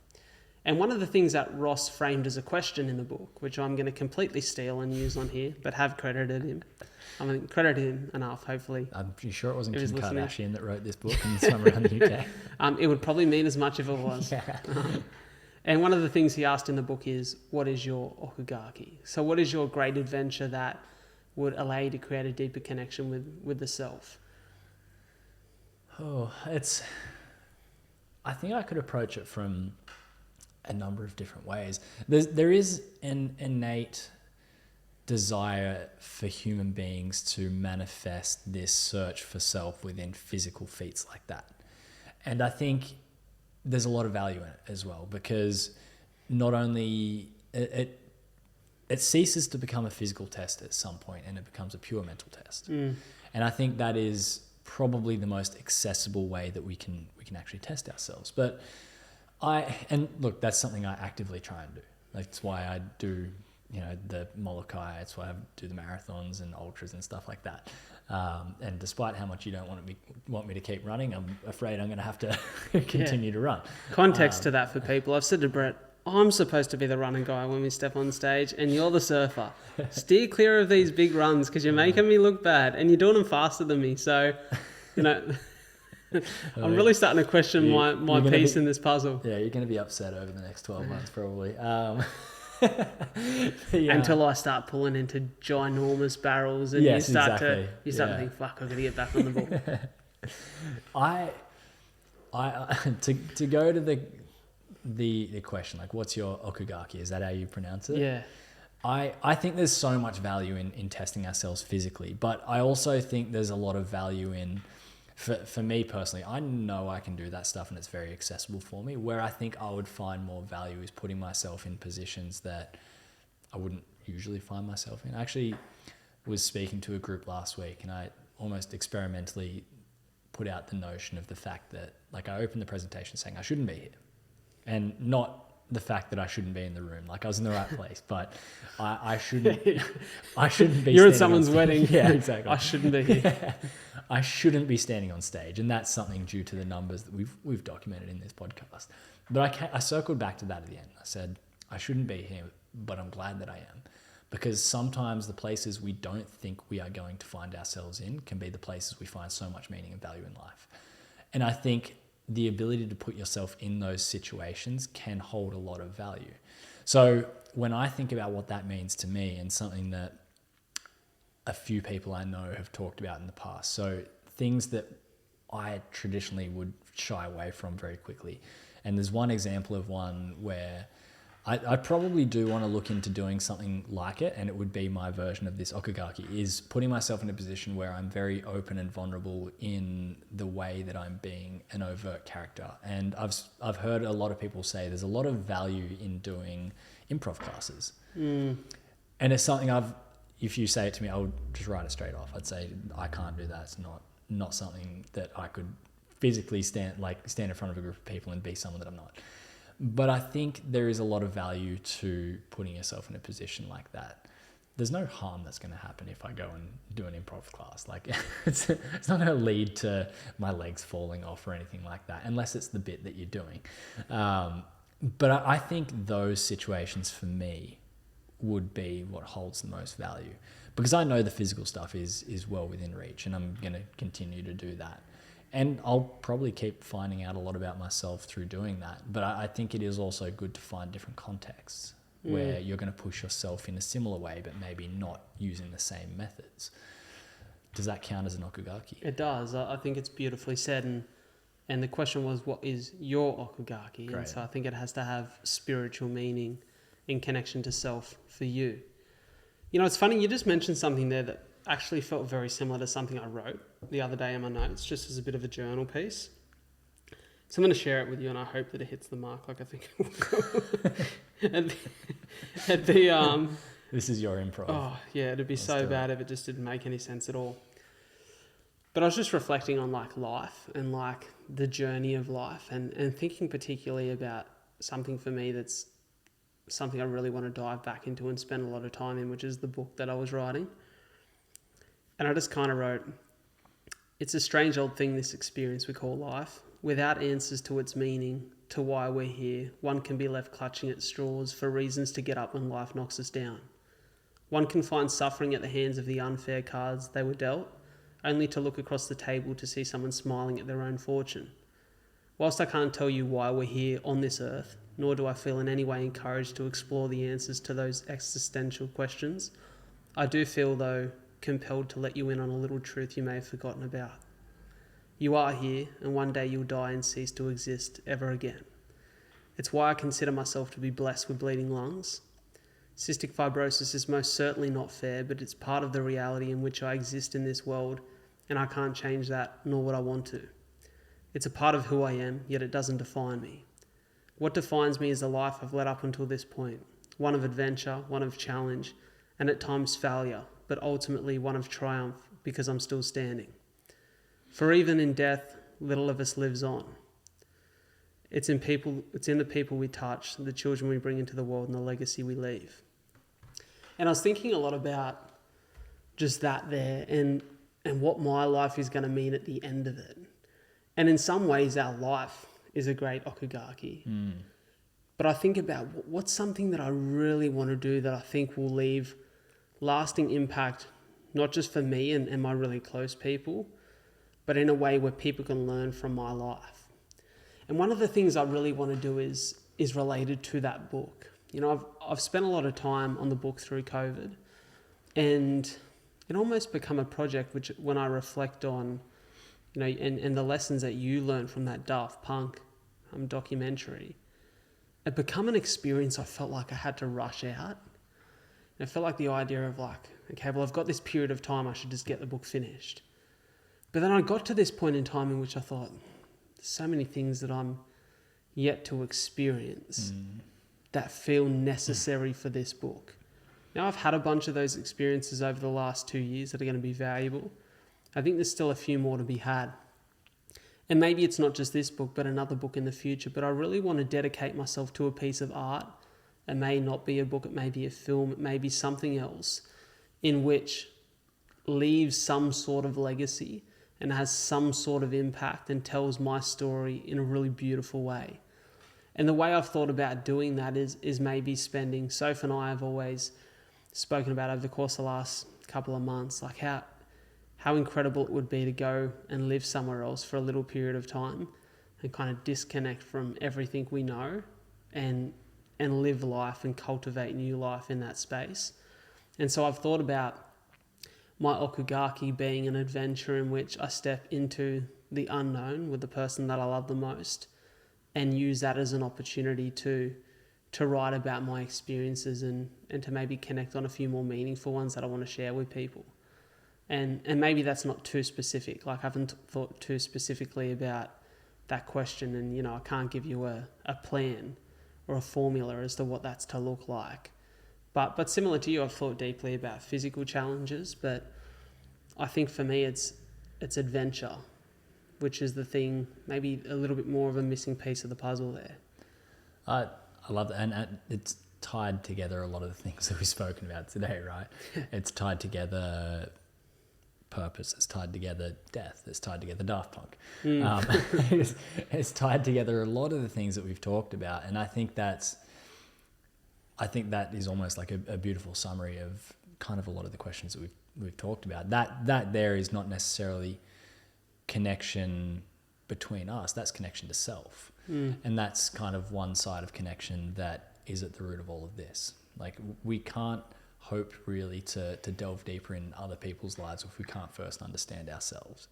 And one of the things that Ross framed as a question in the book, which I'm going to completely steal and use on here, but have credited him. I mean, credited him enough, hopefully. I'm pretty sure it wasn't Kim listening. Kardashian that wrote this book and somewhere around the UK. It would probably mean as much if it was. Yeah. And one of the things he asked in the book is, what is your okugaki? So what is your great adventure that would allow you to create a deeper connection with the self? Oh, I think I could approach it from a number of different ways. There is an innate desire for human beings to manifest this search for self within physical feats like that. And I think there's a lot of value in it as well, because not only it ceases to become a physical test at some point and it becomes a pure mental test. And I think that is probably the most accessible way that we can actually test ourselves. But and look, that's something I actively try and do. That's why I do, the Molokai. It's why I do the marathons and ultras and stuff like that. And despite how much you don't want me to keep running, I'm afraid I'm going to have to continue to run. Context to that for people. I've said to Brett, I'm supposed to be the running guy when we step on stage, and you're the surfer. Steer clear of these big runs because you're making me look bad, and you're doing them faster than me. So, I'm really starting to question my piece in this puzzle. Yeah, you're going to be upset over the next 12 months probably. Until I start pulling into ginormous barrels and you start to think, fuck, I've got to get back on the ball. To go to the question, like, what's your okugaki? Is that how you pronounce it? Yeah. I think there's so much value in testing ourselves physically, but I also think there's a lot of value in, for me personally, I know I can do that stuff and it's very accessible for me. Where I think I would find more value is putting myself in positions that I wouldn't usually find myself in. I actually was speaking to a group last week and I almost experimentally put out the notion of the fact that, like, I opened the presentation saying I shouldn't be here. And not the fact that I shouldn't be in the room. Like, I was in the right place, but I shouldn't be. You're at someone's wedding. Yeah, exactly. I shouldn't be here. Yeah. I shouldn't be standing on stage, and that's something due to the numbers that we've documented in this podcast. But I circled back to that at the end. I said I shouldn't be here, but I'm glad that I am, because sometimes the places we don't think we are going to find ourselves in can be the places we find so much meaning and value in life. And I think the ability to put yourself in those situations can hold a lot of value. So when I think about what that means to me, and something that a few people I know have talked about in the past, so things that I traditionally would shy away from very quickly. And there's one example of one where I probably do want to look into doing something like it, and it would be my version of this okugaki, is putting myself in a position where I'm very open and vulnerable in the way that I'm being an overt character. And I've heard a lot of people say there's a lot of value in doing improv classes. And it's something if you say it to me, I would just write it straight off. I'd say, I can't do that. It's not something that I could physically stand in front of a group of people and be someone that I'm not. But I think there is a lot of value to putting yourself in a position like that. There's no harm that's going to happen if I go and do an improv class. Like, it's not going to lead to my legs falling off or anything like that, unless it's the bit that you're doing. But I think those situations for me would be what holds the most value, because I know the physical stuff is well within reach, and I'm going to continue to do that. And I'll probably keep finding out a lot about myself through doing that. But I think it is also good to find different contexts where you're going to push yourself in a similar way, but maybe not using the same methods. Does that count as an okugaki? It does. I think it's beautifully said. And the question was, what is your okugaki? Great. And so I think it has to have spiritual meaning in connection to self for you. It's funny, you just mentioned something there that actually felt very similar to something I wrote the other day in my notes, just as a bit of a journal piece. So I'm going to share it with you, and I hope that it hits the mark like I think it will. at the This is your improv. oh yeah, it'd be Let's so do bad if it just didn't make any sense at all. But I was just reflecting on like life and like the journey of life, and thinking particularly about something for me that's something I really want to dive back into and spend a lot of time in, which is the book that I was writing. And I just kind of wrote, it's a strange old thing, this experience we call life. Without answers to its meaning, to why we're here, one can be left clutching at straws for reasons to get up when life knocks us down. One can find suffering at the hands of the unfair cards they were dealt, only to look across the table to see someone smiling at their own fortune. Whilst I can't tell you why we're here on this earth, nor do I feel in any way encouraged to explore the answers to those existential questions, I do feel, though, compelled to let you in on a little truth you may have forgotten about. You are here, and one day you'll die and cease to exist ever again. It's why I consider myself to be blessed with bleeding lungs. Cystic fibrosis is most certainly not fair, but it's part of the reality in which I exist in this world, and I can't change that, nor would I want to. It's a part of who I am, yet it doesn't define me. What defines me is the life I've led up until this point, one of adventure, one of challenge, and at times failure, but ultimately one of triumph, because I'm still standing. For even in death, little of us lives on. It's in the people we touch, the children we bring into the world, and the legacy we leave. And I was thinking a lot about just that there, and what my life is going to mean at the end of it. And in some ways, our life is a great okagaki. But I think about what's something that I really want to do that I think will leave lasting impact, not just for me and my really close people, but in a way where people can learn from my life. And one of the things I really want to do is related to that book. You know, I've spent a lot of time on the book through COVID, and it almost become a project which, when I reflect on, you know, and the lessons that you learned from that Daft Punk documentary, it become an experience I felt like I had to rush out. And it felt like the idea of like, okay, well, I've got this period of time, I should just get the book finished. But then I got to this point in time in which I thought, there's so many things that I'm yet to experience that feel necessary for this book. Now, I've had a bunch of those experiences over the last 2 years that are going to be valuable. I think there's still a few more to be had. And maybe it's not just this book, but another book in the future. But I really want to dedicate myself to a piece of art. It may not be a book, it may be a film, it may be something else, in which leaves some sort of legacy and has some sort of impact and tells my story in a really beautiful way. And the way I've thought about doing that is maybe spending, Soph and I have always spoken about over the course of the last couple of months, like how incredible it would be to go and live somewhere else for a little period of time and kind of disconnect from everything we know and live life and cultivate new life in that space. And so I've thought about my okagaki being an adventure in which I step into the unknown with the person that I love the most and use that as an opportunity to write about my experiences and to maybe connect on a few more meaningful ones that I want to share with people. And maybe that's not too specific. Like I haven't thought too specifically about that question, and you know, I can't give you a plan or a formula as to what that's to look like. But similar to you, I've thought deeply about physical challenges, but I think for me it's adventure, which is the thing, maybe a little bit more of a missing piece of the puzzle there. I love that, and it's tied together a lot of the things that we've spoken about today, right? It's tied together purpose, it's tied together death, it's tied together Daft Punk. It's tied together a lot of the things that we've talked about, and I think that is almost like a beautiful summary of kind of a lot of the questions that we've talked about. That there is not necessarily connection between us, that's connection to self. And that's kind of one side of connection that is at the root of all of this. Like, we can't hope really to delve deeper in other people's lives if we can't first understand ourselves.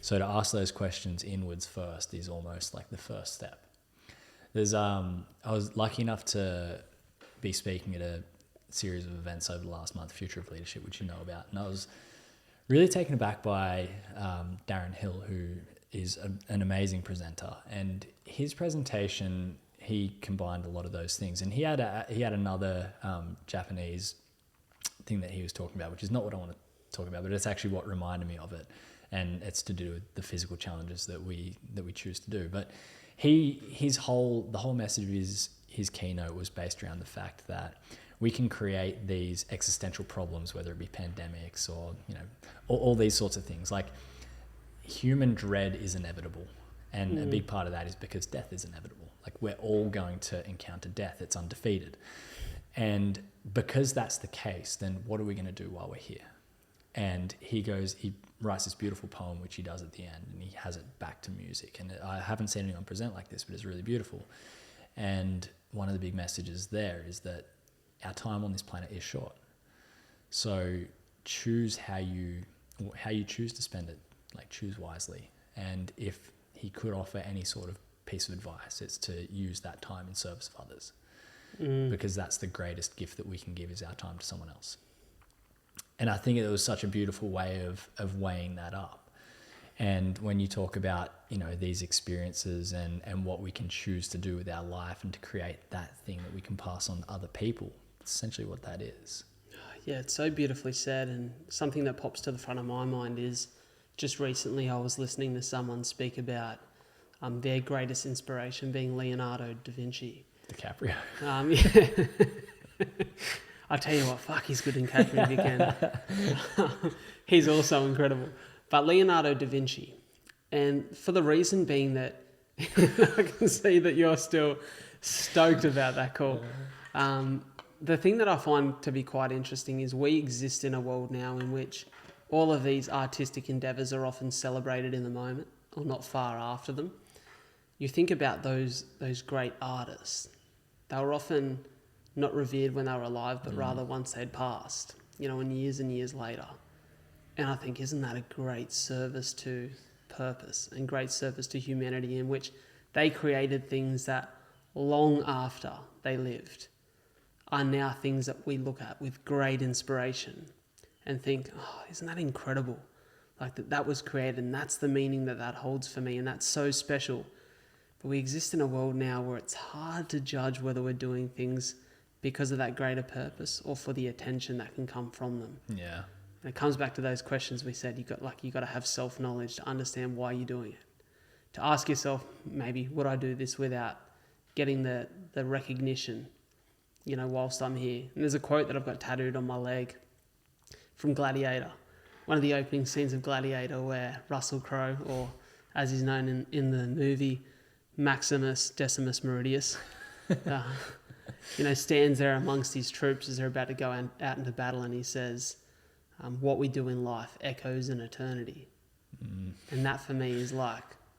So to ask those questions inwards first is almost like the first step. I was lucky enough to be speaking at a series of events over the last month, Future of Leadership, which you know about. And I was really taken aback by Darren Hill, who is an amazing presenter, and his presentation, he combined a lot of those things, and he had another Japanese thing that he was talking about, which is not what I want to talk about, but it's actually what reminded me of it, and it's to do with the physical challenges that we choose to do. But the whole message of his keynote was based around the fact that we can create these existential problems, whether it be pandemics or all these sorts of things. Like, human dread is inevitable, and a big part of that is because death is inevitable. Like, we're all going to encounter death. It's undefeated. And because that's the case, then what are we going to do while we're here? And he writes this beautiful poem, which he does at the end, and he has it back to music. And I haven't seen anyone present like this, but it's really beautiful. And one of the big messages there is that our time on this planet is short. So choose how you choose to spend it. Like, choose wisely. And if he could offer any sort of piece of advice, it's to use that time in service of others. Because that's the greatest gift that we can give, is our time to someone else. And I think it was such a beautiful way of weighing that up. And when you talk about, these experiences and what we can choose to do with our life and to create that thing that we can pass on to other people, it's essentially what that is. Yeah, it's so beautifully said. And something that pops to the front of my mind is, just recently I was listening to someone speak about their greatest inspiration being Leonardo da Vinci. DiCaprio. Yeah. I tell you what, fuck, he's good in catch me if you can. He's also incredible. But Leonardo da Vinci, and for the reason being that I can see that you're still stoked about that call. The thing that I find to be quite interesting is we exist in a world now in which all of these artistic endeavours are often celebrated in the moment, or not far after them. You think about those great artists. They were often not revered when they were alive, but rather once they'd passed, and years later. And I think, isn't that a great service to purpose and great service to humanity, in which they created things that long after they lived are now things that we look at with great inspiration and think, oh, isn't that incredible? Like, that was created, and that's the meaning that holds for me, and that's so special. But we exist in a world now where it's hard to judge whether we're doing things because of that greater purpose or for the attention that can come from them. Yeah. And it comes back to those questions we said. You got to have self-knowledge to understand why you're doing it. To ask yourself, maybe, would I do this without getting the recognition, whilst I'm here? And there's a quote that I've got tattooed on my leg from Gladiator. One of the opening scenes of Gladiator, where Russell Crowe, or as he's known in the movie, Maximus Decimus Meridius, stands there amongst his troops as they're about to go out into battle, and he says, what we do in life echoes in eternity. And that for me is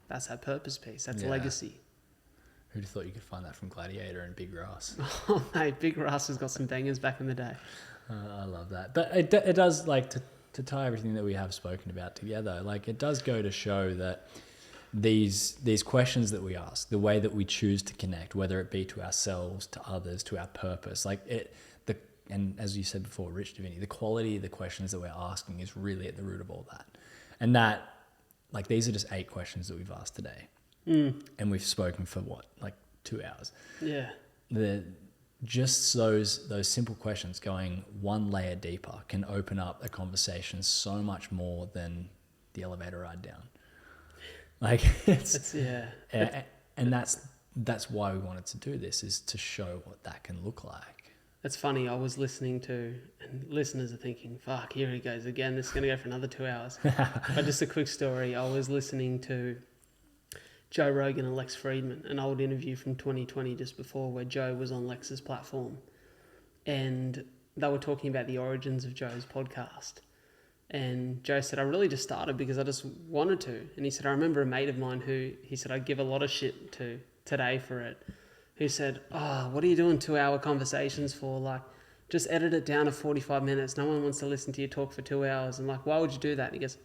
that's our purpose piece. That's legacy. Who'd have thought you could find that from Gladiator and Big Ross? Oh, mate, Big Ross has got some bangers back in the day. I love that. But it does, to tie everything that we have spoken about together, it does go to show that these questions that we ask, the way that we choose to connect, whether it be to ourselves, to others, to our purpose, and as you said before, Rich Divinity, the quality of the questions that we're asking is really at the root of all that. And that, these are just 8 questions that we've asked today. And we've spoken for 2 hours. Yeah. Just those simple questions going one layer deeper can open up a conversation so much more than the elevator ride down. And that's why we wanted to do this, is to show what that can look like. It's funny, I was listening to, and listeners are thinking, fuck, here he goes again, this is going to go for another 2 hours. But just a quick story, I was listening to Joe Rogan and Lex Fridman, an old interview from 2020 just before, where Joe was on Lex's platform. And they were talking about the origins of Joe's podcast. And Joe said, I really just started because I just wanted to. And he said, I remember a mate of mine who, he said, I'd give a lot of shit to today for it, who said, oh, what are you doing 2-hour conversations for? Just edit it down to 45 minutes. No one wants to listen to you talk for 2 hours. And why would you do that? And he goes,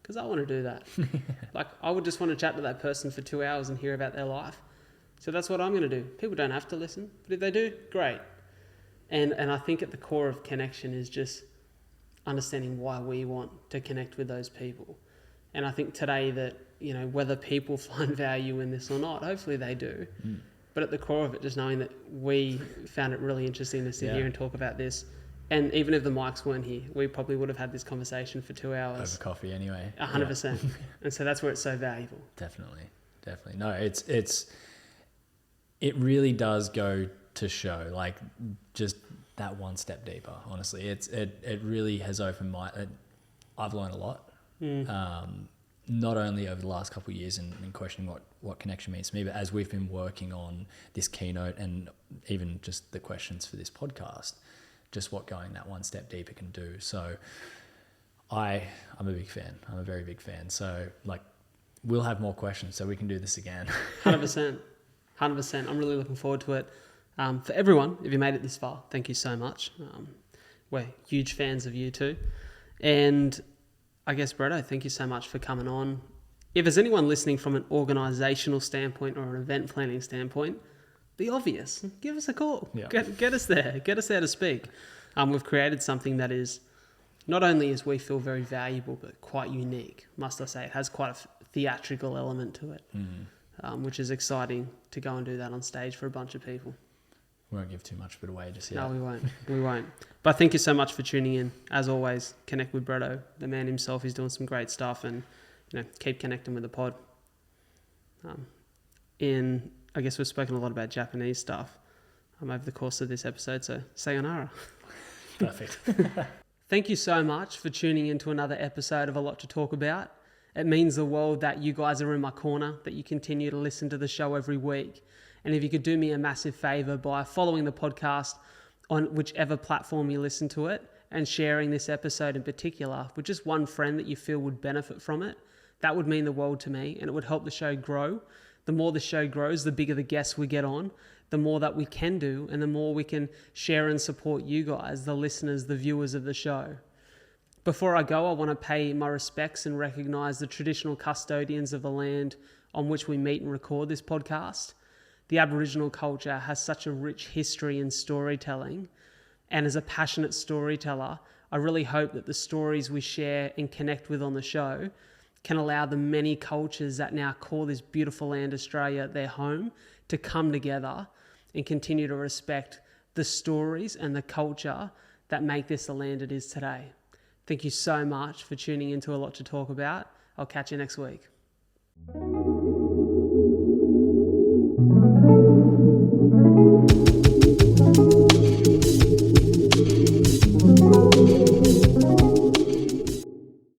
because I want to do that. I would just want to chat to that person for 2 hours and hear about their life. So that's what I'm going to do. People don't have to listen, but if they do, great. And I think at the core of connection is just understanding why we want to connect with those people. And I think today that, you know, whether people find value in this or not, hopefully they do. But at the core of it, just knowing that we found it really interesting to sit here and talk about this. And even if the mics weren't here, we probably would have had this conversation for 2 hours. Over coffee anyway. 100%. And so that's where it's so valuable. Definitely. No, it really does go to show, like, just that one step deeper, honestly. It really has opened I've learned a lot. Not only over the last couple of years in questioning what connection means to me, but as we've been working on this keynote and even just the questions for this podcast, just what going that one step deeper can do. So I'm a big fan. I'm a very big fan. So, like, we'll have more questions so we can do this again. 100%. I'm really looking forward to it. For everyone, if you made it this far, thank you so much. We're huge fans of you too. And I guess, Bretto, thank you so much for coming on. If there's anyone listening from an organisational standpoint or an event planning standpoint, the obvious, give us a call. Yeah. Get us there. Get us there to speak. We've created something that is, not only as we feel very valuable, but quite unique, must I say. It has quite a theatrical element to it, which is exciting to go and do that on stage for a bunch of people. We won't give too much of it away just yet. No, we won't. But thank you so much for tuning in. As always, connect with Bretto, the man himself. He's doing some great stuff, and, you know, keep connecting with the pod. I guess we've spoken a lot about Japanese stuff over the course of this episode, so sayonara. Perfect. Thank you so much for tuning into another episode of A Lot to Talk About. It means the world that you guys are in my corner, that you continue to listen to the show every week. And if you could do me a massive favor by following the podcast on whichever platform you listen to it and sharing this episode in particular with just one friend that you feel would benefit from it, that would mean the world to me, and it would help the show grow. The more the show grows, the bigger the guests we get on, the more that we can do, and the more we can share and support you guys, the listeners, the viewers of the show. Before I go, I want to pay my respects and recognize the traditional custodians of the land on which we meet and record this podcast. The Aboriginal culture has such a rich history in storytelling, and as a passionate storyteller, I really hope that the stories we share and connect with on the show can allow the many cultures that now call this beautiful land Australia their home to come together and continue to respect the stories and the culture that make this the land it is today. Thank you so much for tuning into A Lot to Talk About. I'll catch you next week.